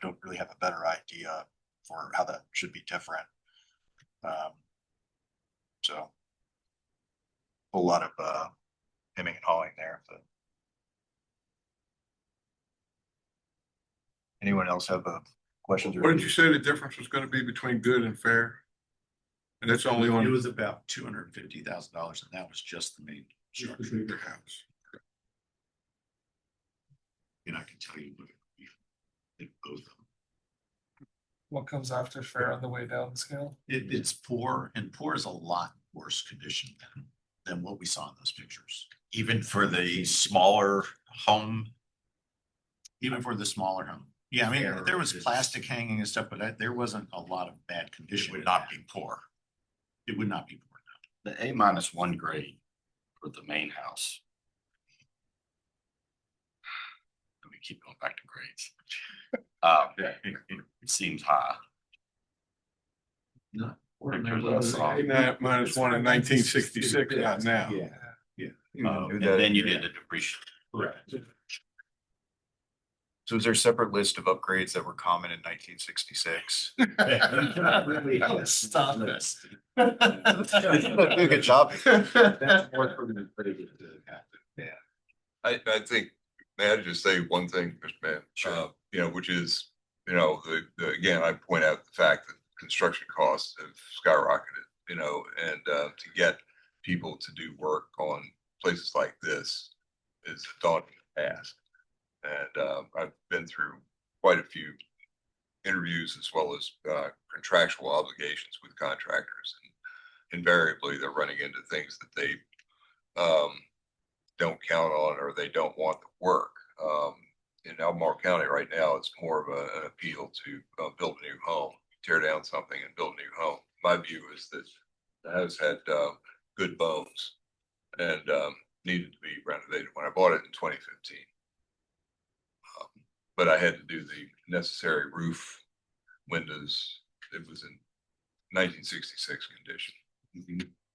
don't really have a better idea for how that should be different. So a whole lot of, hemming and hawing there, but. Anyone else have questions? What did you say the difference was gonna be between good and fair? And that's only It on was about $250,000, and that was just the main structure. the house. And I can tell you what both of them. What comes after fair on the way down the scale? It's poor, and poor is a lot worse condition than what we saw in those pictures. Even for the smaller home, Even for the smaller home. Yeah, I mean, there was plastic hanging and stuff, but there wasn't a lot of bad it condition. would not be poor. It would not be poor. The A-1 grade for the main house. Let me keep going back to grades. It seems high. No. Minus one in 1966, not now. Yeah, yeah. And then you did the depreciation. Correct. So is there a separate list of upgrades that were common in 1966? Stop this. Good job. That's more for the pretty good. Yeah. I think, may I just say one thing, Mr. Mayor? Sure. You know, which is, you know, again, I point out the fact that construction costs have skyrocketed, you know, and to get people to do work on places like this is a daunting task. And I've been through quite a few interviews as well as contractual obligations with contractors. And invariably, they're running into things that they don't count on or they don't want to work. In Albemarle County right now, it's more of an appeal to build a new home, tear down something and build a new home. My view is that the house had good bones and needed to be renovated when I bought it in 2015. But I had to do the necessary roof, windows. It was in 1966 condition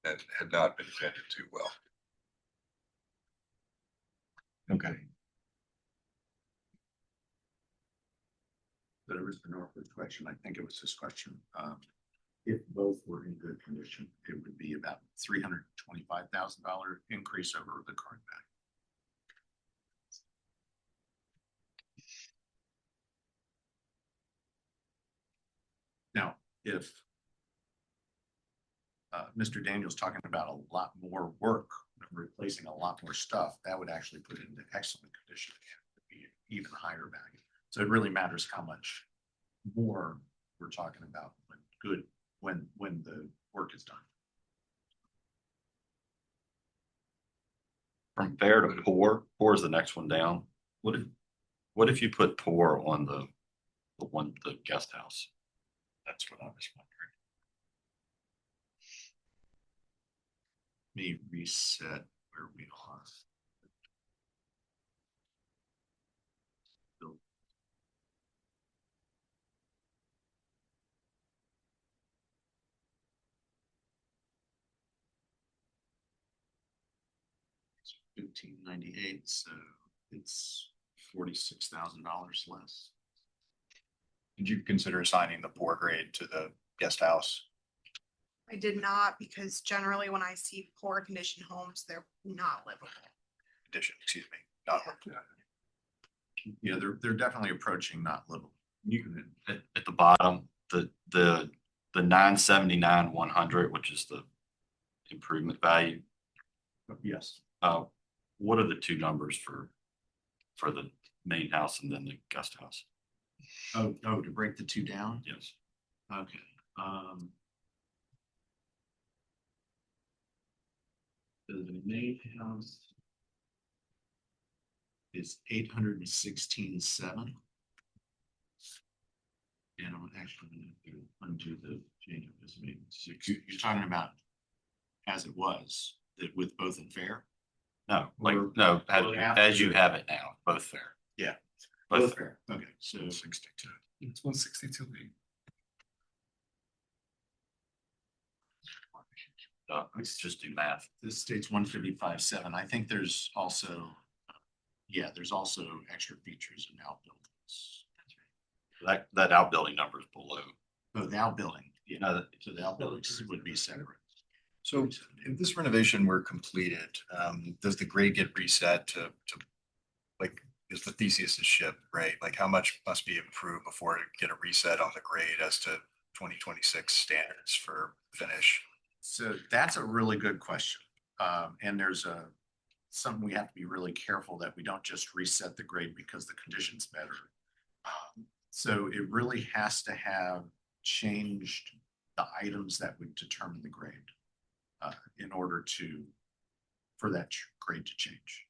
and had not been tended to well. Okay. But it was the Northwood question. I think it was this question. If both were in good condition, it would be about $325,000 increase over the current value. Now, if Mr. Daniel's talking about a lot more work, replacing a lot more stuff, that would actually put it into excellent condition again, would be even higher value. So it really matters how much more we're talking about when the work is done. From fair to poor, poor is the next one down. What if you put poor on the guest house? That's what I was wondering. Let me reset where we are. $1598, so it's $46,000 less. Did you consider assigning the poor grade to the guest house? I did not, because generally when I see poor condition homes, they're not livable. Addition, excuse me. Not Yeah, they're definitely approaching not livable. You can, At the bottom, the 979 100, which is the improvement value. yes. What are the two numbers for the main house and then the guest house? Oh, to break the two down? Yes. Okay. The main house is 816,700. And I'm actually going to undo the change of this meeting. You're talking about as it was, that with both and fair? No, Or- no, or as you have it now, both fair. Yeah. Both fair. Okay, so 62. It's 162B. Let's just do math. this state's 155,700. I think there's also, there's also extra features in outbuildings. That outbuilding number is below. Oh, the outbuilding, yeah, so the outbuildings would be separate. So if this renovation were completed, does the grade get reset to like, is the thesis is ship, right? Like how much must be improved before to get a reset on the grade as to 2026 standards for finish? So that's a really good question. And there's something we have to be really careful that we don't just reset the grade because the condition's better. So it really has to have changed the items that would determine the grade in order for that grade to change.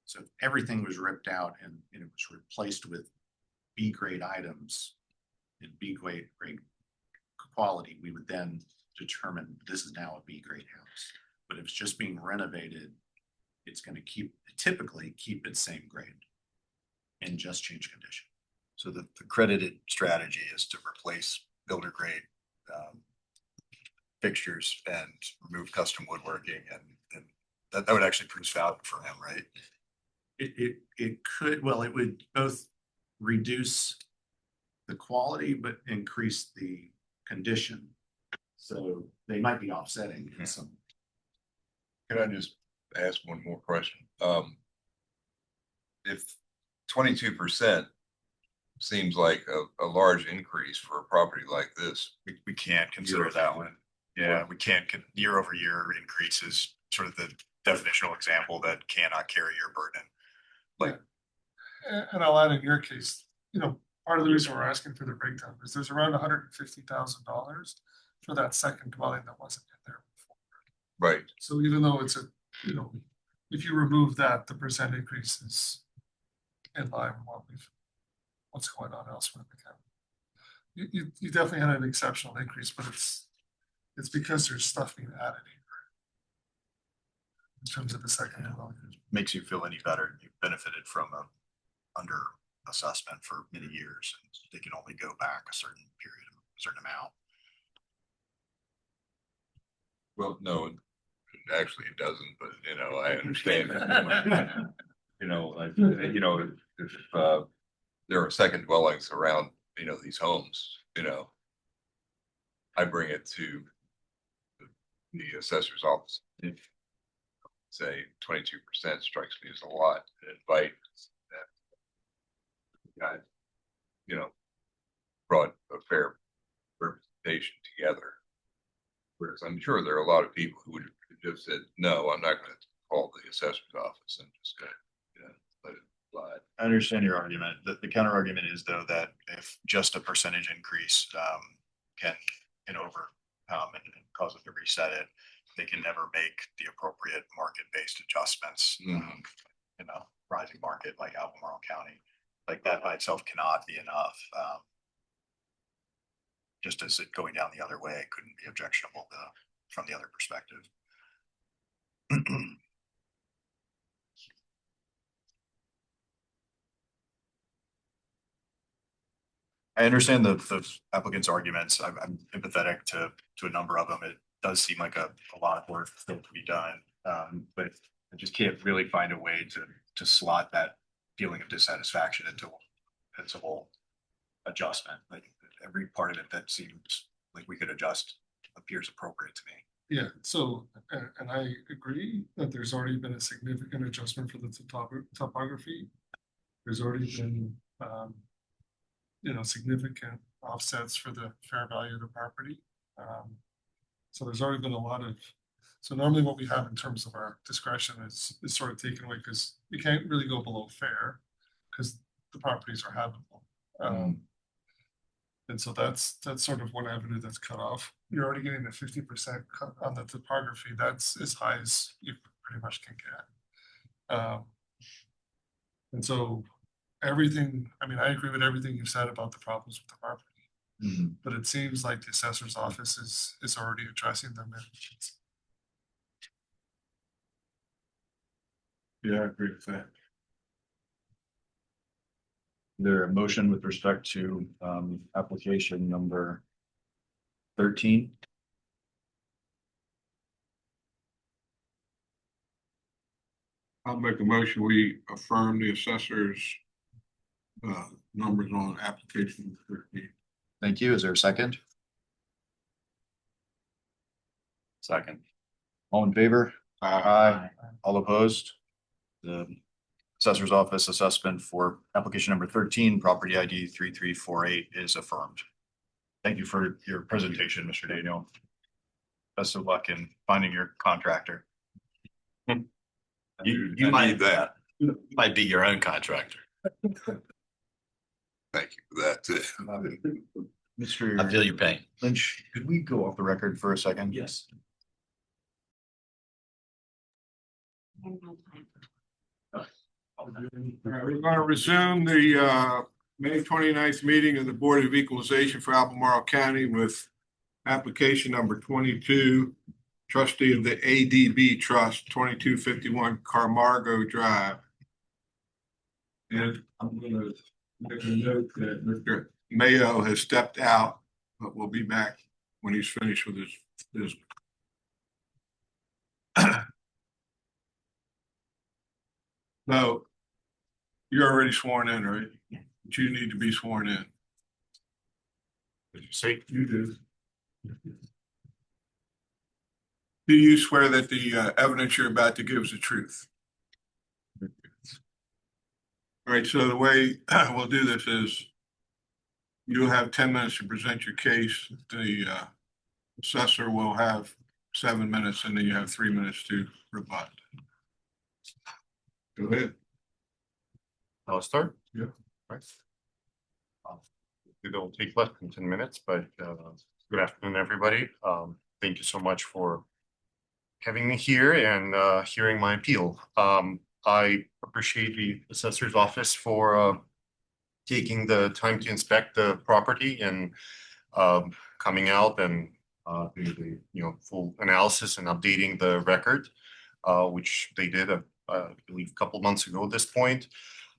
So if everything was ripped out and it was replaced with B grade items and B grade quality, we would then determine this is now a B grade house. But if it's just being renovated, it's going to typically keep its same grade and just change condition. So the credited strategy is to replace builder grade fixtures and remove custom woodworking, and that would actually produce value for him, right? It could, well, it would both reduce the quality but increase the condition. So they might be offsetting in some. Can I just ask one more question? If 22% seems like a large increase for a property like this, We can't consider that one. Yeah, we can't, year over year increases, sort of the definitional example that cannot carry your burden. Like, And I'll add in your case, part of the reason we're asking for the breakdown is there's around $150,000 for that second dwelling that wasn't in there before. right? So even though it's if you remove that, the percent increase is in line with what's going on elsewhere in the county. You definitely had an exceptional increase, but it's because there's stuff being added here in terms of the second dwelling. makes you feel any better. You benefited from a under assessment for many years, and they can only go back a certain period, a certain amount. Well, no, actually it doesn't, but I understand. If there are second dwellings around, these homes, I bring it to the assessor's office. If say 22% strikes me as a lot, and invite that guy, brought a fair representation together. Whereas I'm sure there are a lot of people who would have just said, no, I'm not going to call the assessor's office and just go, let it slide. I understand your argument. The counter argument is though that if just a percentage increase can overcome and cause it to reset it, they can never make the appropriate market-based adjustments. Rising market like Albemarle County, like that by itself cannot be enough. Just as it going down the other way couldn't be objectionable from the other perspective. I understand the applicant's arguments. I'm empathetic to a number of them. It does seem like a lot of work still to be done. But I just can't really find a way to slot that feeling of dissatisfaction into a whole adjustment. Like every part of it that seems like we could adjust appears appropriate to me. Yeah, so, and I agree that there's already been a significant adjustment for the topography. There's already been, significant offsets for the fair value of the property. So there's already been a lot of, so normally what we have in terms of our discretion is sort of taken away because you can't really go below fair because the properties are habitable. And so that's sort of one avenue that's cut off. You're already getting the 50% cut on the topography. That's as high as you pretty much can get. And so everything, I mean, I agree with everything you said about the problems with the property. But it seems like the assessor's office is already addressing them. Yeah, I agree with that. There a motion with respect to application number 13? I'll make a motion, we affirm the assessor's numbers on application 13. Thank you. Is there a second? Second. All in favor? Aye. All opposed? The assessor's office assessment for application number 13, property ID 3348 is affirmed. Thank you for your presentation, Mr. Daniel. Best of luck in finding your contractor. You might that. You might be your own contractor. Thank you for that too. Mr. I feel your pain. Lynch, could we go off the record for a second? Yes. All right, we're going to resume the May 29th meeting of the Board of Equalization for Albemarle County with application number 22, trustee of the ADB Trust, 2251 Carmargo Drive. And I'm going to make a note that Mr. Mayo has stepped out, but we'll be back when he's finished with his business. So you're already sworn in, right? Yeah. But you need to be sworn in. Did you say you do? Do you swear that the evidence you're about to give is the truth? All right, so the way we'll do this is you'll have 10 minutes to present your case. The assessor will have 7 minutes, and then you have 3 minutes to rebut. Go ahead. I'll start. Yeah. Right. It will take less than 10 minutes, but good afternoon, everybody. Thank you so much for having me here and hearing my appeal. I appreciate the assessor's office for taking the time to inspect the property and coming out and do the full analysis and updating the record, which they did, I believe, a couple months ago at this point.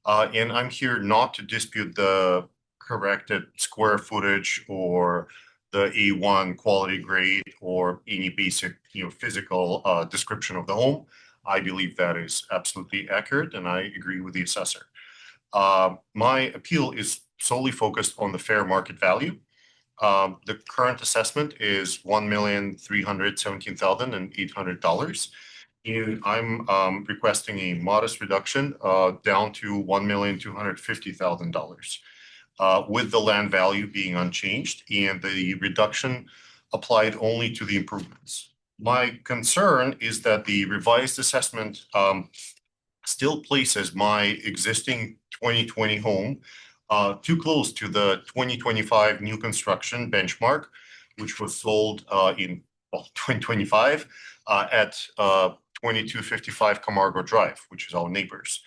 And I'm here not to dispute the corrected square footage or the A1 quality grade or any basic, physical description of the home. I believe that is absolutely accurate, and I agree with the assessor. My appeal is solely focused on the fair market value. The current assessment is $1,317,800. And I'm requesting a modest reduction down to $1,250,000 with the land value being unchanged and the reduction applied only to the improvements. My concern is that the revised assessment still places my existing 2020 home too close to the 2025 new construction benchmark, which was sold in 2025 at 2255 Camargo Drive, which is our neighbors.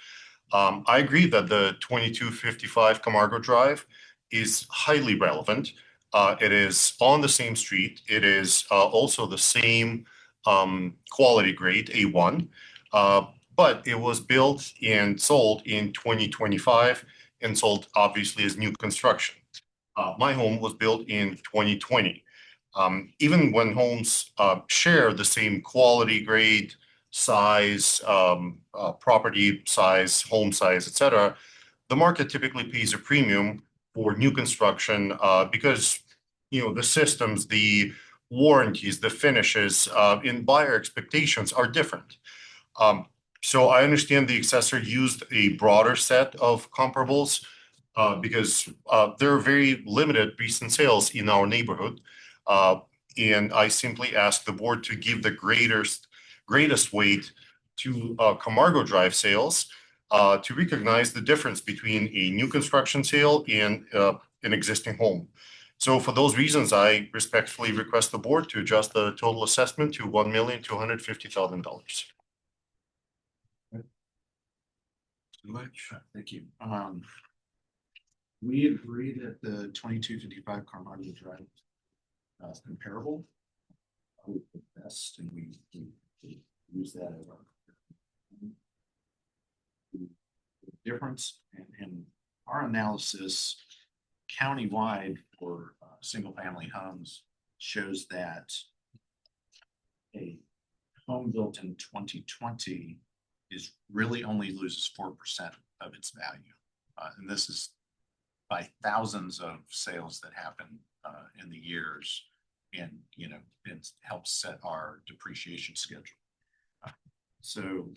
I agree that the 2255 Camargo Drive is highly relevant. It is on the same street. It is also the same quality grade, A1, but it was built and sold in 2025 and sold obviously as new construction. My home was built in 2020. Even when homes share the same quality grade, size, property size, home size, etc., the market typically pays a premium for new construction, because, the systems, the warranties, the finishes, in buyer expectations are different. So I understand the assessor used a broader set of comparables, because there are very limited recent sales in our neighborhood. And I simply ask the board to give the greatest weight to Camargo Drive sales, to recognize the difference between a new construction sale and an existing home. So for those reasons, I respectfully request the board to adjust the total assessment to $1,250,000. Much, thank you. We agree that the 2255 Carmody Drive is comparable. The best, and we use that as our difference, and our analysis countywide for single family homes shows that a home built in 2020 is really only loses 4% of its value. And this is by thousands of sales that happen in the years, and it helps set our depreciation schedule. So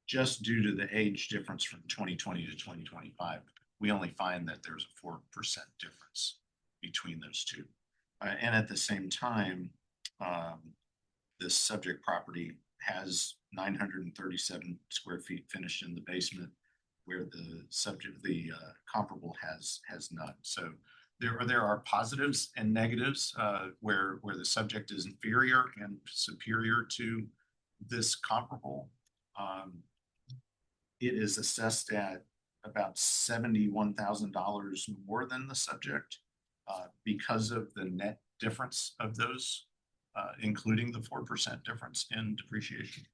just due to the age difference from 2020 to 2025, we only find that there's a 4% difference between those two. And at the same time, this subject property has 937 square feet finished in the basement, where the comparable has none. So there are positives and negatives, where the subject is inferior and superior to this comparable. It is assessed at about $71,000 more than the subject, because of the net difference of those, including the 4% difference in depreciation.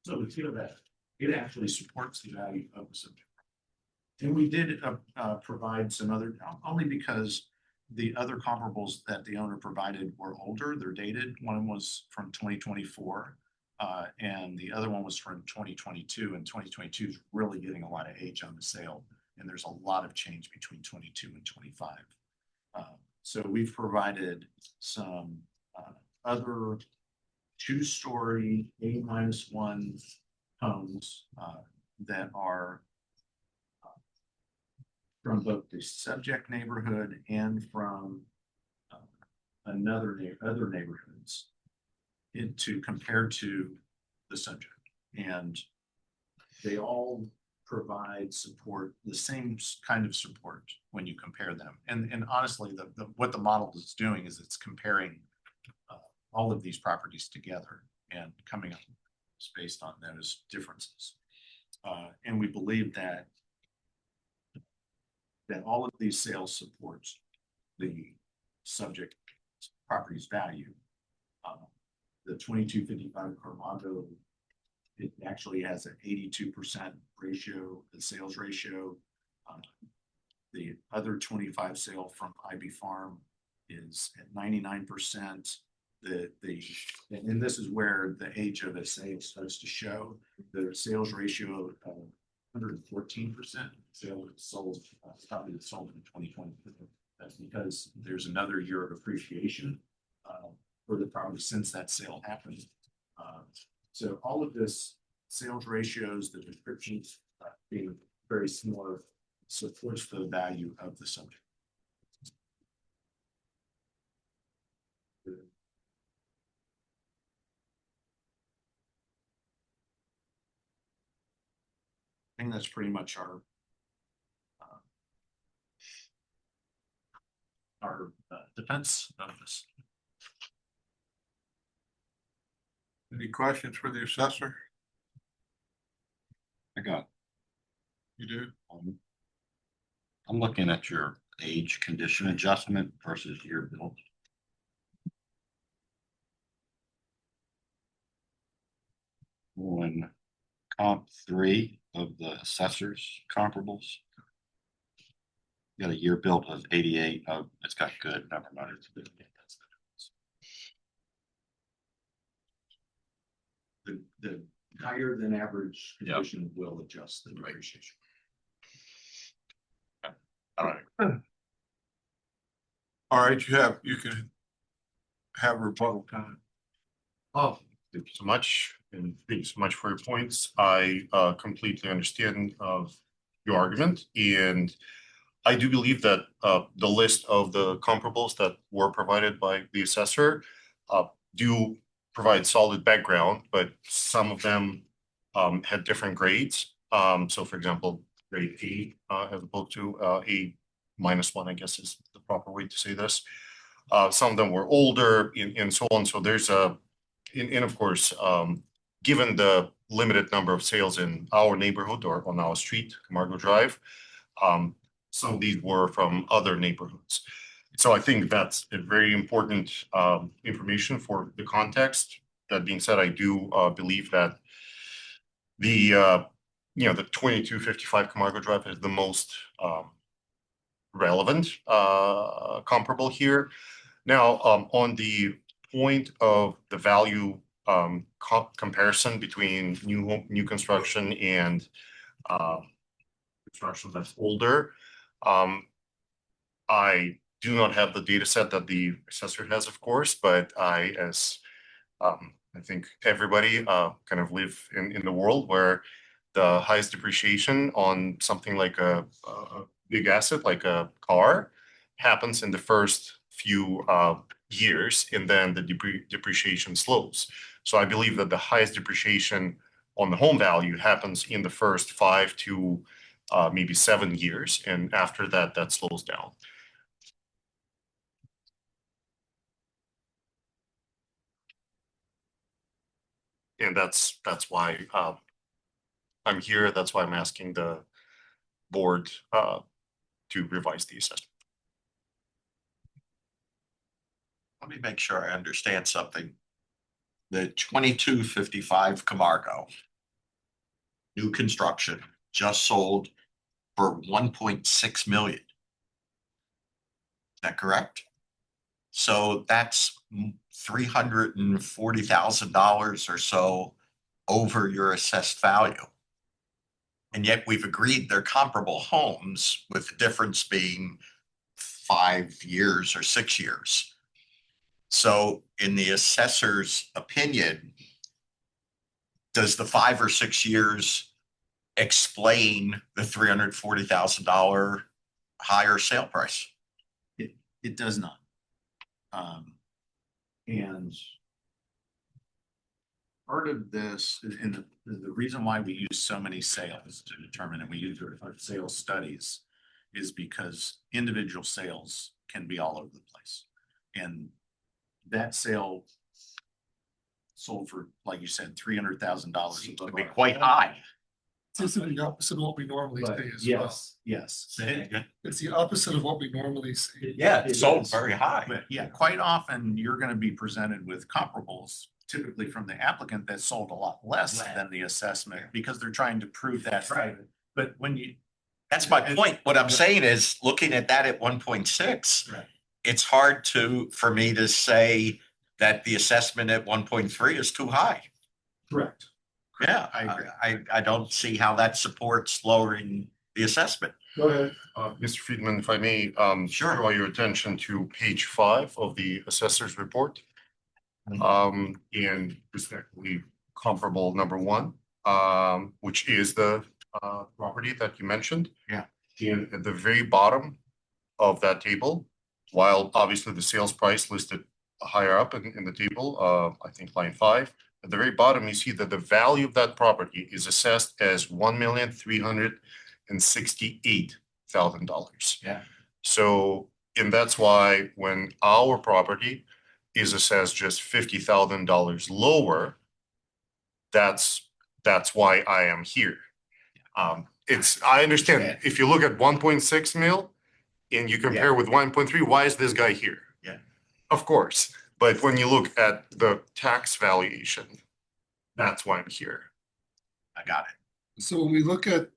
So we feel that it actually supports the value of the subject. And we did provide some other, only because the other comparables that the owner provided were older, they're dated. One was from 2024, and the other one was from 2022, and 2022 is really getting a lot of age on the sale, and there's a lot of change between 22 and 25. So we've provided some other two-story A-1 homes that are from both the subject neighborhood and from other neighborhoods to compare to the subject. And they all provide support, the same kind of support when you compare them. And honestly, what the model is doing is it's comparing all of these properties together and coming up based on those differences. And we believe that all of these sales support the subject property's value. The 2255 Carmado, it actually has an 82% ratio, the sales ratio. The other 25 sale from IB Farm is at 99%. And this is where the age of a sale starts to show. The sales ratio of 114% sold property that sold in 2020. That's because there's another year of appreciation for the property since that sale happened. So all of this sales ratios, the descriptions being very similar, supports the value of the subject. I think that's pretty much our defense of this. Any questions for the assessor? I got, You do? I'm looking at your age condition adjustment versus year built. On comp 3 of the assessors comparables, you got a year built of 88. Oh, it's got good, never mind. the higher than average Yeah. condition will adjust the depreciation. All right. All right, you can have rebuttal time. Oh, thank you so much, and thank you so much for your points. I completely understand of your argument, and I do believe that the list of the comparables that were provided by the assessor do provide solid background, but some of them had different grades. So for example, grade A as opposed to A -1, I guess is the proper way to say this. Some of them were older and so on. So there's and of course, given the limited number of sales in our neighborhood or on our street, Camargo Drive, some of these were from other neighborhoods. So I think that's a very important information for the context. That being said, I do believe that the the 2255 Camargo Drive is the most relevant comparable here. Now, on the point of the value comparison between new construction and construction that's older, I do not have the data set that the assessor has, of course, but I think everybody kind of live in the world where the highest depreciation on something like a big asset like a car happens in the first few years, and then the depreciation slows. So I believe that the highest depreciation on the home value happens in the first 5 to maybe 7 years, and after that, that slows down. And that's why I'm here. That's why I'm asking the board to revise the assessment. Let me make sure I understand something. The 2255 Camargo, new construction, just sold for 1.6 million. Is that correct? So that's $340,000 or so over your assessed value. And yet we've agreed they're comparable homes, with the difference being 5 years or 6 years. So in the assessor's opinion, does the 5 or 6 years explain the $340,000 higher sale price? It does not. And part of this, and the reason why we use so many sales to determine, and we use our sales studies, is because individual sales can be all over the place. And that sale sold for, like you said, $300,000. It'd be quite high. It's the opposite of what we normally But say as well. yes. It's the opposite of what we normally see. Yeah, It it sold is. very high. But yeah, quite often you're going to be presented with comparables, typically from the applicant that sold a lot less than the assessment, because they're trying to prove that. Right. But when you, That's my point. What I'm saying is, looking at that at 1.6, Right. it's hard for me to say that the assessment at 1.3 is too high. correct. Yeah, I agree. I don't see how that supports lowering the assessment. Go ahead. Mr. Friedman, if I may, Sure. draw your attention to page 5 of the assessor's report. And respectively comparable number 1, which is the property that you mentioned. Yeah. And at the very bottom of that table, while obviously the sales price listed higher up in the table, I think line 5, at the very bottom, you see that the value of that property is assessed as $1,368,000. Yeah. So, and that's why when our property is assessed just $50,000 lower, that's why I am here. I understand, if you look at 1.6 mil and you compare with 1.3, why is this guy here? Yeah. Of course, but when you look at the tax valuation, that's why I'm here. I got it. So when we look at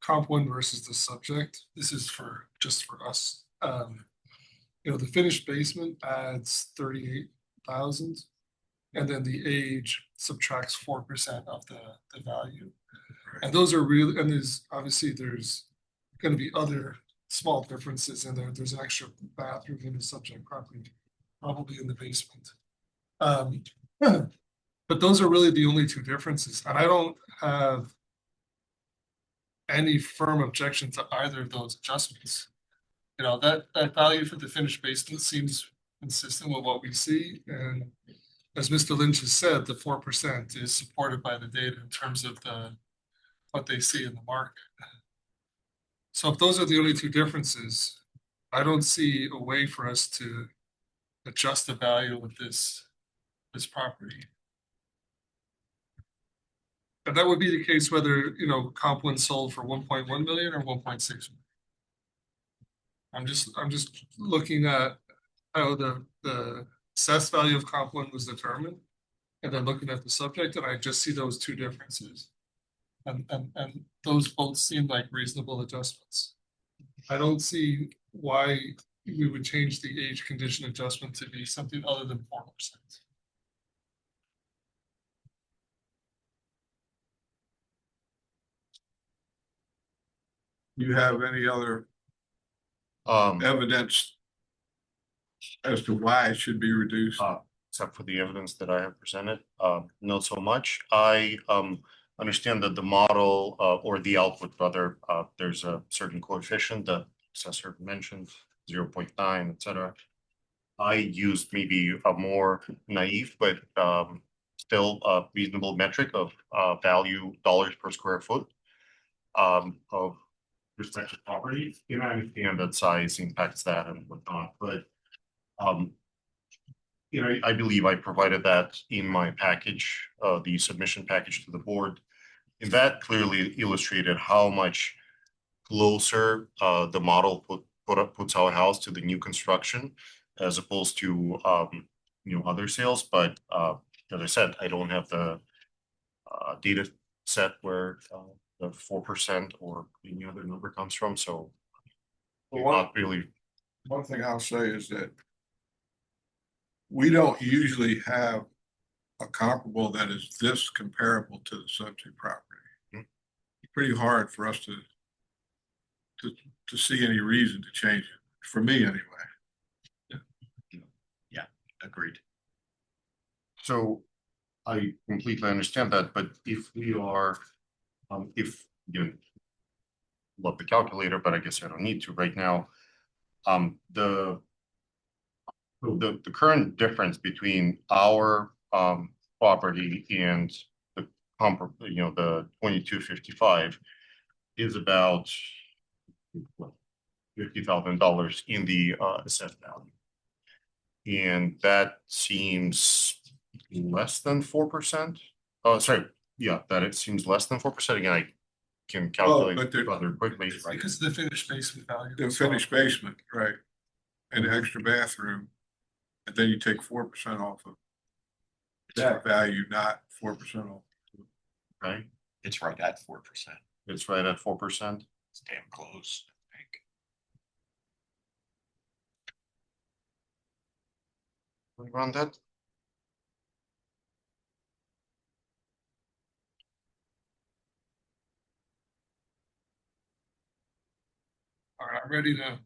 comp 1 versus the subject, this is just for us. The finished basement adds 38,000. And then the age subtracts 4% of the value. And those are really, and there's gonna be other small differences in there. There's an extra bathroom in the subject property, probably in the basement. But those are really the only two differences, and I don't have any firm objection to either of those adjustments. You know, that value for the finished basement seems consistent with what we see, and as Mr. Lynch has said, the 4% is supported by the data in terms of what they see in the market. So if those are the only two differences, I don't see a way for us to adjust the value of this property. And that would be the case whether, you know, comp one sold for 1.1 million or 1.6 million. I'm just looking at how the assessed value of comp one was determined, and then looking at the subject, and I just see those two differences. And those both seem like reasonable adjustments. I don't see why we would change the age condition adjustment to be something other than 4%. Do you have any other evidence as to why it should be reduced? Except for the evidence that I have presented, not so much. I understand that the model or the output rather, there's a certain coefficient that assessor mentioned, 0.9, etc. I used maybe a more naive but still a reasonable metric of value dollars per square foot of respective property. And I understand that size impacts that and whatnot, but you know, I believe I provided that in my package, the submission package to the board. And that clearly illustrated how much closer the model puts our house to the new construction as opposed to you know, other sales. But as I said, I don't have the data set where the 4% or any other number comes from, so not really. One thing I'll say is that we don't usually have a comparable that is this comparable to the subject property. It's pretty hard for us to see any reason to change it, for me anyway. Yeah, agreed. So I completely understand that, but if we are, if you love the calculator, but I guess I don't need to right now. The current difference between our property and the you know, the 2255 is about $50,000 in the assessed value. And that seems less than 4%. Oh, sorry, yeah, that it seems less than 4%. Again, I can calculate rather quickly. It's because of the finished basement value. The finished basement, right, and the extra bathroom, and then you take 4% off of that value, not 4% off. Right, It's right at 4%. it's right at 4%. It's damn close, I think. We run that. All right, I'm ready to. I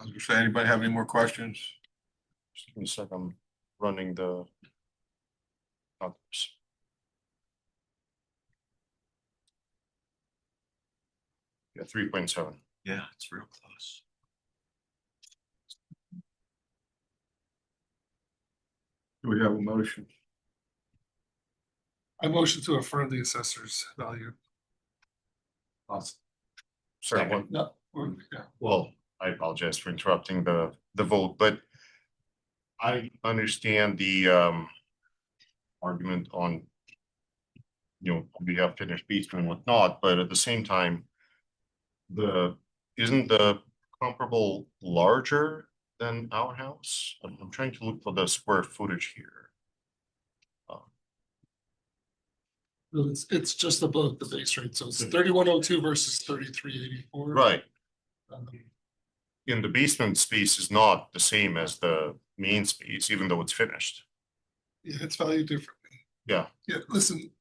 was gonna say, anybody have any more questions? Just give me a sec. I'm running the numbers. Yeah, 3.7. Yeah, it's real close. Do we have a motion? I motion to affirm the assessor's value. Sorry, what? No, yeah. Well, I apologize for interrupting the vote, but I understand the argument on, you know, we have finished basement and whatnot, but at the same time, isn't the comparable larger than our house? I'm trying to look for the square footage here. It's just above the base rate, so it's 3102 versus 3384. Right. In the basement space is not the same as the main space, even though it's finished. Yeah, it's valued differently. Yeah. Yeah, listen,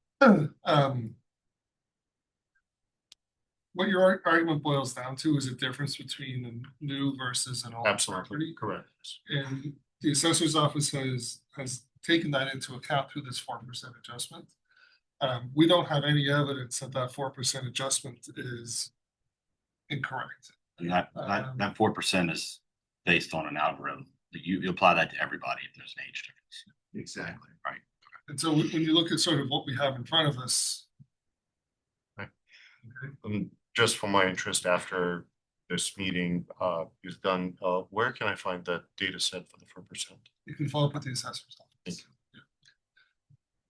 what your argument boils down to is a difference between a new versus an old Absolutely property. correct. And the assessor's office has taken that into account through this 4% adjustment. We don't have any evidence that that 4% adjustment is incorrect. And that 4% is based on an algorithm. You apply that to everybody if there's an age difference. Exactly. Right. And so when you look at sort of what we have in front of us. Just for my interest after this meeting is done, where can I find that data set for the 4%? You can follow up with the assessor's office.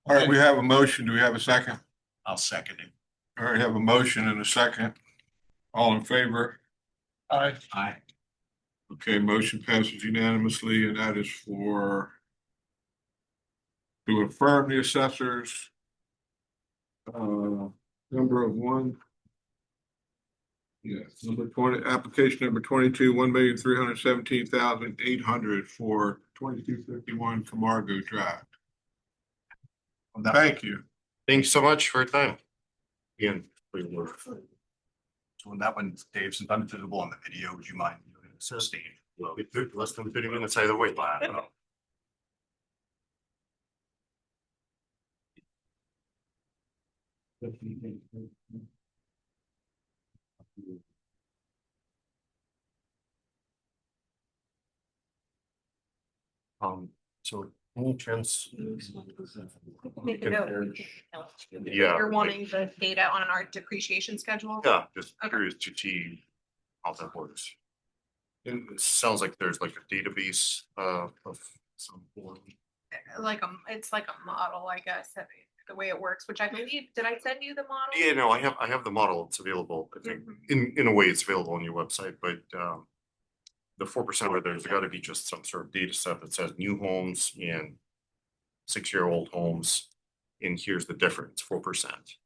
All right, we have a motion. Do we have a second? I'll second it. All right, have a motion and a second. All in favor? Aye. Aye. Okay, motion passes unanimously, and that is for to affirm the assessors. Number of one. Yes, number 20, application number 22, 1,317,800 for 2251 Camargo Drive. Thank you. Thanks so much for your time. Again, for your work. So on that one, Dave, since I'm visible on the video, would you mind? So Steve, well, it took less than 30 minutes either way. So any chance? Make a note. Yeah. You're wanting the data on our depreciation schedule? Yeah, just curious to see how that works. And it sounds like there's like a database of some form. It's like a model, I guess, the way it works, which I believe, did I send you the model? Yeah, no, I have the model. It's available. I think in a way it's available on your website, but the 4% where there's got to be just some sort of data set that says new homes and 6-year-old homes, and here's the difference, 4%.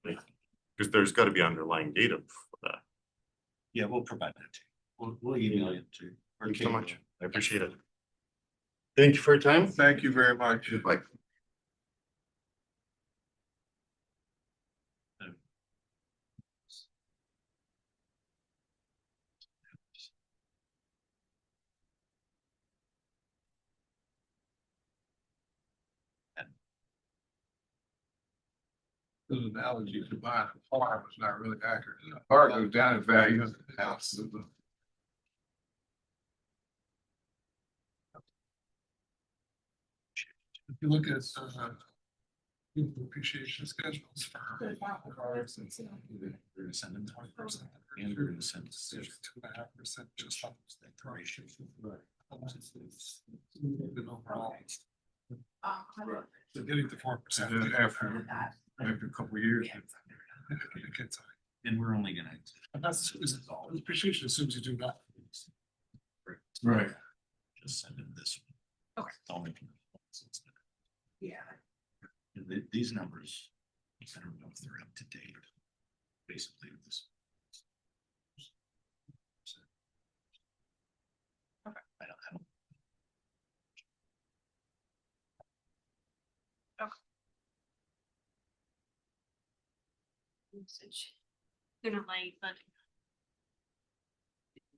Because there's got to be underlying data for that. Yeah, we'll provide that to you. We'll email it to you. Thank you so much. I appreciate it. Thank you for your time. Thank you very much. Bye. Those analogies to buying a farm is not really accurate. The car goes down in value. The house is If you look at appreciation schedules for cars, it's We're gonna send them 20%. and we're gonna send. 2.5% just on the ratio. Overall. So getting to 4%. And then after a couple of years. And we're only gonna. And that's, appreciation assumes you do that. Right. Just send them this. Okay. Don't make. Yeah. These numbers, I don't know if they're up to date. Basically, this. Okay. I don't. Usage. They're not late, but.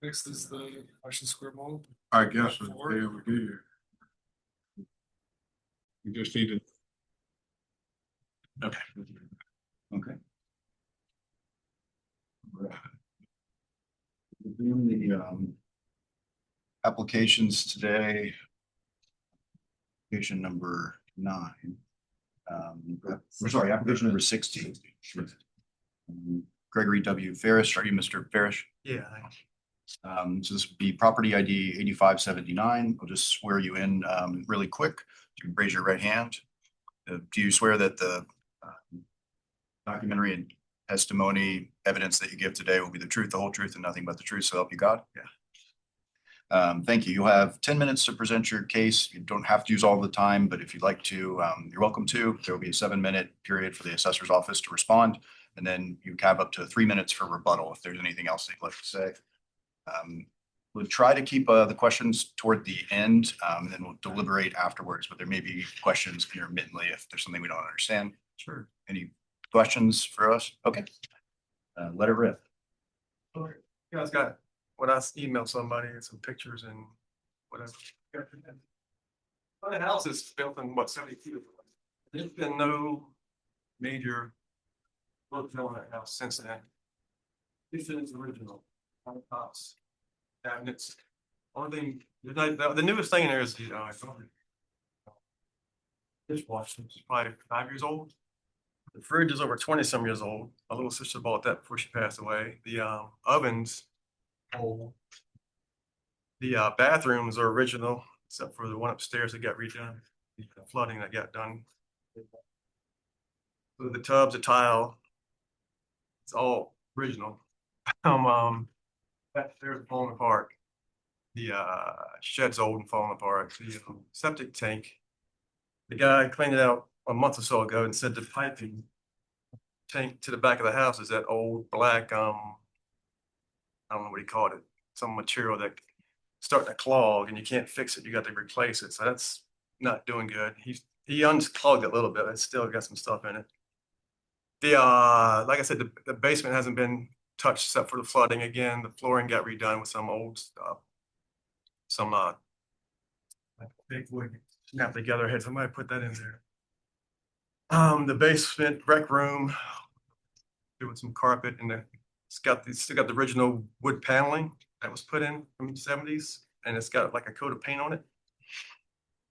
Next is the Russian square mold. I guess it's the day of the year. We just need to. Okay. Okay. Doing the applications today. Application number 9. We're sorry, application number 16. Gregory W. Ferris, are you Mr. Ferris? Yeah. So this would be property ID 8579. I'll just swear you in really quick. You can raise your right hand. Do you swear that the documentary and testimony evidence that you give today will be the truth, the whole truth, and nothing but the truth, so help you God? Yeah. Thank you. You'll have 10 minutes to present your case. You don't have to use all the time, but if you'd like to, you're welcome to. There will be a 7-minute period for the assessor's office to respond, and then you have up to 3 minutes for rebuttal if there's anything else they'd like to say. we'll try to keep the questions toward the end, and then we'll deliberate afterwards, but there may be questions intermittently if there's something we don't understand. Sure. Any questions for us? Okay. Let it rip. You guys got, when I emailed somebody and some pictures and whatever. The house is built in what, 72? There's been no major work done on that house since then. This is original, tops, cabinets. Only thing, the newest thing in there is the dishwasher, it's probably 5 years old. The fridge is over 20-some years old. My little sister bought that before she passed away. The ovens old. The bathrooms are original, except for the one upstairs that got redone, the flooding that got done. So the tubs, the tile, it's all original. That stairs falling apart. The shed's old and falling apart. The septic tank. The guy cleaned it out a month or so ago and said the piping tank to the back of the house is that old black I don't know what he called it, some material that starting to clog and you can't fix it. You got to replace it. So that's not doing good. He unclogged it a little bit. It's still got some stuff in it. The like I said, the basement hasn't been touched except for the flooding again. The flooring got redone with some old stuff. Some big wood snapped together. Had somebody put that in there. The basement rec room with some carpet and it's still got the original wood paneling that was put in from the 70s, and it's got like a coat of paint on it.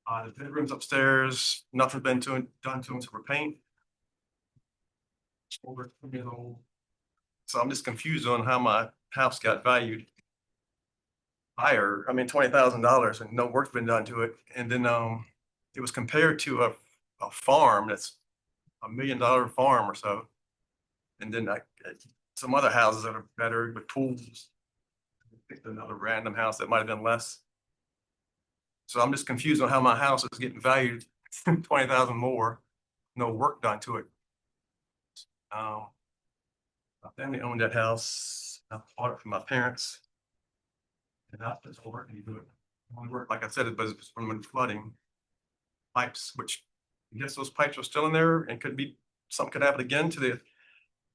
The bedrooms upstairs, nothing's been done to them to repaint. Over 2 years old. So I'm just confused on how my house got valued higher. I mean, $20,000 and no work's been done to it. And then it was compared to a farm that's $1 million farm or so. And then some other houses that are better with pools. I picked another random house that might have been less. So I'm just confused on how my house is getting valued 20,000 more, no work done to it. My family owned that house. I bought it from my parents. And that was all work. Only work, like I said, it was from when flooding pipes, which I guess those pipes are still in there and something could happen again to the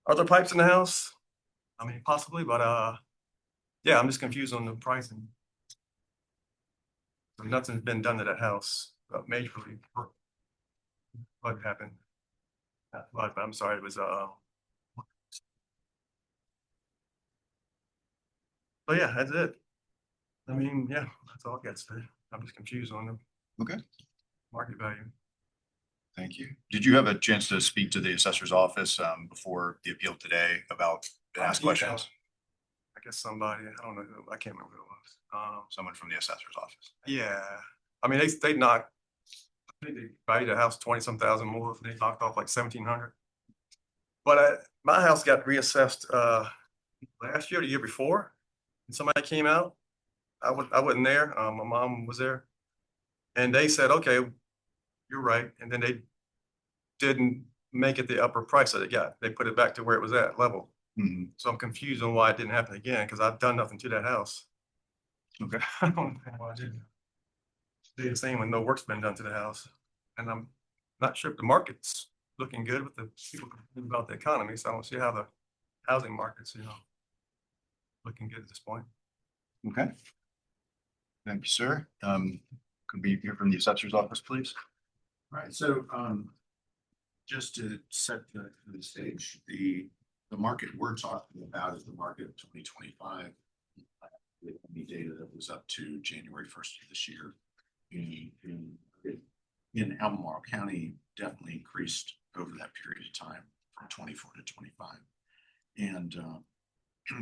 other pipes in the house. I mean, possibly, but yeah, I'm just confused on the pricing. So nothing's been done to that house, majorly. What happened? Not flood, but I'm sorry, it was but yeah, that's it. I mean, yeah, that's all I got to say. I'm just confused on the Okay. market value. Thank you. Did you have a chance to speak to the assessor's office before the appeal today about ask questions? I guess somebody, I don't know who, I can't remember who it was. Someone from the assessor's office. Yeah, I mean, they knocked, I think they valued the house 20-some thousand more. They knocked off like 1,700. But my house got reassessed last year, the year before, and somebody came out. I wasn't there. My mom was there, and they said, "Okay, you're right." And then they didn't make it the upper price that it got. They put it back to where it was at level. Mm-hmm. So I'm confused on why it didn't happen again because I've done nothing to that house. Okay. I don't know why I didn't. Stay the same when no work's been done to the house, and I'm not sure if the market's looking good with the people complaining about the economy. So I don't see how the housing market's looking good at this point. Okay. Thank you, sir. Could we hear from the assessor's office, please? All right, so just to set the stage, the market we're talking about is the market of 2025. The data that was up to January 1st of this year in Albemarle County definitely increased over that period of time from 24 to 25. And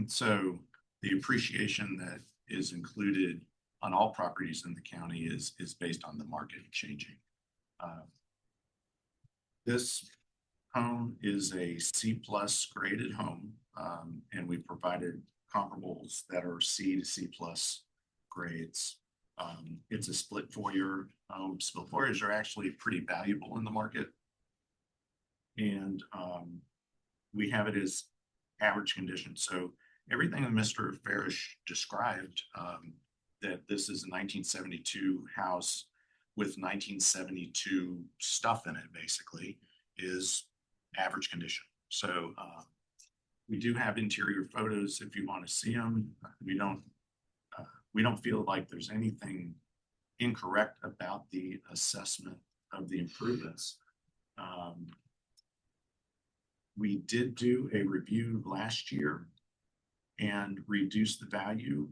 so the appreciation that is included on all properties in the county is based on the market changing. This home is a C+ graded home, and we provided comparables that are C to C+ grades. It's a split foyer home. Split foyers are actually pretty valuable in the market. And we have it as average condition. So everything that Mr. Farish described, that this is a 1972 house with 1972 stuff in it, basically, is average condition. So we do have interior photos if you want to see them. We don't feel like there's anything incorrect about the assessment of the improvements. We did do a review last year and reduce the value.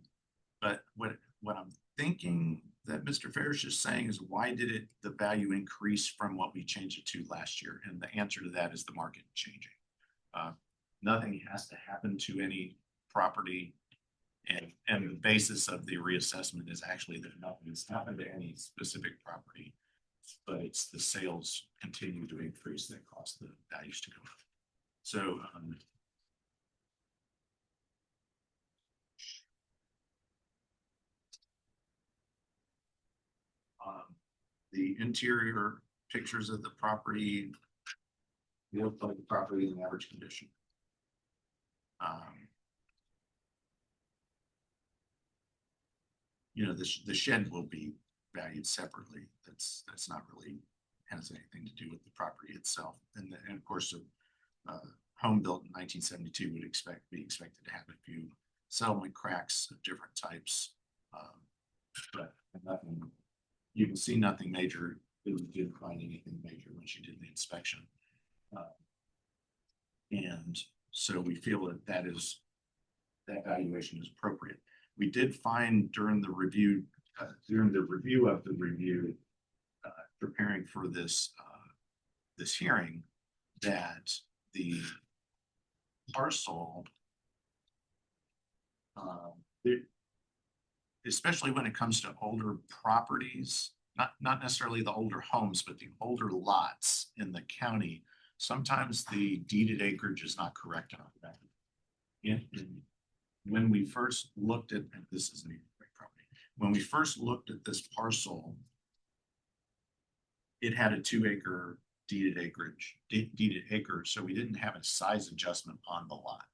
But what I'm thinking that Mr. Farish is saying is, why did the value increase from what we changed it to last year? And the answer to that is the market changing. Nothing has to happen to any property. And the basis of the reassessment is actually that nothing has happened to any specific property, but it's the sales continue to increase that cause the values to go up. So the interior pictures of the property look like the property in average condition. You know, the shed will be valued separately. That's not really has anything to do with the property itself. And of course, a home built in 1972 would be expected to have a few settlement cracks of different types, but nothing. You can see nothing major. We didn't find anything major when she did the inspection, and so we feel that that valuation is appropriate. We did find during the review of the review, preparing for this hearing, that the parcel, especially when it comes to older properties, not necessarily the older homes, but the older lots in the county, sometimes the deeded acreage is not correct enough. When we first looked at, and this isn't even a great property, when we first looked at this parcel, it had a 2-acre deeded acre, so we didn't have a size adjustment on the lot.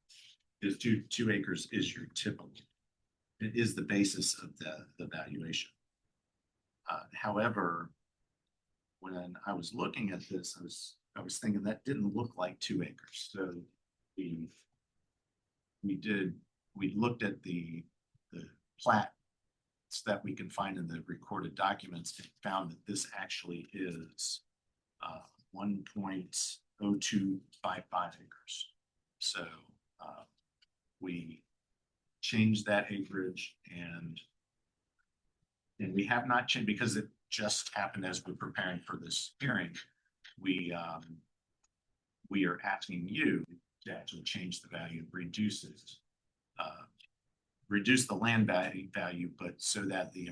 Is 2 acres is your typical. It is the basis of the valuation. However, when I was looking at this, I was thinking that didn't look like 2 acres. So we looked at the plats that we can find in the recorded documents and found that this actually is 1.0255 acres. So we changed that acreage, and we have not changed because it just happened as we're preparing for this hearing. We are asking you to actually change the value, reduce the land value, but so that the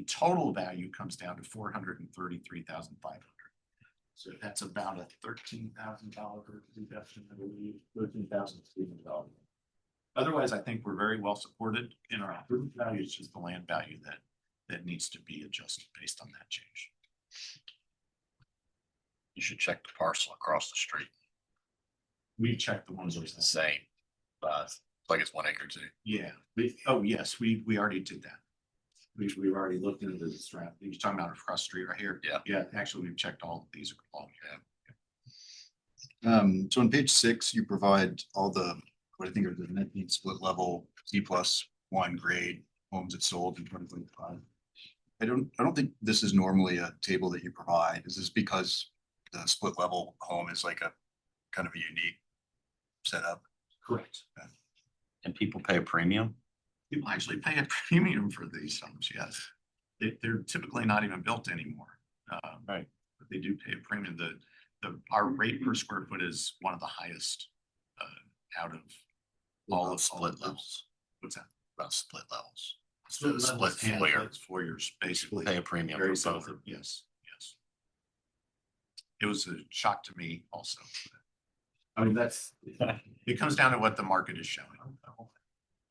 total value comes down to $433,500. So that's about a $13,000 reduction, I believe, $13,300. Otherwise, I think we're very well supported in our approved value. It's just the land value that needs to be adjusted based on that change. You should check the parcel across the street. We checked the ones that It's the same, like it's 1 acre too. Yeah. Oh, yes, we already did that. We've already looked into the strategy. You're talking about across the street right here. Yeah. Yeah, actually, we've checked all of these. So on page 6, you provide all what I think are the net need split level C+1 grade homes that sold in 2025. I don't think this is normally a table that you provide. Is this because the split level home is like a kind of a unique setup? Correct. And people pay a premium? People actually pay a premium for these homes, yes. They're typically not even built anymore. Right. But they do pay a premium. Our rate per square foot is one of the highest out of all of split levels. What's that? About split levels. Split foyer. It's foyers, basically. Pay a premium Very for both. similar. Yes. It was a shock to me also. I mean, it comes down to what the market is showing.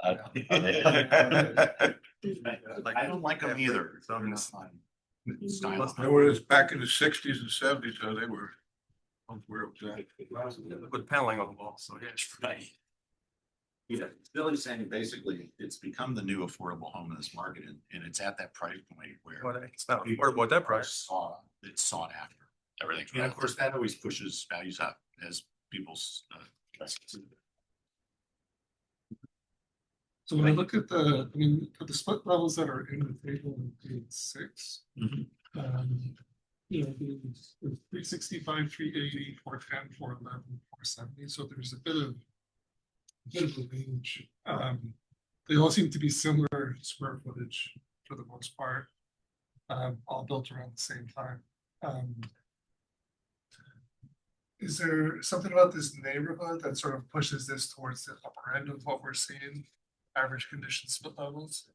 I don't like them either. So it's fine. Style. They were back in the 60s and 70s, so they were where it was at. With paneling on the wall, so yeah, it's right. Yeah, Billy's saying basically it's become the new affordable home in this market and it's at that price point where. Well, it's not affordable at that price. It's sought after. Everything's And right. of course, that always pushes values up as people's. So when I look at the, I mean, for the split levels that are in the table in page 6. Mhm. You know, there's 365, 380, 410, 411, 470, so there's a bit of a range. They all seem to be similar square footage for the most part. All built around the same time. Is there something about this neighborhood that sort of pushes this towards the upper end of what we're seeing, average condition split levels?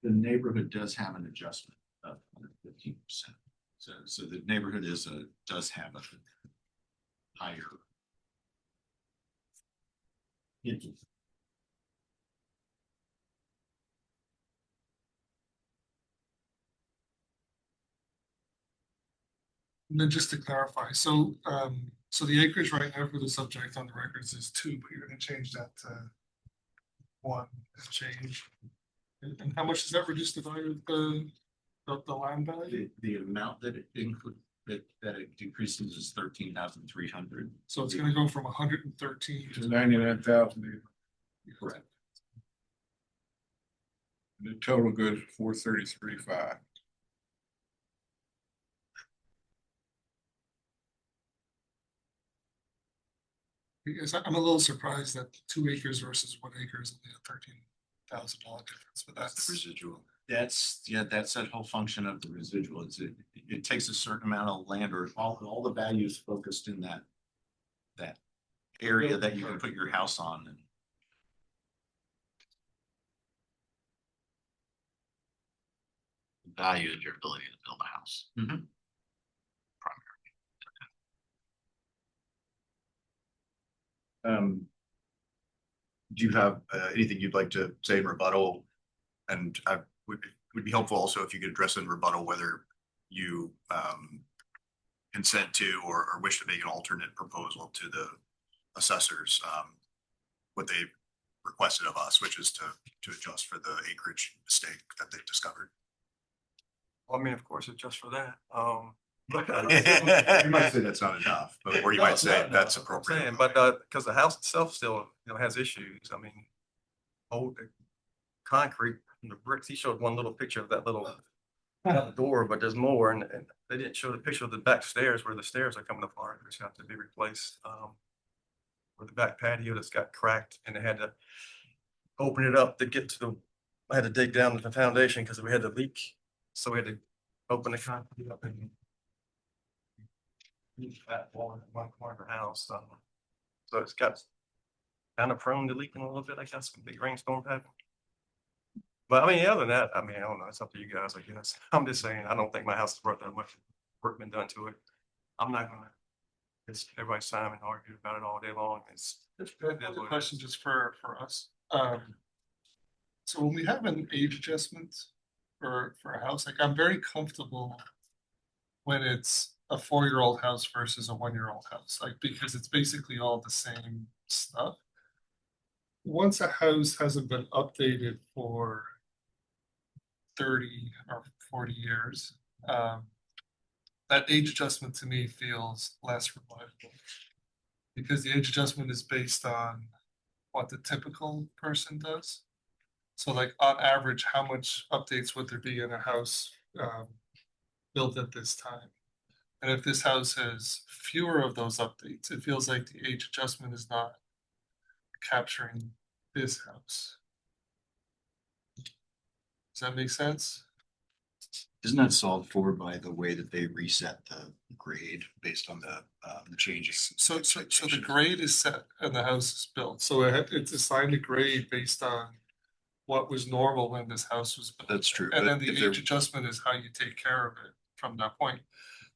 The neighborhood does have an adjustment of 15%. So the neighborhood does have a higher. And then just to clarify, so so the acreage right now for the subject on the records is 2, but you're gonna change that to 1 and change. And how much does that reduce the value of the land value? The amount that it include that it decreases is 13,300. So it's gonna go from 113 To to 99,000. Correct. The total goes 433.5. Because I'm a little surprised that 2 acres versus 1 acre is only a $13,000 difference, but That's the that's. residual. That's that whole function of the residual. It takes a certain amount of land or all the values focused in that area that you can put your house on. And Value is your ability to build a house. Do you have anything you'd like to say in rebuttal? And I would be helpful also if you could address in rebuttal whether you consent to or wish to make an alternate proposal to the assessors, what they requested of us, which is to adjust for the acreage mistake that they've discovered. I mean, of course, it's just for that. You might say that's not enough, or you might say that's appropriate. But because the house itself still, has issues. I mean, old concrete, the bricks. He showed one little picture of that little door, but there's more, and they didn't show the picture of the back stairs where the stairs are coming apart, which have to be replaced. Or the back patio that's got cracked, and they had to open it up to get to the. I had to dig down to the foundation because we had a leak, so we had to open the concrete up and that wall in one corner of the house. So it's got kind of prone to leaking a little bit. I guess some big rainstorm happened. But I mean, other than that, I mean, I don't know. It's up to you guys, I guess. I'm just saying, I don't think my house is worth that much work been done to it. I'm not gonna. It's everybody's time and argue about it all day long. It's Another question just for us. So when we have an age adjustment for a house, like I'm very comfortable when it's a 4-year-old house versus a 1-year-old house, like because it's basically all the same stuff. Once a house hasn't been updated for 30 or 40 years, that age adjustment to me feels less reliable. Because the age adjustment is based on what the typical person does. So like on average, how much updates would there be in a house built at this time? And if this house has fewer of those updates, it feels like the age adjustment is not capturing this house. Does that make sense? Isn't that solved for by the way that they reset the grade based on the changes? So the grade is set and the house is built. So it's assigned a grade based on what was normal when this house was built. That's true. And but then the if they're- age adjustment is how you take care of it from that point.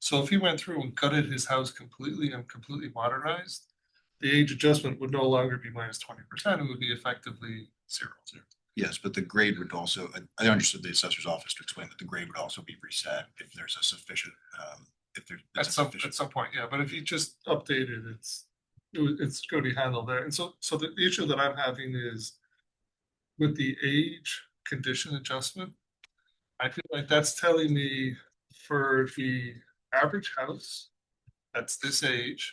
So if he went through and gutted his house completely and completely modernized, the age adjustment would no longer be minus 20%. It would be effectively zero. Yes, but the grade would also, I understood the assessor's office to explain that the grade would also be reset if there's a sufficient, if there's. At some point, yeah, but if you just update it, it's gonna be handled there. And so the issue that I'm having is with the age condition adjustment. I feel like that's telling me for the average house, that's this age,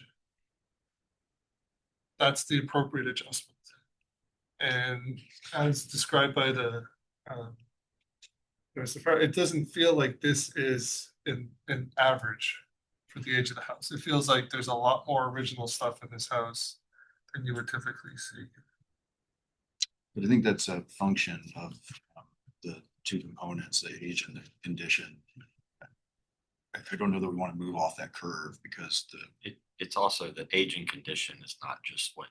that's the appropriate adjustment. And as described by the, it doesn't feel like this is an average for the age of the house. It feels like there's a lot more original stuff in this house than you would typically see. But I think that's a function of the two components, the age and the condition. I don't know that we want to move off that curve because It's also the aging condition is not just what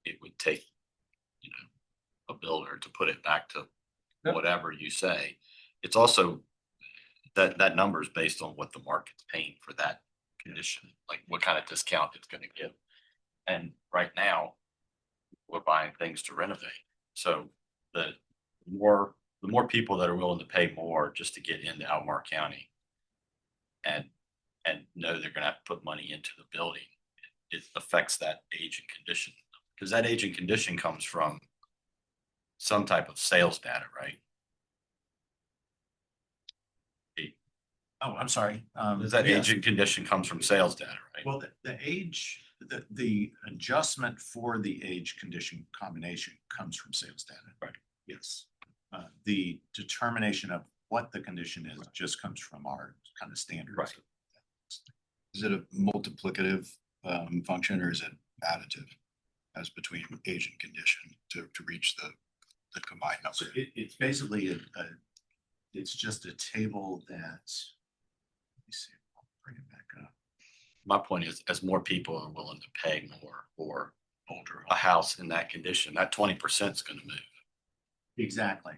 it would take, you know, a builder to put it back to Yep. whatever you say. It's also that number is based on what the market's paying for that condition, like what kind of discount it's going to give. And right now, we're buying things to renovate. So the more people that are willing to pay more just to get into Albemarle County and know they're going to have to put money into the building, it affects that age and condition, because that age and condition comes from some type of sales data, right? Oh, I'm sorry. Does that Yes. age and condition comes from sales data, right? Well, the age, the adjustment for the age condition combination comes from sales data. Right. Yes. The determination of what the condition is just comes from our kind of standards. Right. Is it a multiplicative function or is it additive as between age and condition to reach the combined number? So it's basically it's just a table that, let me see, I'll bring it back up. My point is, as more people are willing to pay more for a house in that condition, that 20% is going to move. Exactly.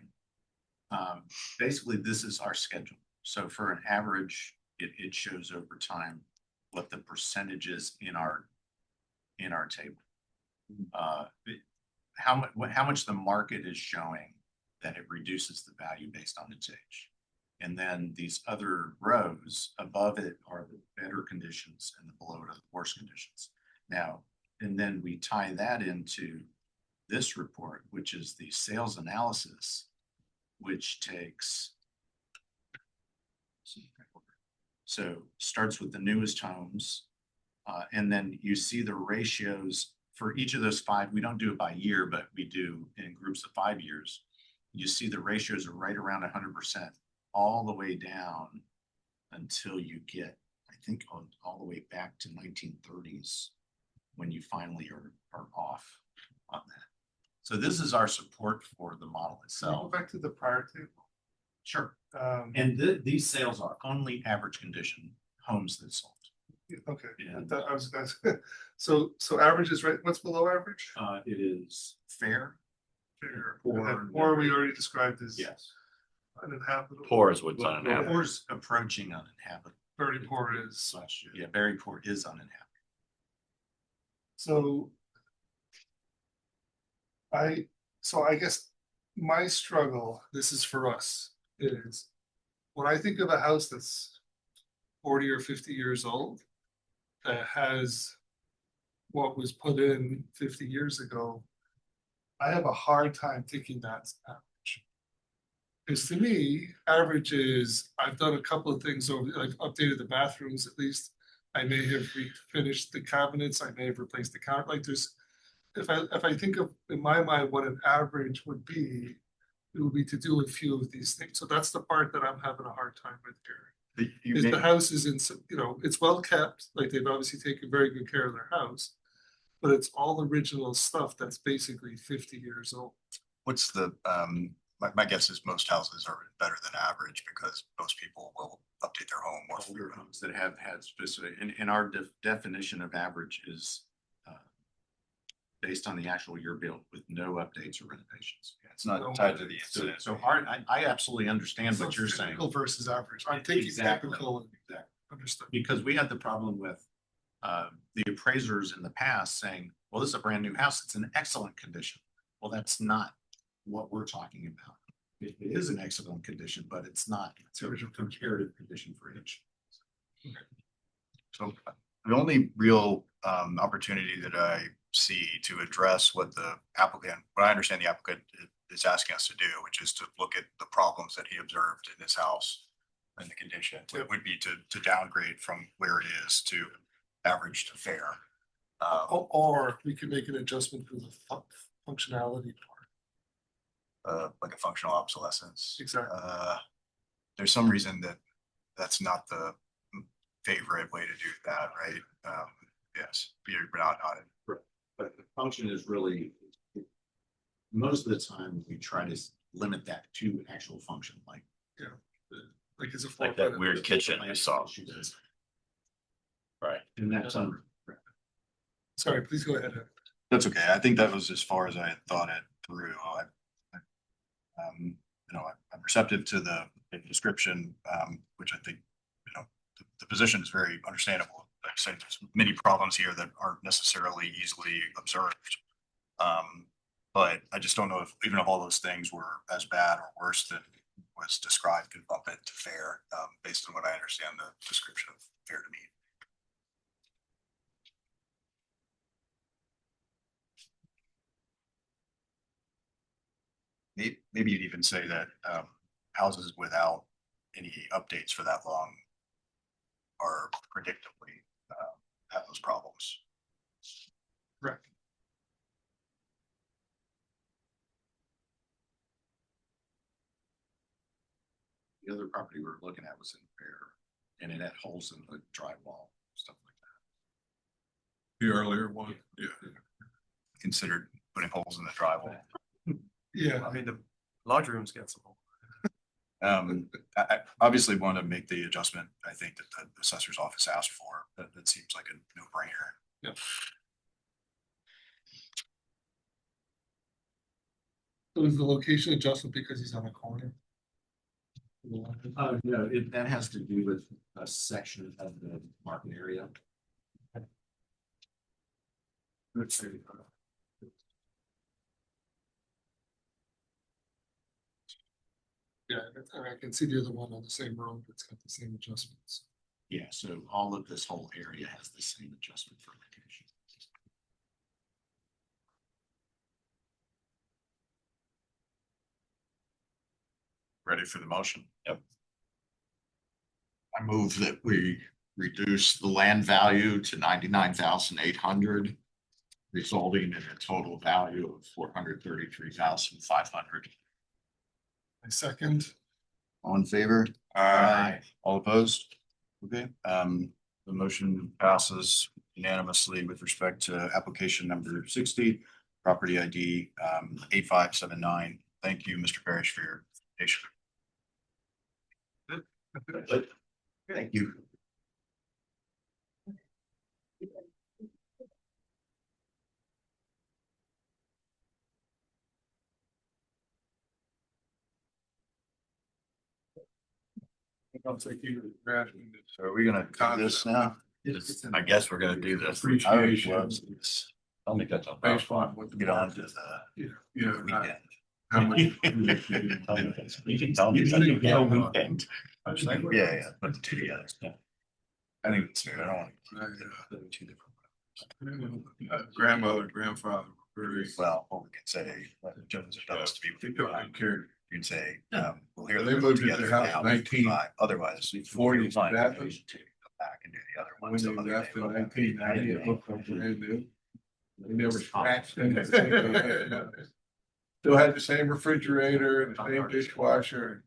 Basically, this is our schedule. So for an average, it shows over time what the percentage is in our table. How much the market is showing that it reduces the value based on its age. And then these other rows above it are the better conditions and the below it are the worse conditions. Now, and then we tie that into this report, which is the sales analysis, which takes, so starts with the newest homes, and then you see the ratios for each of those five. We don't do it by year, but we do in groups of 5 years. You see the ratios are right around 100%, all the way down until you get, I think, all the way back to 1930s when you finally are off on that. So this is our support for the model Go itself. back to the prior table. Sure. And these sales are only average condition homes that sold. Okay, Yeah. I was so average is right. What's below average? It is fair. Fair. Poor. Or we already described as Yes. uninhabitable. Poor is what's Well, uninhabitable. poor's approaching uninhabitable. Very poor is. Last year. Yeah, very poor is uninhabitable. So I guess my struggle, this is for us, is when I think of a house that's 40 or 50 years old that has what was put in 50 years ago, I have a hard time thinking that's average. Because to me, average is I've done a couple of things over, I've updated the bathrooms at least. I may have finished the cabinets, I may have replaced the counter, like there's, if I think of in my mind what an average would be, it would be to do a few of these things. So that's the part that I'm having a hard time with here. Is the house is in, it's well kept, like they've obviously taken very good care of their house, but it's all original stuff that's basically 50 years old. What's the, my guess is most houses are better than average because most people will update their home more. Older homes that have had specific, and our definition of average is based on the actual year built with no updates or renovations. It's not tied to the incident. So I absolutely understand what you're saying. Typical versus average. I'm thinking Exactly. typical. Exactly. Understood. Because we had the problem with the appraisers in the past saying, well, this is a brand new house. It's in excellent condition. Well, that's not what we're talking about. It is an excellent condition, but it's not, it's a comparative condition for each. So the only real opportunity that I see to address what what I understand the applicant is asking us to do, which is to look at the problems that he observed in his house and the condition, would be to downgrade from where it is to average to fair. Or we could make an adjustment for the functionality part. Like a functional obsolescence. Exactly. There's some reason that that's not the favorite way to do that, right? Yes, but not. But the function is really, most of the time, we try to limit that to actual function, like. Like it's a Like that weird kitchen I saw. Right. And that's Sorry, please go ahead. That's okay. I think that was as far as I had thought it through. I'm receptive to the description, which I think, the position is very understandable. Like I said, there's many problems here that aren't necessarily easily observed. But I just don't know if even if all those things were as bad or worse than was described, could bump it to fair, based on what I understand the description of fair to mean. Maybe you'd even say that houses without any updates for that long are predictably have those problems. Correct. The other property we were looking at was in Fair, and it had holes in the drywall, stuff like that. The earlier one, yeah. Considered putting holes in the drywall. Yeah. I mean, the laundry room's got some. I obviously want to make the adjustment. I think that the assessor's office asked for. That seems like a no-brainer. Yep. So is the location adjustment because he's on a corner? No, that has to do with a section of the market area. Yeah, I can see the other one on the same road, it's got the same adjustments. Yeah, so all of this whole area has the same adjustment for location. Ready for the motion? Yep. I move that we reduce the land value to 99,800, resulting in a total value of 433,500. My second. All in favor? Aye. All opposed? Okay, the motion passes unanimously with respect to application number 60, property ID 8579. Thank you, Mr. Parrish, for your patience. Thank you. So are we gonna do this now? I guess we're gonna do this. I would love to just I'll make that up. Based on what the. get on to the Yeah. weekend. How much? You can tell me. something. Yeah. Weekend. Yeah, put the two together. I think it's fair. I don't want to two different. Grandmother, grandfather, very. Well, what we can say, Jones are done to be. They took good care. You can say, we'll hear. They them moved into together their house now, 19 Otherwise. 40s, fine. that Come was- back and do the other When one. they some other left day. in 1990, it looked like brand new. They never scratched it. Still had the same refrigerator and the same dishwasher.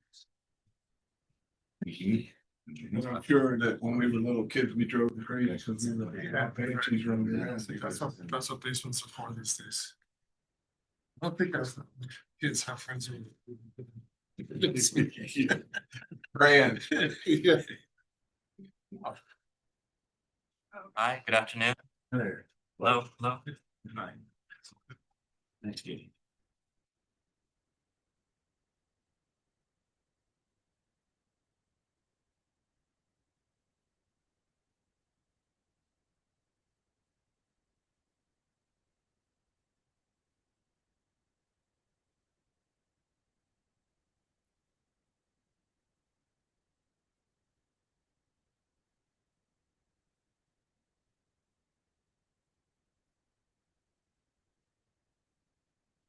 And I'm sure that when we were little kids, we drove crazy because we were at Banshees running around. That's what basements are for these days. I don't think that's, kids have friends who. Grand. Yeah. Hi, good afternoon. There. Hello, hello. Next meeting.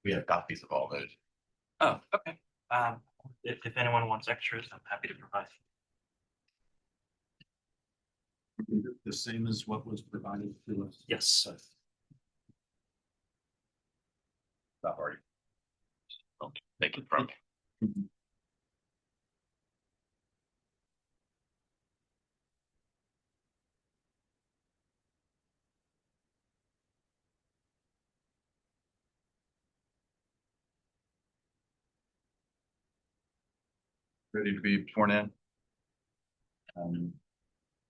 We have copies of all those. Oh, okay. If anyone wants extras, I'm happy to provide. The same as what was provided to us. Yes. Not already. Okay, thank you, Frank. Ready to be sworn in?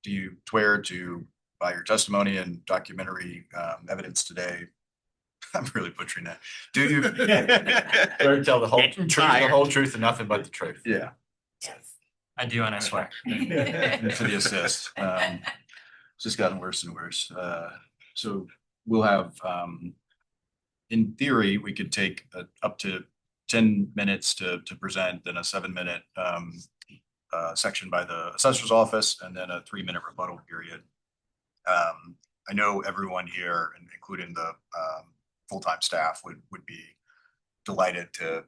Do you swear to, by your testimony and documentary evidence today? I'm really butchering that. Do you? Swear to tell the whole truth, the whole truth, and nothing but the truth. Yeah. Yes. I do, and I swear. And for the assist. It's just gotten worse and worse. So we'll have, in theory, we could take up to 10 minutes to present, then a 7-minute section by the assessor's office, and then a 3-minute rebuttal period. I know everyone here, including the full-time staff, would be delighted to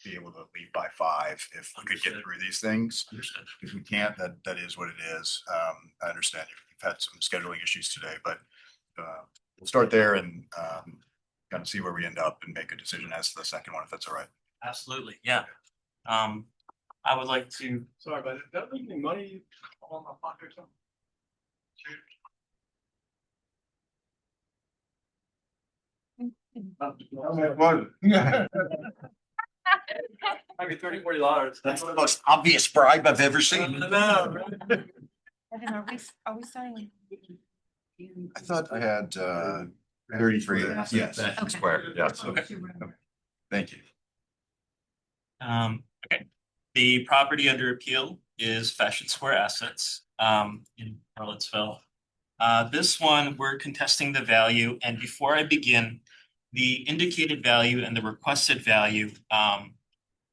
be able to leave by 5 if we could get through these things. If we can't, that is what it is. I understand you've had some scheduling issues today, but we'll start there and kind of see where we end up and make a decision as to the second one, if that's all right. Absolutely, yeah. I would like to. Sorry, but that leave any money on my pocket or something? Maybe $30-40. That's the most obvious bribe I've ever seen. Evan, are we starting? I thought I had 33. Yes. That's square, yes. Okay. Thank you. Okay. The property under appeal is Fashion Square Assets in Charlottesville. This one, we're contesting the value, and before I begin, the indicated value and the requested value,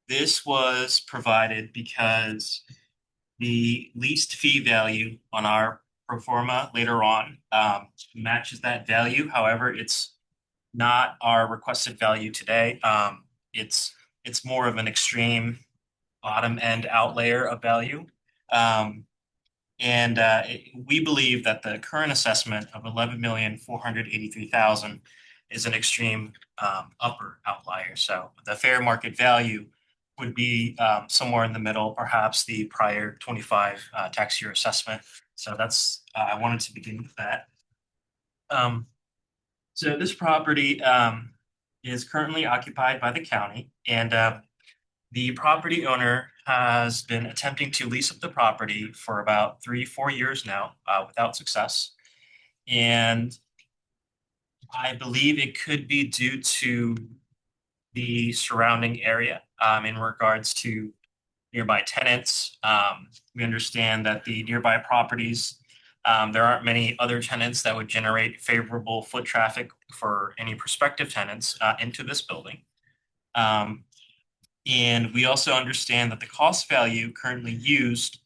this was provided because the leased fee value on our pro forma later on matches that value. However, it's not our requested value today. It's more of an extreme bottom end outlier of value. We believe that the current assessment of 11,483,000 is an extreme upper outlier. So the fair market value would be somewhere in the middle, perhaps the prior 25 tax year assessment. So that's I wanted to begin with that. So this property is currently occupied by the county, and the property owner has been attempting to lease up the property for about 3-4 years now without success. And I believe it could be due to the surrounding area in regards to nearby tenants. We understand that the nearby properties, there aren't many other tenants that would generate favorable foot traffic for any prospective tenants into this building. And we also understand that the cost value currently used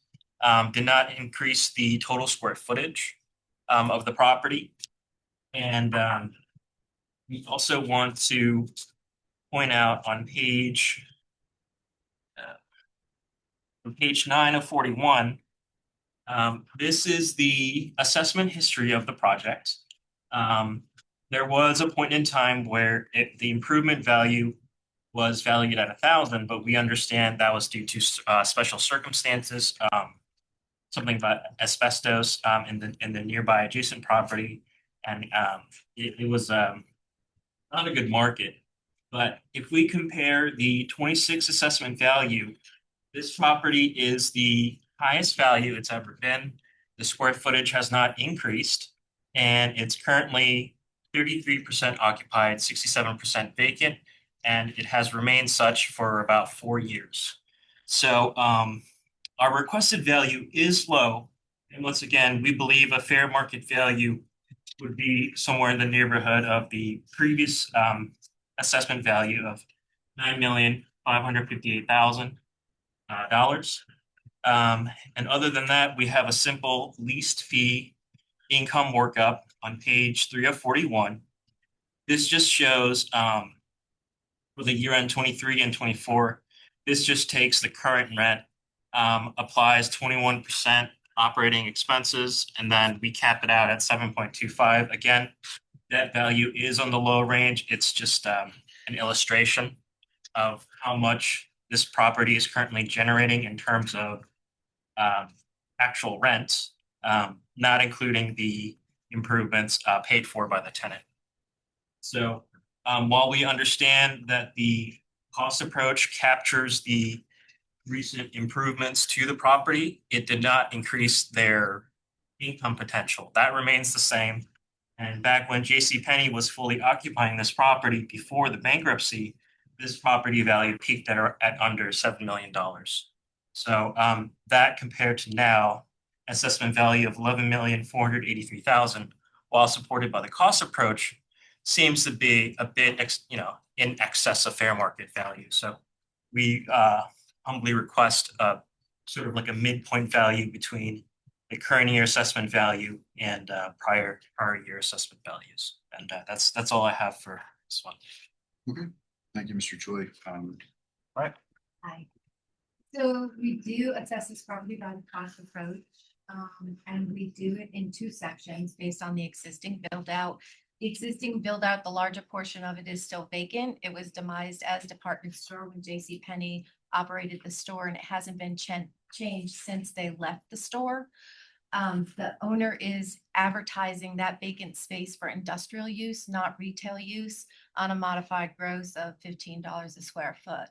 did not increase the total square footage of the property. And we also want to point out on page 9 of 41, this is the assessment history of the project. There was a point in time where the improvement value was valued at 1,000, but we understand that was due to special circumstances, something about asbestos in the nearby adjacent property, and it was not a good market. But if we compare the 26 assessment value, this property is the highest value it's ever been. The square footage has not increased, and it's currently 33% occupied, 67% vacant, and it has remained such for about 4 years. So our requested value is low. And once again, we believe a fair market value would be somewhere in the neighborhood of the previous assessment value of $9,558,000. And other than that, we have a simple leased fee income workup on page 3 of 41. This just shows for the year end 23 and 24. This just takes the current rent, applies 21% operating expenses, and then we cap it out at 7.25. Again, that value is on the low range. It's just an illustration of how much this property is currently generating in terms of actual rent, not including the improvements paid for by the tenant. So while we understand that the cost approach captures the recent improvements to the property, it did not increase their income potential. That remains the same. And back when JCPenney was fully occupying this property before the bankruptcy, this property value peaked at under $7 million. So that compared to now, assessment value of $11,483,000, while supported by the cost approach, seems to be a bit, in excess of fair market value. So we humbly request sort of like a midpoint value between the current year assessment value and prior year assessment values. And that's all I have for this one. Okay, thank you, Mr. Choi. Hi. So we do assess this property by the cost approach. And we do it in two sections based on the existing build out. The existing build out, the larger portion of it is still vacant. It was demised as department store when JCPenney operated the store, and it hasn't been changed since they left the store. The owner is advertising that vacant space for industrial use, not retail use, on a modified gross of $15 a square foot.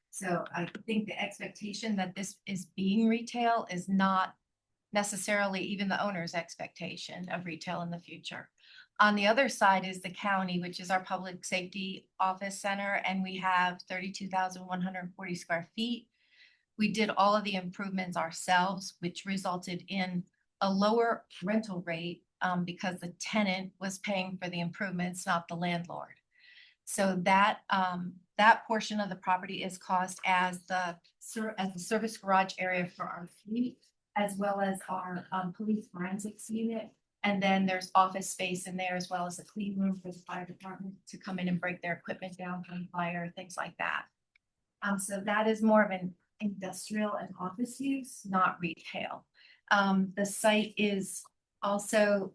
So I think the expectation that this is being retail is not necessarily even the owner's expectation of retail in the future. On the other side is the county, which is our public safety office center, and we have 32,140 square feet. We did all of the improvements ourselves, which resulted in a lower rental rate because the tenant was paying for the improvements, not the landlord. So that portion of the property is cost as the service garage area for our fleet, as well as our police forensics unit. And then there's office space in there, as well as a clean room for the fire department to come in and break their equipment down from fire, things like that. So that is more of an industrial and office use, not retail. The site is also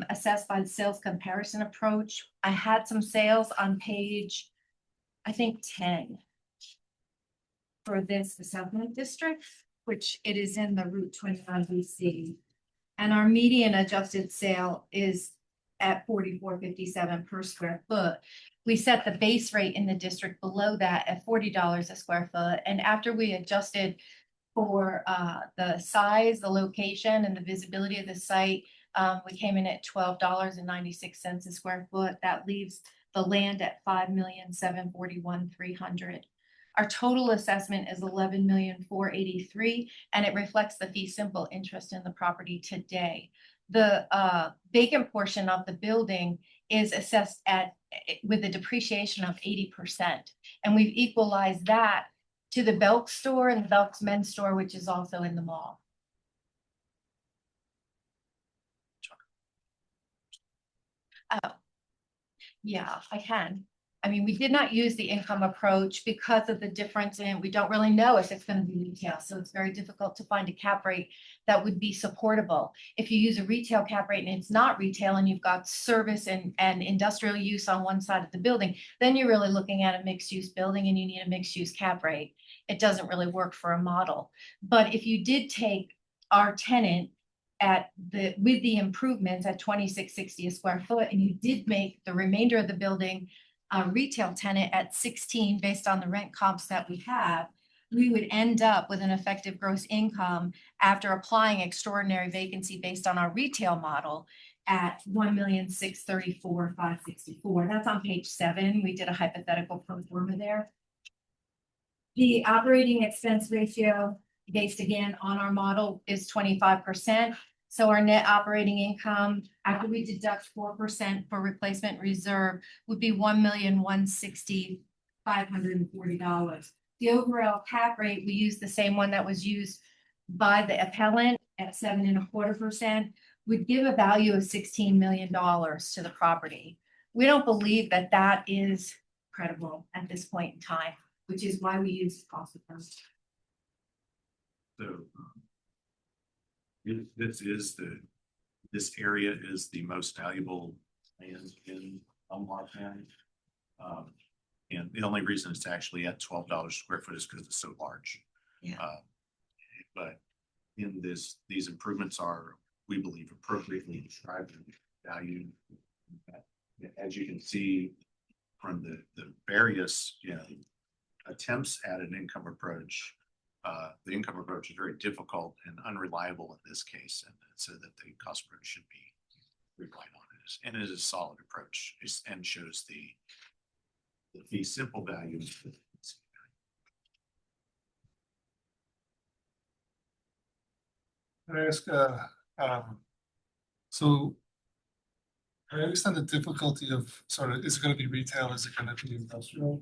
assessed by the sales comparison approach. I had some sales on page, I think 10 for this, the Southland District, which it is in the Route 21 BC. And our median adjusted sale is at $44.57 per square foot. We set the base rate in the district below that at $40 a square foot. And after we adjusted for the size, the location, and the visibility of the site, we came in at $12.96 a square foot. That leaves the land at $5,741,300. Our total assessment is $11,483,000, and it reflects the fee simple interest in the property today. The vacant portion of the building is assessed with a depreciation of 80%. And we've equalized that to the Belk store and the Belk's men's store, which is also in the mall. Oh, yeah, I can. I mean, we did not use the income approach because of the difference in, we don't really know if it's going to be retail. So it's very difficult to find a cap rate that would be supportable. If you use a retail cap rate and it's not retail and you've got service and industrial use on one side of the building, then you're really looking at a mixed use building and you need a mixed use cap rate. It doesn't really work for a model. But if you did take our tenant with the improvements at $26.60 a square foot, and you did make the remainder of the building a retail tenant at 16 based on the rent comps that we have, we would end up with an effective gross income after applying extraordinary vacancy based on our retail model at $1,634,564. That's on page 7. We did a hypothetical pro forma there. The operating expense ratio based again on our model is 25%. So our net operating income after we deduct 4% for replacement reserve would be $1,160,540. The overall cap rate, we use the same one that was used by the appellant at 7.25%. would give a value of $16 million to the property. We don't believe that that is credible at this point in time, which is why we use cost of funds. So this area is the most valuable land in Albemarle County. And the only reason it's actually at $12 square foot is because it's so large. Yeah. But in these improvements are, we believe, appropriately described and valued. As you can see from the various, attempts at an income approach, the income approach is very difficult and unreliable in this case, and so that the cost approach should be relied on. And it is a solid approach and shows the fee simple value. Can I ask, so I understand the difficulty of sort of, is it gonna be retail, is it gonna be industrial?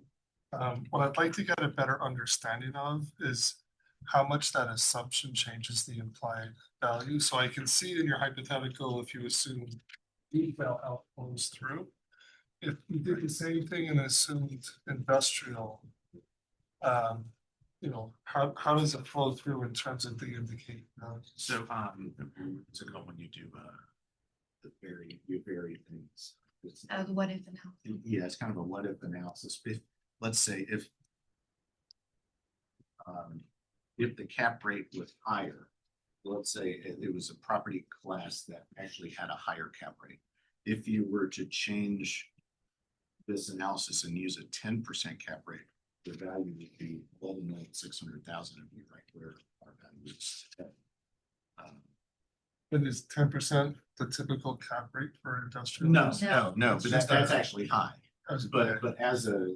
What I'd like to get a better understanding of is how much that assumption changes the implied value. So I can see in your hypothetical, if you assume retail outflows through. If you did the same thing and assumed industrial, how does it flow through in terms of the indicate? So, when you do you vary things. What if analysis? Yeah, it's kind of a what if analysis. Let's say if the cap rate was higher, let's say it was a property class that actually had a higher cap rate. If you were to change this analysis and use a 10% cap rate, the value would be $11,600,000 would be right where our value is today. And is 10% the typical cap rate for industrial? No, No. but that's actually high. But as a,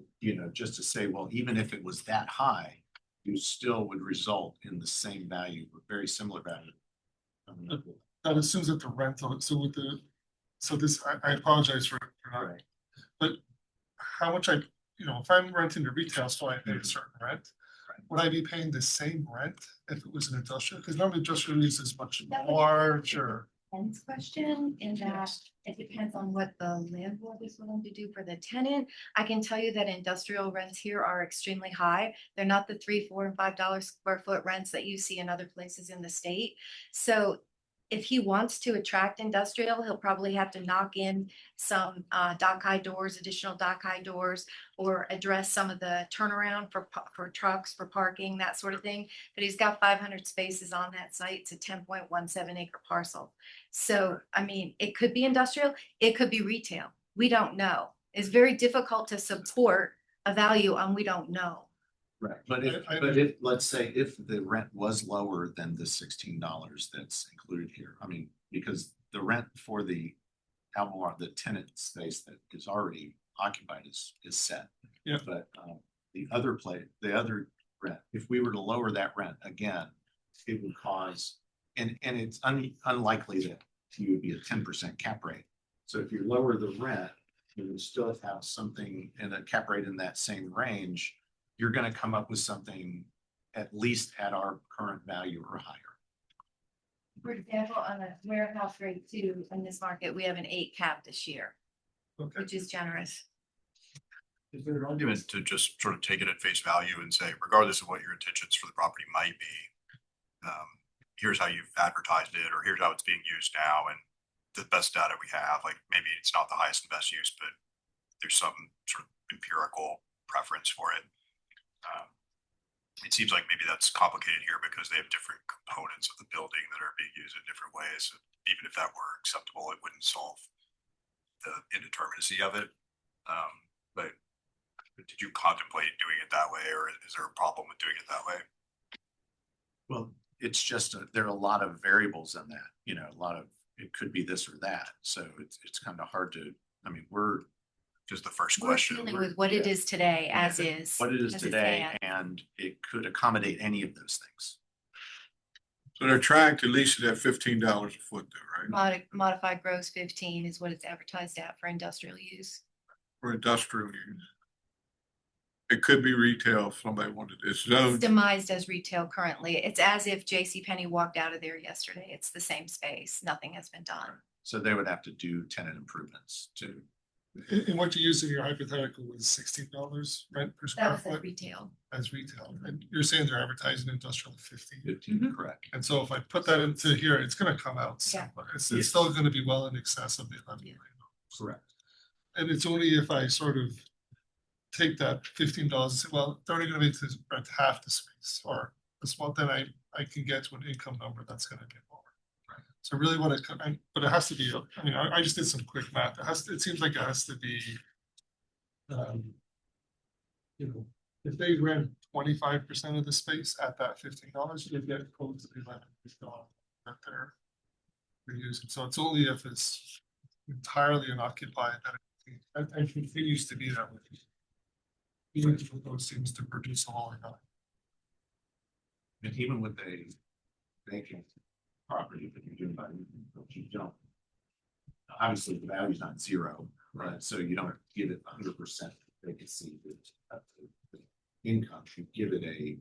just to say, well, even if it was that high, you still would result in the same value, very similar value. That assumes that the rental, I apologize for not, Right. but how much if I'm renting to retail, so I pay a certain rent, would I be paying the same rent if it was an industrial? Because normally industrial use is much larger. Depends question in that it depends on what the landlord is willing to do for the tenant. I can tell you that industrial rents here are extremely high. They're not the $3, $4, and $5 square foot rents that you see in other places in the state. So if he wants to attract industrial, he'll probably have to knock in some dock high doors, additional dock high doors, or address some of the turnaround for trucks, for parking, that sort of thing. But he's got 500 spaces on that site. It's a 10.17 acre parcel. So, I mean, it could be industrial, it could be retail. We don't know. It's very difficult to support a value on we don't know. Right, but if, let's say if the rent was lower than the $16 that's included here, I mean, because the rent for the Albemarle, the tenant space that is already occupied is set. Yeah. But the other rent, if we were to lower that rent again, it would cause, and it's unlikely that you would be a 10% cap rate. So if you lower the rent, you would still have something in a cap rate in that same range. You're going to come up with something at least at our current value or higher. For example, on a warehouse rate 2 in this market, we have an 8 cap this year, which is generous. Is there an argument to just sort of take it at face value and say, regardless of what your intentions for the property might be, here's how you've advertised it, or here's how it's being used now, and the best data we have, like maybe it's not the highest and best use, but there's some sort of empirical preference for it. It seems like maybe that's complicated here because they have different components of the building that are being used in different ways. Even if that were acceptable, it wouldn't solve the indeterminacy of it. But did you contemplate doing it that way, or is there a problem with doing it that way? Well, it's just there are a lot of variables in that. It could be this or that. So it's kind of hard to. I mean, we're just the first We're question. dealing with what it is today, as is. What it is as it today, stands. and it could accommodate any of those things. So they're trying to lease it at $15 a foot though, right? Modified gross 15 is what it's advertised at for industrial use. For industrial use. It could be retail if somebody wanted, it's It's zoned. demised as retail currently. It's as if J.C. Penney walked out of there yesterday. It's the same space. Nothing has been done. So they would have to do tenant improvements to. And what you used in your hypothetical was $16 rent per That square was at foot retail. as retail. And you're saying they're advertising industrial at 50. Correct. And so if I put that into here, it's gonna come out Yeah. similar. It's still gonna be well in excess of the 11 million. Correct. And it's only if I sort of take that $15 and say, well, they're only gonna be to rent half the space or a small, then I can get to an income number that's gonna get lower. So really what but it has to be, I mean, I just did some quick math. It seems like it has to be, you know, if they rent 25% of the space at that $15, you get close to the $11 that they're using. So it's only if it's entirely unoccupied that it continues to be that way. Even if those seems to produce a whole lot. And even with a vacant property that you're doing by, you don't. Obviously, the value's not zero, right? So you don't give it 100% vacancy. The income, you give it a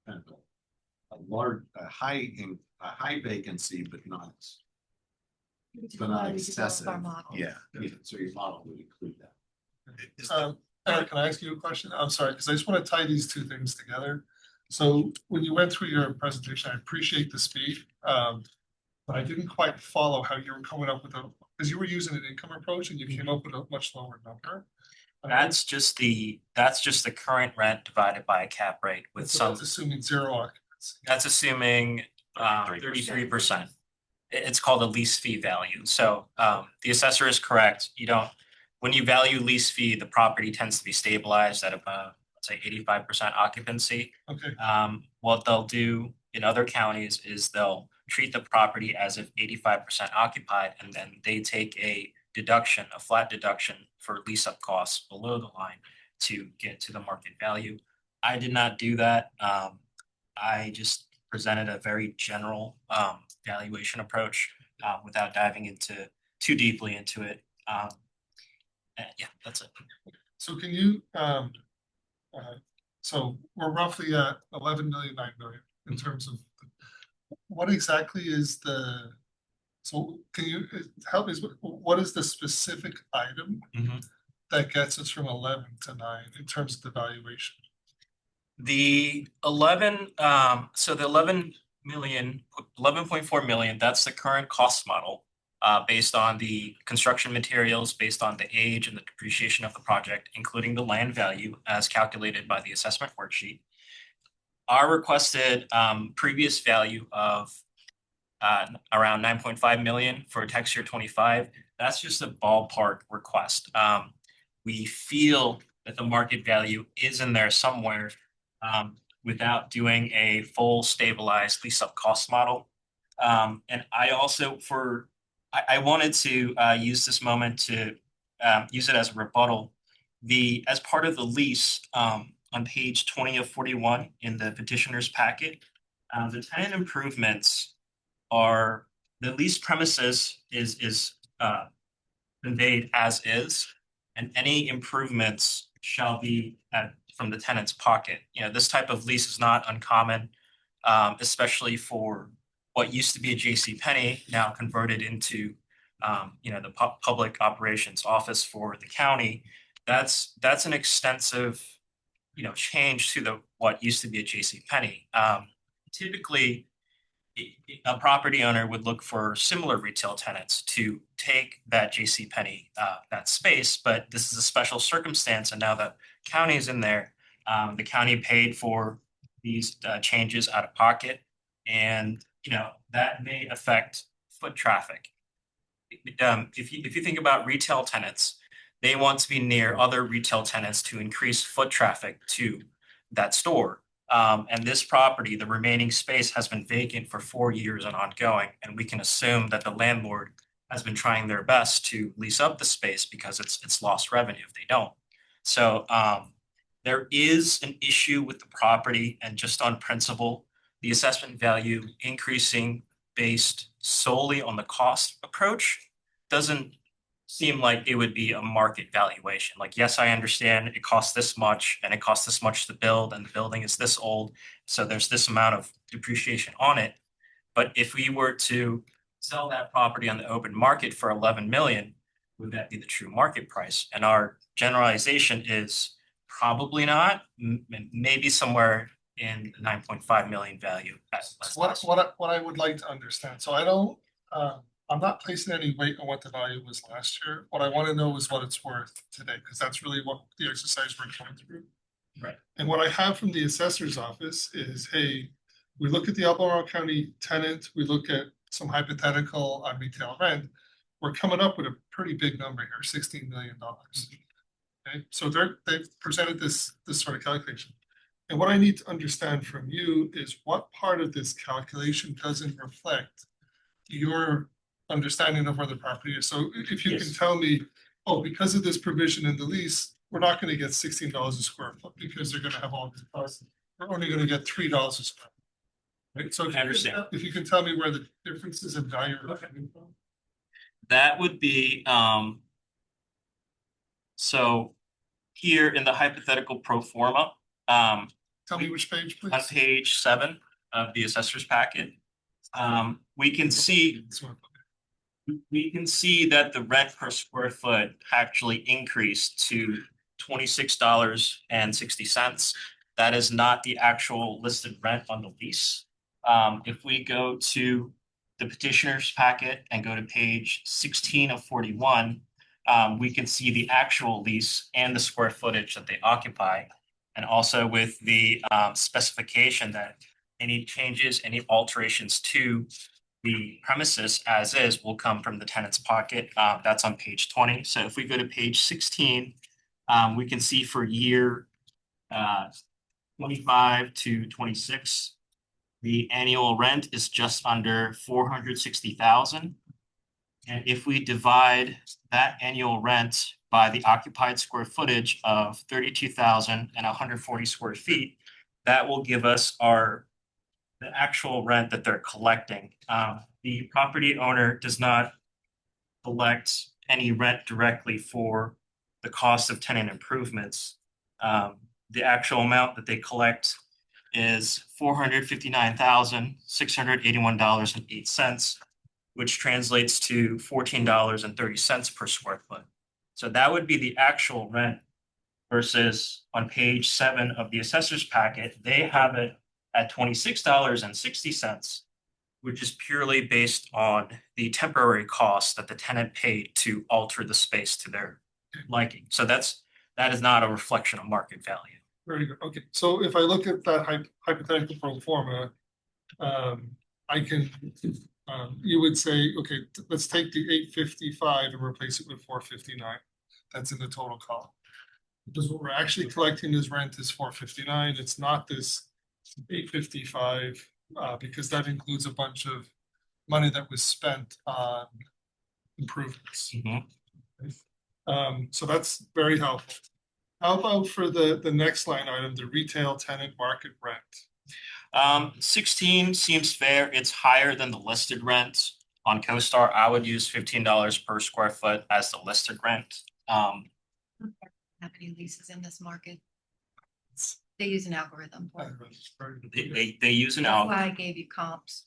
kind of a high vacancy, but not excessive. Yeah, so your model would include that. Eric, can I ask you a question? I'm sorry, because I just want to tie these two things together. So when you went through your presentation, I appreciate the speed. But I didn't quite follow how you were coming up with because you were using an income approach and you came up with a much lower number. That's just the current rent divided by a cap rate with So some, that's assuming zero occupancy. that's assuming 33%. It's called a lease fee value. So the assessor is correct. You don't, when you value lease fee, the property tends to be stabilized at about, let's say 85% occupancy. Okay, What they'll do in other counties is they'll treat the property as if 85% occupied, and then they take a deduction, a flat deduction for lease up costs below the line to get to the market value. I did not do that. I just presented a very general valuation approach without diving into too deeply into it. Yeah, that's it. so can you, so we're roughly at 11 million, 9 million in terms of what exactly is so can you help me, what is the specific item that gets us from 11 to 9 in terms of the valuation? The 11.4 million, that's the current cost model based on the construction materials, based on the age and the depreciation of the project, including the land value as calculated by the assessment worksheet. Our requested previous value of around 9.5 million for tax year 25, that's just a ballpark request. We feel that the market value is in there somewhere without doing a full stabilized lease up cost model. And I also I wanted to use this moment to use it as a rebuttal. As part of the lease on page 20 of 41 in the petitioner's packet, the tenant improvements are, the lease premises is conveyed as is, and any improvements shall be from the tenant's pocket. You know, this type of lease is not uncommon, especially for what used to be a J.C. Penney, now converted into the public operations office for the county. That's an extensive change to what used to be a J.C. Penney. Typically, a property owner would look for similar retail tenants to take that J.C. Penney, that space, but this is a special circumstance, and now the county is in there. The county paid for these changes out of pocket, and that may affect foot traffic. If you think about retail tenants, they want to be near other retail tenants to increase foot traffic to that store. And this property, the remaining space, has been vacant for 4 years and ongoing, and we can assume that the landlord has been trying their best to lease up the space because it's lost revenue if they don't. So there is an issue with the property, and just on principle, the assessment value increasing based solely on the cost approach doesn't seem like it would be a market valuation. Like, yes, I understand it costs this much and it costs this much to build and the building is this old. So there's this amount of depreciation on it. But if we were to sell that property on the open market for 11 million, would that be the true market price? And our generalization is probably not, maybe somewhere in the 9.5 million value. So what I would like to understand, so I don't, I'm not placing any weight on what the value was last year. What I want to know is what it's worth today, because that's really what the exercise we're going through. Right. And what I have from the assessor's office is, hey, we look at the Albemarle County tenant, we look at some hypothetical on retail rent. We're coming up with a pretty big number here, $16 million. Okay, so they've presented this sort of calculation. And what I need to understand from you is what part of this calculation doesn't reflect your understanding of where the property is. So if you can Yes. tell me, oh, because of this provision in the lease, we're not going to get $16 a square foot because they're going to have all these costs. We're only going to get $3 a square foot. Right? So I understand. if you can tell me where the differences in value are coming from. That would be, so here in the hypothetical pro forma, Tell me which page, please. on page 7 of the assessor's packet, we can see that the rent per square foot actually increased to $26.60. That is not the actual listed rent on the lease. If we go to the petitioner's packet and go to page 16 of 41, we can see the actual lease and the square footage that they occupy. And also with the specification that any changes, any alterations to the premises as is will come from the tenant's pocket. That's on page 20. So if we go to page 16, we can see for year 25 to 26, the annual rent is just under 460,000. And if we divide that annual rent by the occupied square footage of 32,140 square feet, that will give us the actual rent that they're collecting. The property owner does not collect any rent directly for the cost of tenant improvements. The actual amount that they collect is $459,681.08, which translates to $14.30 per square foot. So that would be the actual rent versus on page 7 of the assessor's packet, they have it at $26.60, which is purely based on the temporary cost that the tenant paid to alter the space to their liking. So that is not a reflection of market value. Very good. Okay, so if I look at that hypothetical pro forma, I can, you would say, okay, let's take the 855 and replace it with 459. That's in the total column. Because what we're actually collecting as rent is 459. It's not this 855, because that includes a bunch of money that was spent on improvements. So that's very helpful. How about for the next line item, the retail tenant market rent? 16 seems fair. It's higher than the listed rent. On CoStar, I would use $15 per square foot as the listed rent. How many leases in this market? They use an algorithm for it. They use an That's algorithm. why I gave you comps.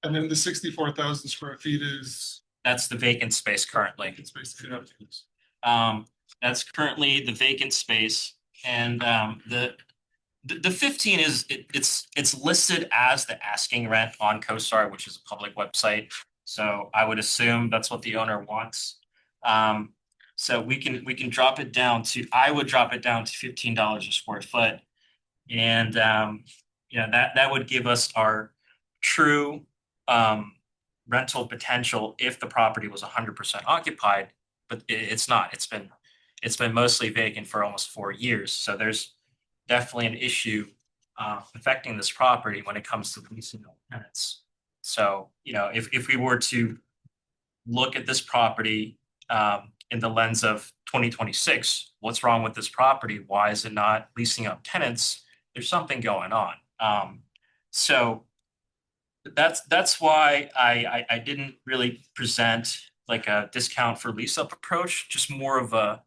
And then the 64,000 square feet is. That's the vacant space currently. It's basically up to this. That's currently the vacant space, and the 15 is it's listed as the asking rent on CoStar, which is a public website. So I would assume that's what the owner wants. So we can drop it down to, I would drop it down to $15 a square foot, and that would give us our true rental potential if the property was 100% occupied, but it's not. It's been mostly vacant for almost 4 years. So there's definitely an issue affecting this property when it comes to leasing tenants. So, if we were to look at this property in the lens of 2026, what's wrong with this property? Why is it not leasing up tenants? There's something going on. So that's why I didn't really present like a discount for lease up approach, just more of a,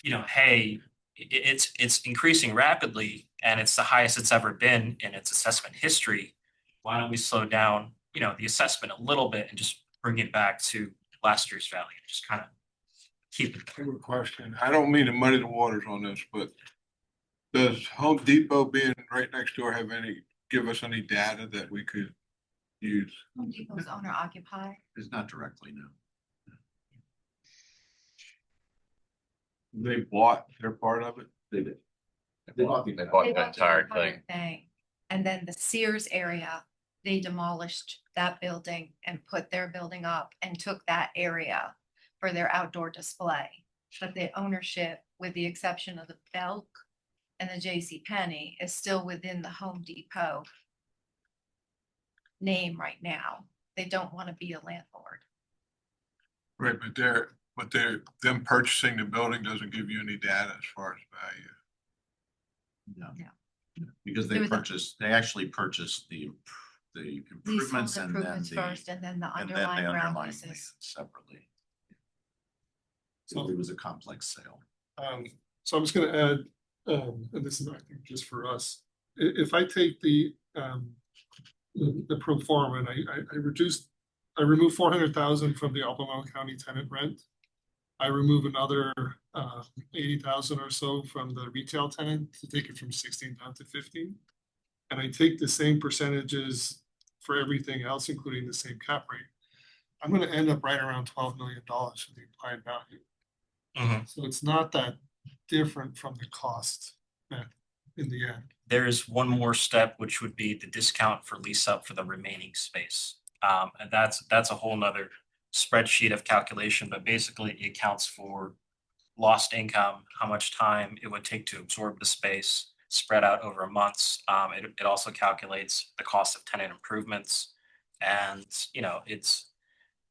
hey, it's increasing rapidly and it's the highest it's ever been in its assessment history. Why don't we slow down, the assessment a little bit and just bring it back to last year's value? Just kind of keep it I there. have a question. I don't mean to muddy the waters on this, but does Home Depot being right next door give us any data that we could use? Home Depot's owner occupied. It's not directly, no. They bought their part of it? They did. They bought They the bought entire thing. And then the Sears area, they demolished that building and put their building up and took that area for their outdoor display. But the ownership, with the exception of the Belk and the J.C. Penney, is still within the Home Depot name right now. They don't want to be a landlord. Right, but them purchasing the building doesn't give you any data as far as value. No. No. Because There was they actually purchased the improvements Leasehold and then improvements first and then the and then underlying the ground underlying leases. land separately. So it was a complex sale. So I'm just gonna add, and this is, I think, just for us, if I take the pro forma and I remove 400,000 from the Albemarle County tenant rent. I remove another 80,000 or so from the retail tenant to take it from 16 down to 15. And I take the same percentages for everything else, including the same cap rate. I'm gonna end up right around $12 million for the implied value. So it's not that different from the cost in the end. There is one more step, which would be the discount for lease up for the remaining space. And that's a whole nother spreadsheet of calculation, but basically it accounts for lost income, how much time it would take to absorb the space, spread out over months. It also calculates the cost of tenant improvements. And,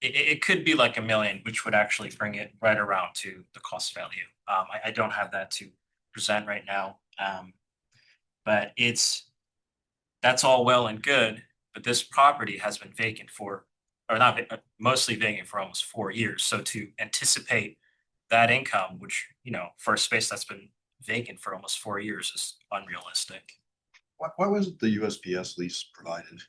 it could be like $1 million, which would actually bring it right around to the cost value. I don't have that to present right now. But that's all well and good, but this property has been vacant mostly vacant for almost 4 years. So to anticipate that income, which, for a space that's been vacant for almost 4 years, is unrealistic. Why wasn't the USPS lease provided?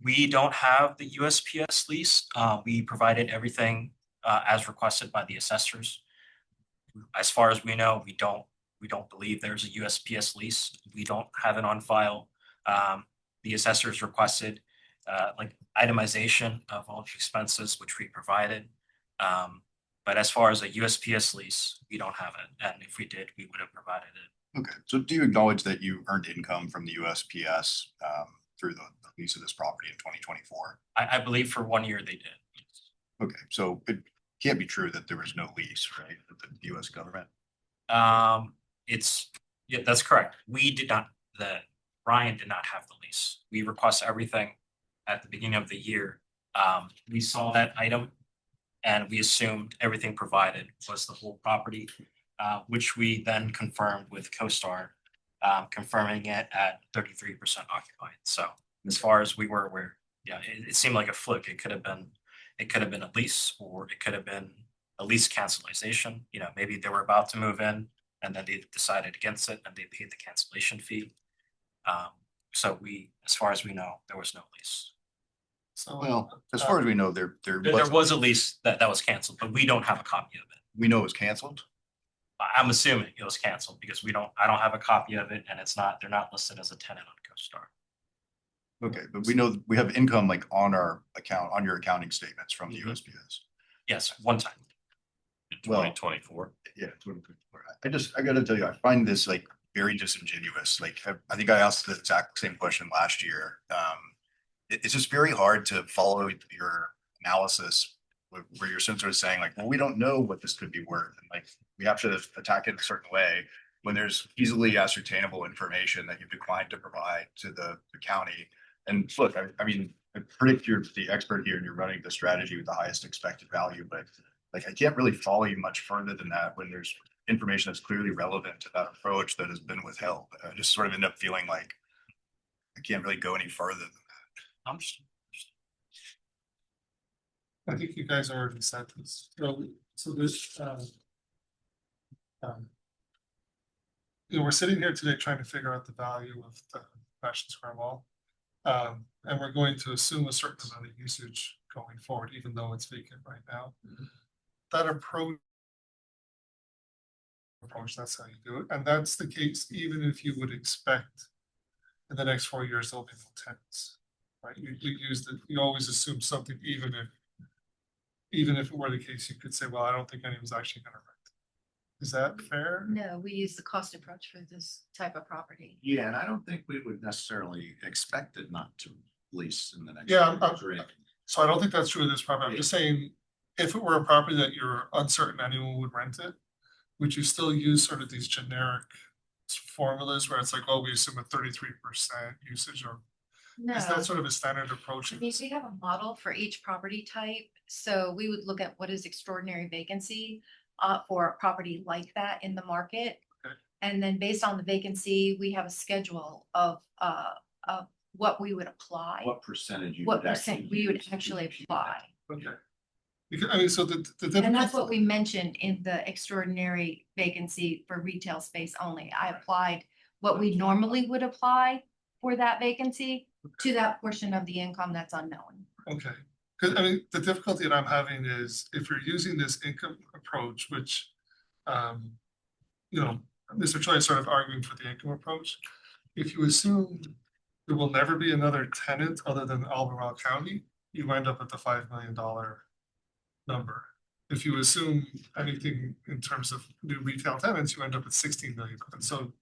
We don't have the USPS lease. We provided everything as requested by the assessors. As far as we know, we don't believe there's a USPS lease. We don't have it on file. The assessors requested like itemization of all the expenses, which we provided. But as far as a USPS lease, we don't have it. And if we did, we would have provided it. Okay, so do you acknowledge that you earned income from the USPS through the lease of this property in 2024? I believe for 1 year they did. Okay, so it can't be true that there was no lease, right, with the US government? Yeah, that's correct. Ryan did not have the lease. We request everything at the beginning of the year. We saw that item and we assumed everything provided was the whole property, which we then confirmed with CoStar, confirming it at 33% occupied. So as far as we were aware, yeah, it seemed like a fluke. It could have been a lease, or it could have been a lease cancellation. Maybe they were about to move in and then they decided against it and they paid the cancellation fee. So as far as we know, there was no lease. So, Well, as far as we know, there Was a lease that was canceled, but we don't have a copy of it. we know it was canceled. I'm assuming it was canceled because I don't have a copy of it and they're not listed as a tenant on CoStar. Okay, but we know we have income like on our account, on your accounting statements from the Mhm. USPS. Yes, one time. In Well, 2024. Yeah. I gotta tell you, I find this like very disingenuous. Like, I think I asked the exact same question last year. It's just very hard to follow your analysis where you're sort of saying like, well, we don't know what this could be worth. And like, we have to attack it a certain way when there's easily ascertainable information that you've declined to provide to the county. And look, I mean, I predict you're the expert here and you're running the strategy with the highest expected value, but like, I can't really follow you much further than that when there's information that's clearly relevant to that approach that has been withheld. I just sort of end up feeling like I can't really go any further than that. I'm just, I think you guys already said this, so this, we're sitting here today trying to figure out the value of the Fashion Square Mall. And we're going to assume a certain amount of usage going forward, even though it's vacant right now. That approach, that's how you do it, and that's the case even if you would expect in the next 4 years there'll be no tenants, right? You always assume something, even if it were the case, you could say, well, I don't think anyone's actually gonna rent. Is that fair? No, we use the cost approach for this type of property. Yeah, and I don't think we would necessarily expect it not to lease in the next. Yeah, few years or anything. So I don't think that's true of this property. I'm just saying, if it were a property that you're uncertain anyone would rent it, would you still use sort of these generic formulas where it's like, oh, we assume a 33% usage, or No. is that sort of a standard approach? I mean, we have a model for each property type, so we would look at what is extraordinary vacancy for a property like that in the market. Okay. And then based on the vacancy, we have a schedule of what we would apply. What percentage you What would percent actually we would use to actually achieve apply. that? Okay. Because, I mean, so the And that's difficult- what we mentioned in the extraordinary vacancy for retail space only. I applied what we normally would apply for that vacancy to that portion of the income that's unknown. Okay, because I mean, the difficulty that I'm having is if you're using this income approach, which, Mr. Choi is sort of arguing for the income approach. If you assume there will never be another tenant other than Albemarle County, you end up at the $5 million number. If you assume anything in terms of new retail tenants, you end up at 16 million. And so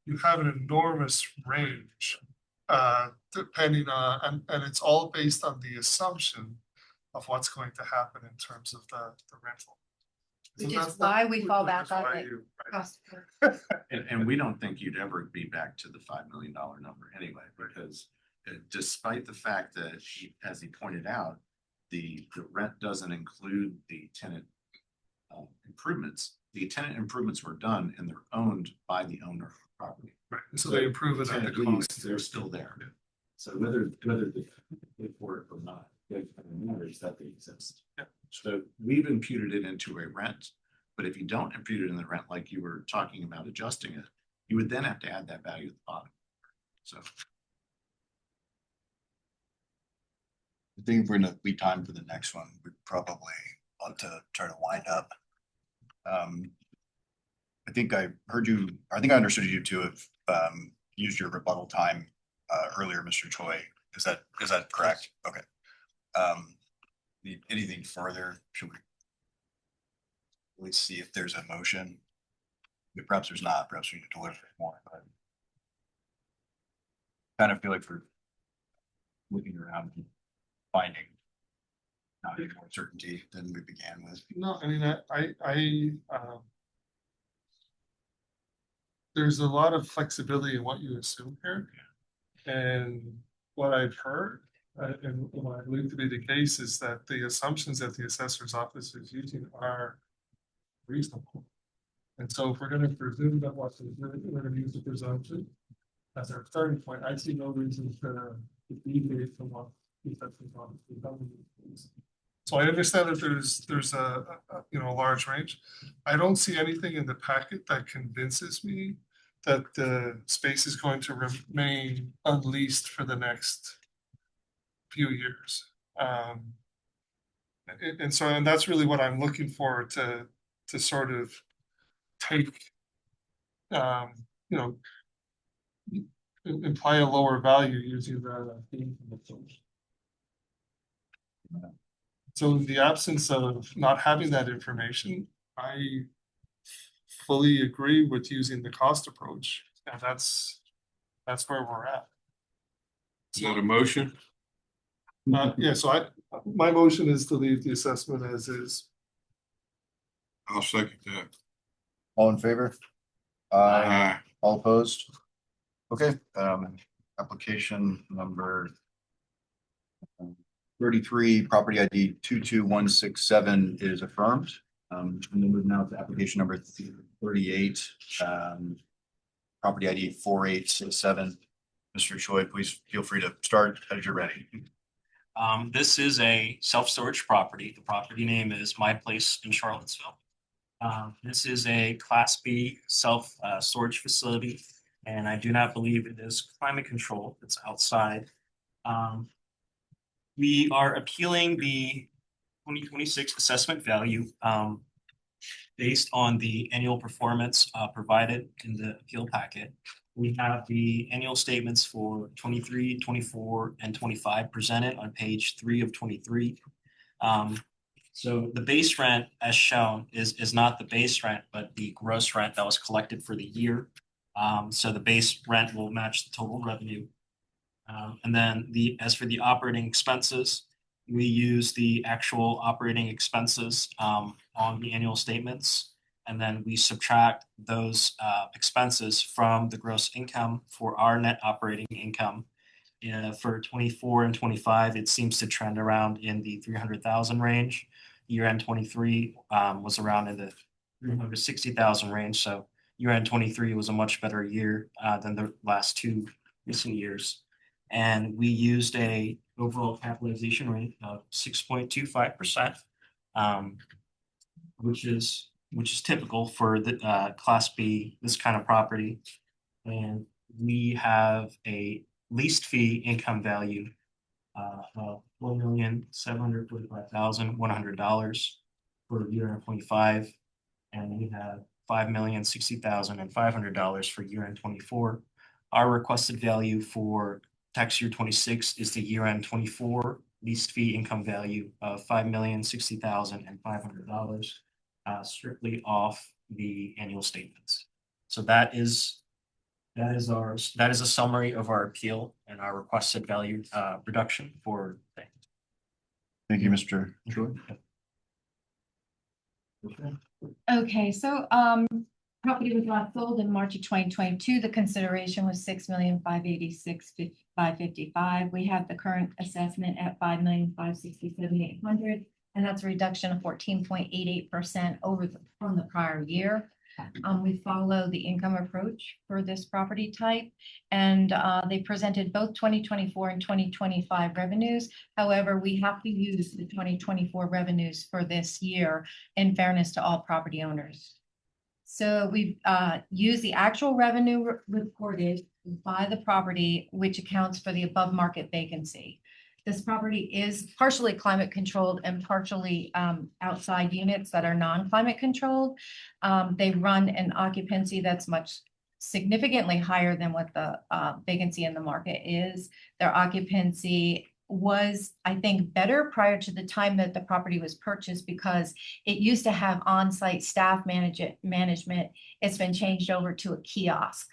you have an enormous range, depending on, and it's all based on the assumption of what's going to happen in terms of the rental. Which So is why we fall back that's on why it. you- Cost. And we don't think you'd ever be back to the $5 million number anyway, because despite the fact that as he pointed out, the rent doesn't include the tenant improvements. The tenant improvements were done and they're owned by the owner of the property. Right, so they improve it at the Tenant lease, cost. they're still there. So whether they pay for it or not, it matters that they exist. Yeah. So we've imputed it into a rent, but if you don't impute it in the rent, like you were talking about adjusting it, you would then have to add that value at the bottom. So. I think we're gonna be time for the next one. We probably want to try to wind up. I think I heard you, I think I understood you to have used your rebuttal time earlier, Mr. Choi. Is that correct? Okay. Anything further? Should we? Let's see if there's a motion. Perhaps there's not, perhaps we need to deliver more, but. Kind of feel like we're looking around and finding not any more certainty than we began with. No, I mean, there's a lot of flexibility in what you assume here. And what I've heard, and what I believe to be the case, is that the assumptions that the assessor's office is using are reasonable. And so if we're gonna presume that we're gonna use the presumption as our starting point, I see no reason to deviate from what the assessor's office is telling us. So I understand that there's a large range. I don't see anything in the packet that convinces me that the space is going to remain unleased for the next few years. And that's really what I'm looking for to sort of take, imply a lower value using the theme approach. So in the absence of not having that information, I fully agree with using the cost approach, and that's where we're at. Is that a motion? Yeah, so my motion is to leave the assessment as is. I'll second that. All in favor? Aye. All opposed? Okay, application number 33, property ID 22167 is affirmed. And then move now to application number 38, property ID 4867. Mr. Choi, please feel free to start as you're ready. This is a self-storage property. The property name is My Place in Charlottesville. This is a Class B storage facility, and I do not believe it is climate controlled. It's outside. We are appealing the 2026 assessment value based on the annual performance provided in the appeal packet. We have the annual statements for 23, 24, and 25 presented on page 3 of 23. So the base rent as shown is not the base rent, but the gross rent that was collected for the year. So the base rent will match the total revenue. And then as for the operating expenses, we use the actual operating expenses on the annual statements. And then we subtract those expenses from the gross income for our net operating income. For 24 and 25, it seems to trend around in the 300,000 range. Year-end 23 was around in the 360,000 range. So year-end 23 was a much better year than the last two recent years. And we used a overall capitalization rate of 6.25%, which is typical for the Class B, this kind of property. And we have a leased fee income value of $1,745,100 for year-end 25, and we have $5,060,500 for year-end 24. Our requested value for tax year 26 is the year-end 24 leased fee income value of $5,060,500, strictly off the annual statements. So that is a summary of our appeal and our requested value reduction for. Thank you, Mr. Choi. Okay, so property was last sold in March of 2022. The consideration was $6,586,555. We have the current assessment at $5,567,800, and that's a reduction of 14.88% from the prior year. We follow the income approach for this property type, and they presented both 2024 and 2025 revenues. However, we have to use the 2024 revenues for this year in fairness to all property owners. So we've used the actual revenue reported by the property, which accounts for the above market vacancy. This property is partially climate controlled and partially outside units that are non-climate controlled. They run an occupancy that's significantly higher than what the vacancy in the market is. Their occupancy was, I think, better prior to the time that the property was purchased because it used to have on-site staff management. It's been changed over to a kiosk.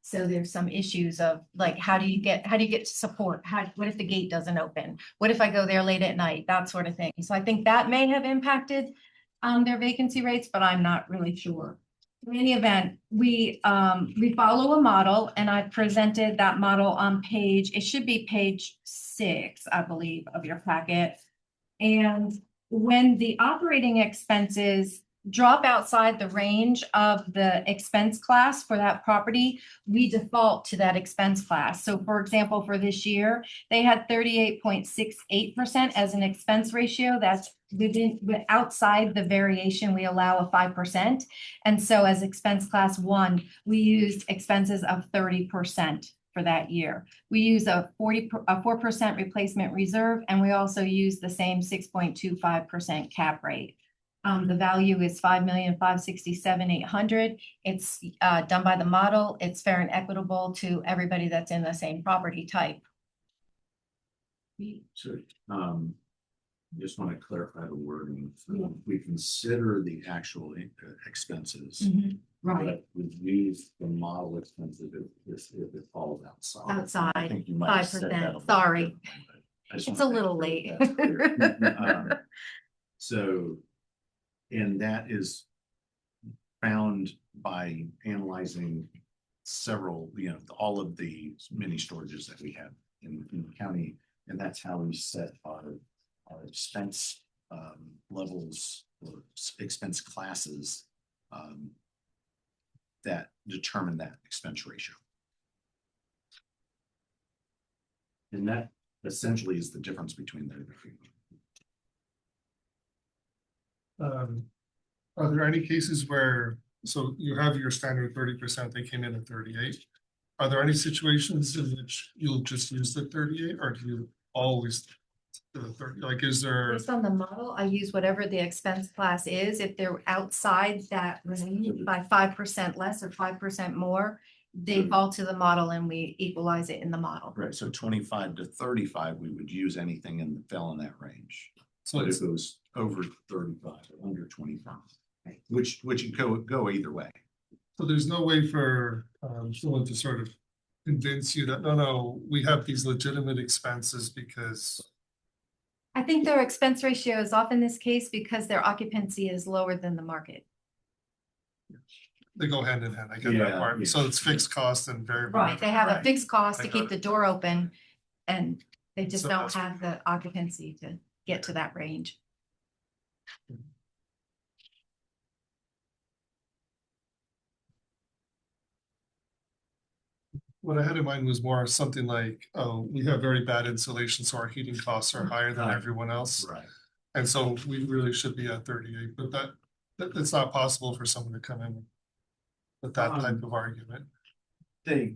So there's some issues of like, how do you get support? What if the gate doesn't open? What if I go there late at night? That sort of thing. So I think that may have impacted their vacancy rates, but I'm not really sure. In any event, we follow a model, and I presented that model on it should be page 6, I believe, of your packet. And when the operating expenses drop outside the range of the expense class for that property, we default to that expense class. So for example, for this year, they had 38.68% as an expense ratio. That's outside the variation, we allow a 5%. And so as expense class 1, we used expenses of 30% for that year. We use a 4% replacement reserve, and we also use the same 6.25% cap rate. The value is $5,567,800. It's done by the model. It's fair and equitable to everybody that's in the same property type. So, just want to clarify the wording. We consider the actual expenses. Right. But we use the model expenses if it falls outside. Outside, I think you might have said that 5%. Sorry. differently. I just It's wanna a make little sure late. that's clear. So, and that is found by analyzing several, all of the mini storages that we have in the county. And that's how we set our expense levels or expense classes that determine that expense ratio. And essentially is the difference between the. Are there any cases where, so you have your standard 30%, they came in at 38? Are there any situations in which you'll just use the 38, or do you always do the 30? Like, is there? Based on the model, I use whatever the expense class is. If they're outside that range by 5% less or 5% more, they fall to the model and we equalize it in the model. Right, so 25 to 35, we would use anything in fell in that range. So But it's, if it was over 35 or under 25, which could go either way. so there's no way for someone to sort of convince you that, no, we have these legitimate expenses because. I think their expense ratio is off in this case because their occupancy is lower than the market. They go hand in hand, I get that Yeah, part. yeah. So it's fixed cost and variable. Right, they have a Right. fixed cost to I keep got the door open and they just So don't that's- have the occupancy to get to that range. What I had in mind was more something like, oh, we have very bad insulation, so our heating costs are higher than Right. everyone else. Right. And so we really should be at 38, but that's not possible for someone to come in with that type of argument. They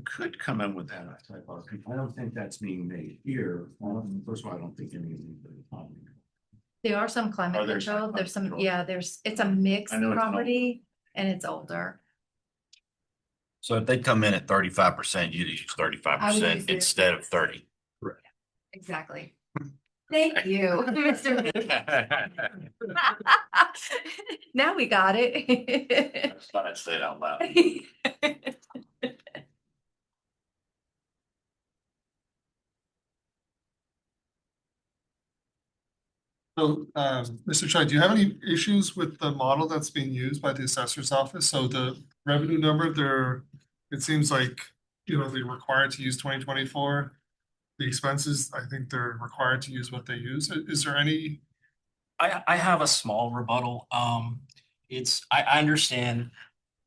could come in with that type of, I don't think that's being made here. First of all, I don't think any of these are. There are some climate Oh, there's some control, there's some, climate control. it's a mixed I know it's an old- property and it's older. So if they come in at 35%, you'd use 35% it. instead of 30. Exactly. Thank you, Mr. Now we got it. Just thought I'd say it out loud. So, Mr. Chai, do you have any issues with the model that's being used by the assessor's office? So the revenue number there, it seems like, they're required to use 2024. The expenses, I think they're required to use what they use. Is there any? I have a small rebuttal. I understand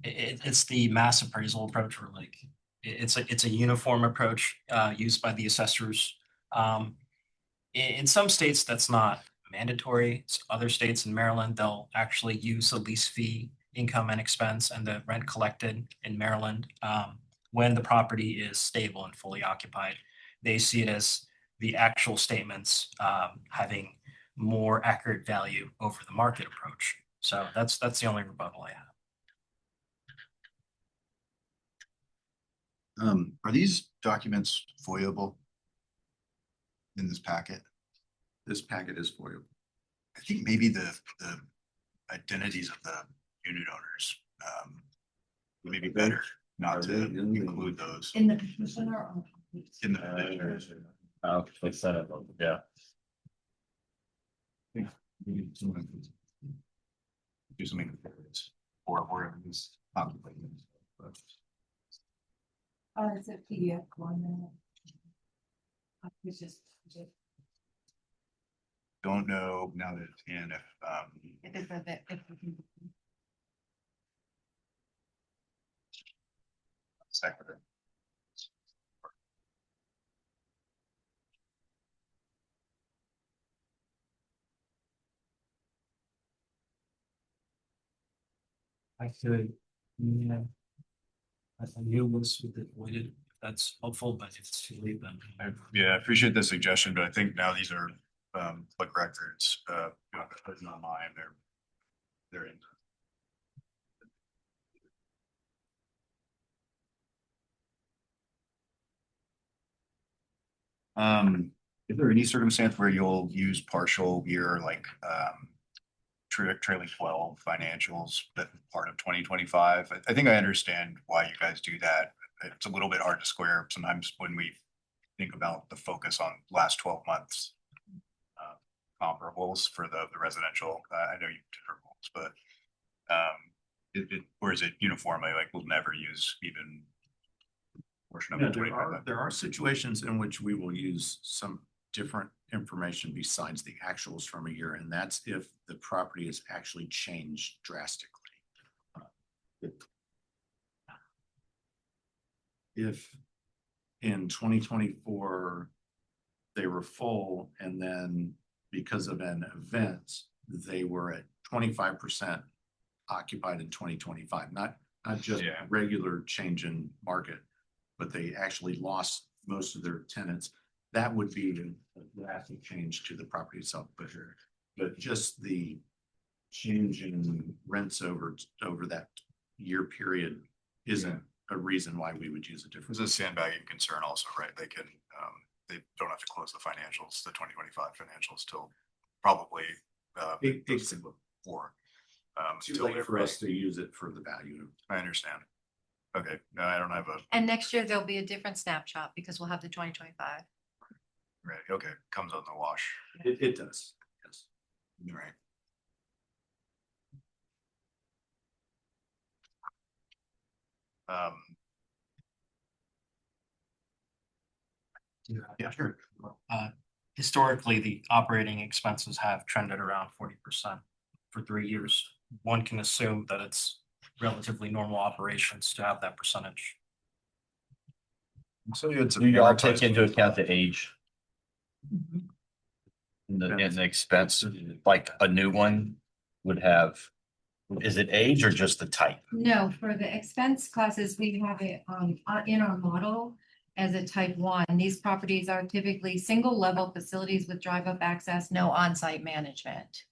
it's the mass appraisal approach or like it's a uniform approach used by the assessors. In some states, that's not mandatory. Other states in Maryland, they'll actually use the lease fee, income and expense and the rent collected in Maryland when the property is stable and fully occupied. They see it as the actual statements having more accurate value over the market approach. So that's the only rebuttal I have. Are these documents foilable in this packet? This packet is for you. I think maybe the identities of the unit owners would be better not to include those In the petition or on? in the petition. They said it, yeah. Do something with it, or wherever these contemplating. It's a PDF one. It's just. Don't know now that it's in If it's a bit, if we can. secretary. I could, yeah. I knew this would be avoided. That's helpful, but if it's too late, then. Yeah, I appreciate the suggestion, but I think now these are public records, not mine, they're in. Is there any circumstance where you'll use partial year, like trailing 12 financials, that part of 2025? I think I understand why you guys do that. It's a little bit hard to square sometimes when we think about the focus on last 12 months comparables for the residential. I know you different rules, but or is it uniformly like we'll never use even portion of Yeah, the 25? there are situations in which we will use some different information besides the actuals from a year, and that's if the property has actually changed drastically. If in 2024, they were full, and then because of an event, they were at 25% occupied in 2025, not just regular change in market, but they actually lost most of their tenants. That would be a drastic change to the property itself, but just the change in rents over that year period isn't a reason why we would use a different. There's a sandbagging concern also, right? They can, they don't have to close the financials, the 2025 financials till probably, before. Too late for us to use it for the value. I understand. Okay, no, I don't have a, And next year there'll be a different snapshot because we'll have the 2025. right, okay, comes on the wash. It does, yes. Right. Yeah, sure. Historically, the operating expenses have trended around 40% for 3 years. One can assume that it's relatively normal operations to have that percentage. So you had some. Do y'all take into account the age? Mm-hmm. And the expense, like a new one would have, is it age or just the type? No, for the expense classes, we have it in our model as a type 1. These properties are typically single level facilities with drive up access, no on-site management.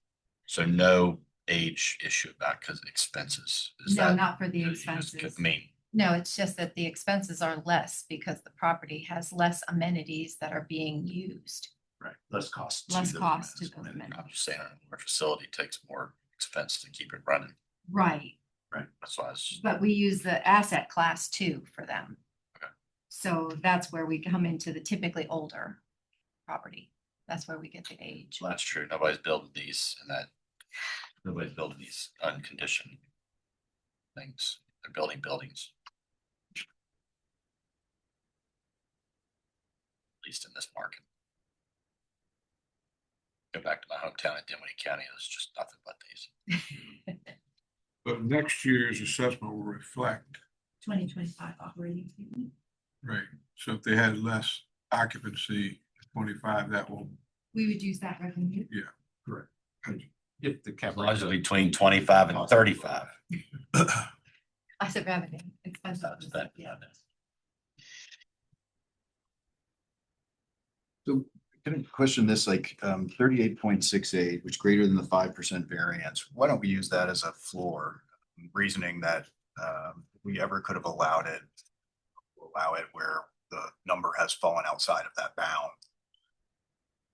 So no age issue about because expenses. Is No, that- not for the you just expenses. mean, No, it's just that the expenses are less because the property has less amenities that are being used. Right, less cost. Less those cost to amenities. those amenities. I'm just saying, our facility takes more expense to keep it running. Right, That's why it's, but we use the asset class too for them. Okay. So that's where we come into the typically older property. That's where we get the age. that's true. Nobody's building these and that. Nobody's building these unconditioned things. They're building buildings. At least in this market. Go back to my hometown in Dinwiddie County, there's just nothing but these. But next year's assessment will reflect, 2025 operating statement. right, so if they had less occupancy, 25, that will, We would use that revenue. Correct. If the cap. As long as it's between 25 and 35. I said revenue, expenses. That- Yeah. So can I question this, like, 38.68, which greater than the 5% variance? Why don't we use that as a floor? Reasoning that, if we ever could have allowed it, allow it where the number has fallen outside of that bound.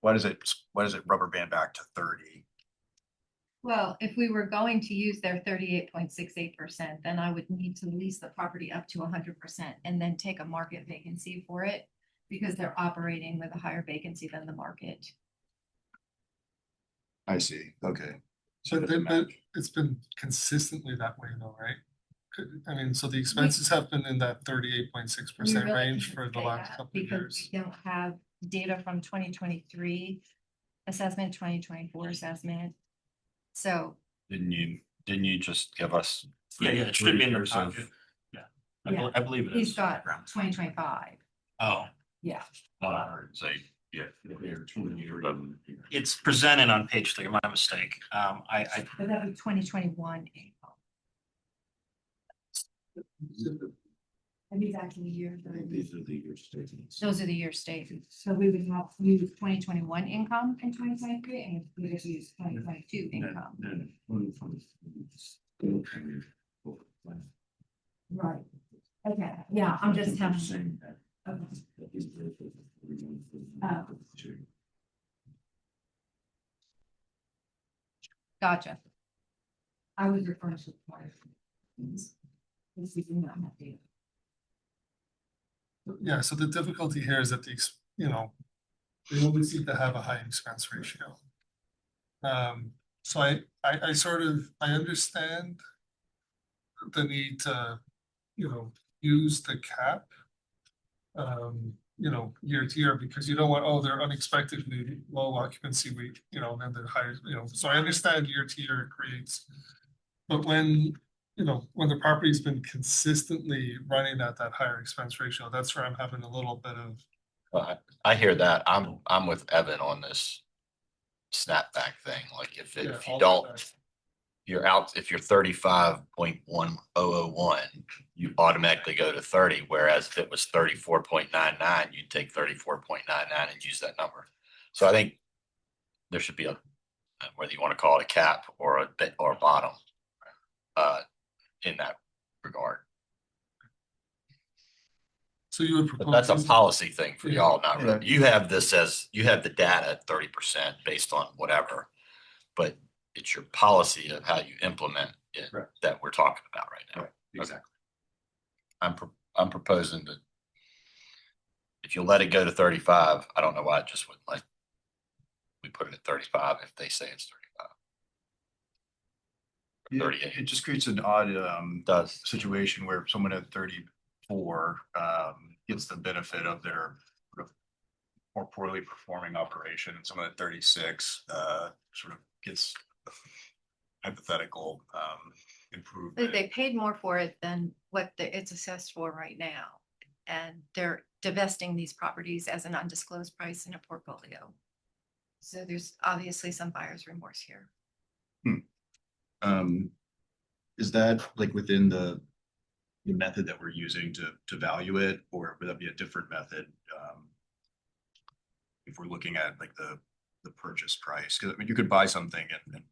Why does it rubber band back to 30? Well, if we were going to use their 38.68%, then I would need to lease the property up to 100% and then take a market vacancy for it because they're operating with a higher vacancy than the market. I see, okay. So it's been consistently that way though, right? I mean, so the expenses have been in that 38.6% We really range can't for the say last that couple of because years. we don't have data from 2023 assessment, 2024 assessment. So Didn't you just give us? Yeah, it should be in the 3 years of- packet. Yeah, Yeah. I believe it he's is. got 2025. Oh, Yeah. Say, yeah. it's presented on page 3, my mistake. I But that'd be 2021 income. And these actually years. These are the year statements. Those are the year statements. So we would have use 2021 income in 2023 and we would use 2022 income. Right. Okay, yeah, I'm just telling. Gotcha. I was referring to. We do not have data. Yeah, so the difficulty here is that they always seem to have a high expense ratio. So I sort of, I understand the need to, use the cap, year to year, because you don't want, oh, they're unexpectedly low occupancy week, and they're higher, so I understand year to year it creates. But when the property's been consistently running at that higher expense ratio, that's where I'm having a little bit of Well, I hear that. I'm with Evan on this snapback thing. Like if Yeah, if you all don't, that. you're out, if you're 35.1001, you automatically go to 30, whereas if it was 34.99, you'd take 34.99 and use that number. So I think there should be a, whether you want to call it a cap or a bit or a bottom, in that regard. So you would But propose. that's a policy thing for Yeah. y'all, not really. You have this as, you have the data at 30% based on whatever, but it's your policy of how you implement it Right. that we're talking about right now. Right, exactly. I'm proposing that if you let it go to 35, I don't know why it just wouldn't like, we put it at 35 if they say it's 35. Yeah, 38. it just creates an odd Does. situation where someone at 34 gets the benefit of their sort of more poorly performing operation, and someone at 36 sort of gets hypothetical improvement. They paid more for it than what it's assessed for right now. And they're divesting these properties as an undisclosed price in a portfolio. So there's obviously some buyer's remorse here. Is that like within the method that we're using to value it, or would that be a different method? If we're looking at like the purchase price, because I mean, you could buy something and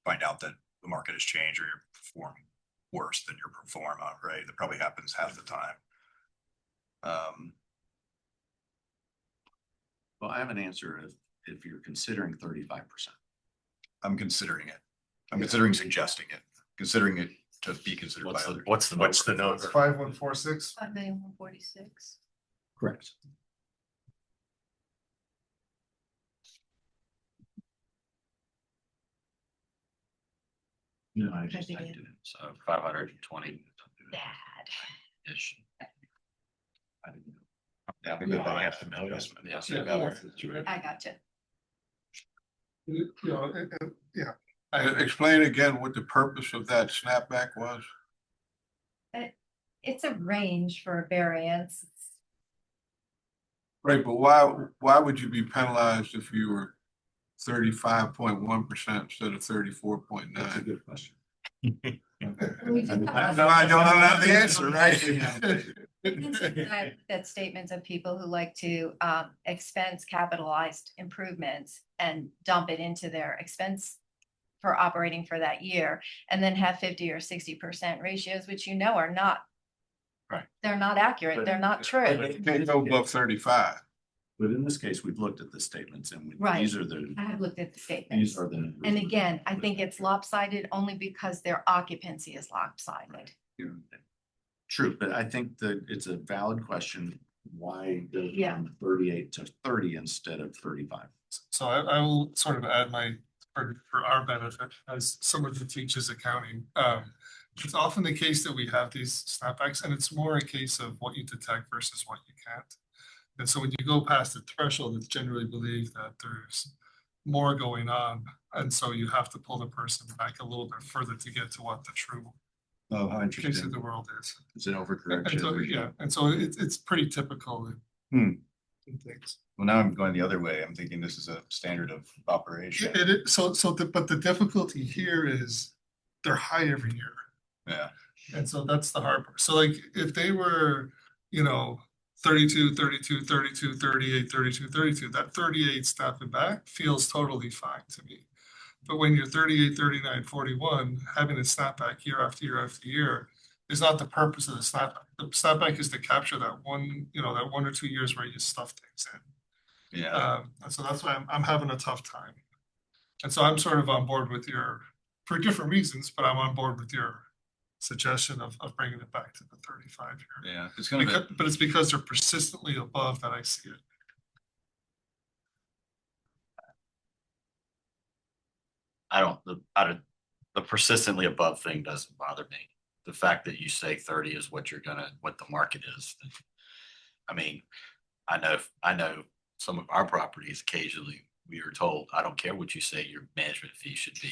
find out that the market has changed or you're performing worse than your performa, right? That probably happens half the time. Well, I have an answer if you're considering 35%. I'm considering it. I'm considering suggesting it, considering it to be considered by others. What's the number? 5146. 5,146. Correct. No, I just typed it in. So 520 Bad. ish. I didn't know. Yeah, Maybe but I I have to know. Yes. I gotcha. You know, yeah. Explain again what the purpose of that snapback was. It's a range for a variance. Right, but why would you be penalized if you were 35.1% instead of 34.9? That's a good question. We do have- No, I don't have the answer, right? That statements of people who like to expense capitalized improvements and dump it into their expense for operating for that year, and then have 50 or 60% ratios, which you know are not. Right. They're not accurate. They're not true. You can't go above 35. But in this case, we've looked at the statements and Right. these are the, I have looked at the these statements. are the. And again, I think it's lopsided only because their occupancy is lopsided. True, but I think that it's a valid question. Why go Yeah. from 38 to 30 instead of 35? So I will sort of add for our benefit as someone who teaches accounting. It's often the case that we have these snapbacks and it's more a case of what you detect versus what you can't. And so when you go past the threshold, it's generally believed that there's more going on. And so you have to pull the person back a little bit further to get to what the true Oh, how case of interesting. the world is. It's an And so, overcorrection. yeah, and so it's pretty typical Hmm. in things. Well, now I'm going the other way. I'm thinking this is a standard of operation. But the difficulty here is they're high every year. Yeah. And so that's the hard part. So like if they were, 32, 32, 32, 38, 32, 32, that 38 snapping back feels totally fine to me. But when you're 38, 39, 41, having a snapback year after year after year is not the purpose of the snapback. The snapback is to capture that one or 2 years where you stuff things in. Yeah. And so that's why I'm having a tough time. And so I'm sort of on board with for different reasons, but I'm on board with your suggestion of bringing it back to the 35 here. Yeah. It's kind of But it's because they're persistently above that I see it. The persistently above thing doesn't bother me. The fact that you say 30 is what the market is. I mean, I know some of our properties occasionally we are told, I don't care what you say your management fee should be.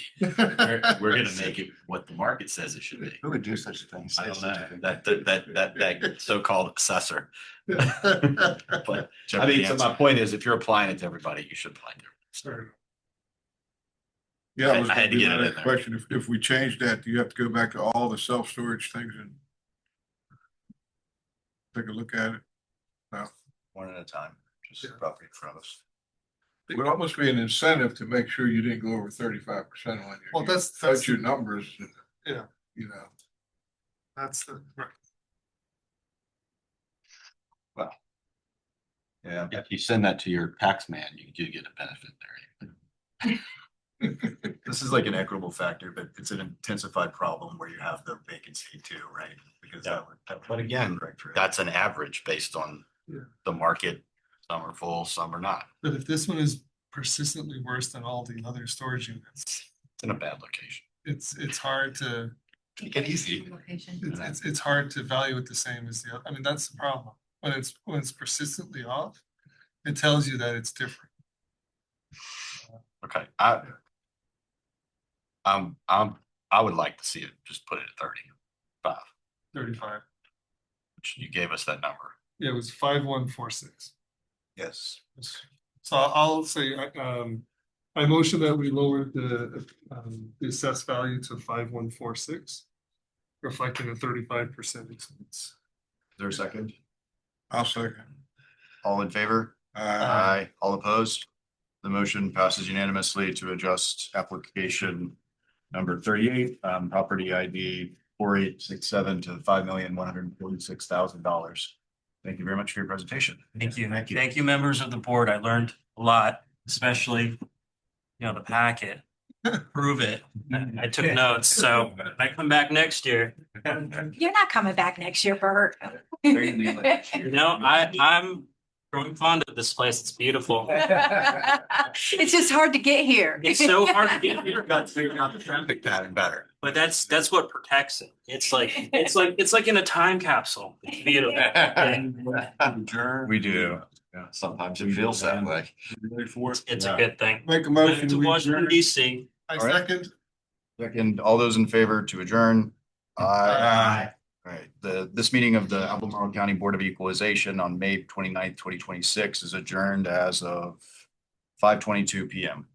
We're gonna make it what the market says it should be. Who would do such a thing? I don't know, that so-called assessor. But I mean, so my point is, if you're applying it to everybody, you should apply it to everybody. Yeah, I was I had gonna to be get my it in next there. question. If we change that, do you have to go back to all the self-storage things and take a look at it? No. One at a time, just property in front of us. It would almost be an incentive to make sure you didn't go over 35% on your. Well, that's Your numbers. Yeah. You know. That's the, right. Yeah. If you send that to your tax man, you do get a benefit there. This is like an equitable factor, but it's an intensified problem where you have the vacancy too, right? Because But again, that's an average based on Yeah. the market. Some are full, some are not. But if this one is persistently worse than all the other storage units, It's in a bad location. it's hard to, Take it easy. Location. it's hard to value it the same as the other. I mean, that's the problem. When it's persistently off, it tells you that it's different. Okay, I would like to see it, just put it at 35, 35. which you gave us that number. Yeah, it was 5146. Yes. So I'll say, I motion that we lower the assessed value to 5146, reflecting a 35% expense. Is there a second? I'll second. All in favor? Aye. All opposed? The motion passes unanimously to adjust application number 38, property ID 4867 to $5,146,000. Thank you very much for your presentation. Thank you. Thank you, members of the board. I learned a lot, especially, the packet. Prove it. I took notes, so when I come back next year. You're not coming back next year, Bert. I'm growing fond of this place. It's beautiful. It's just hard to get here. It's so hard to get here, Got to figure out the traffic pattern better. but that's what protects it. It's like in a time capsule. It's beautiful. We do. Sometimes it feels that way. It's a good thing. Make a motion. To we Washington adjourn. DC. I All right. second. Second, all those in favor to adjourn? Aye. All right, this meeting of the Albemarle County Board of Equalization on May 29th, 2026 is adjourned as of 5:22 PM.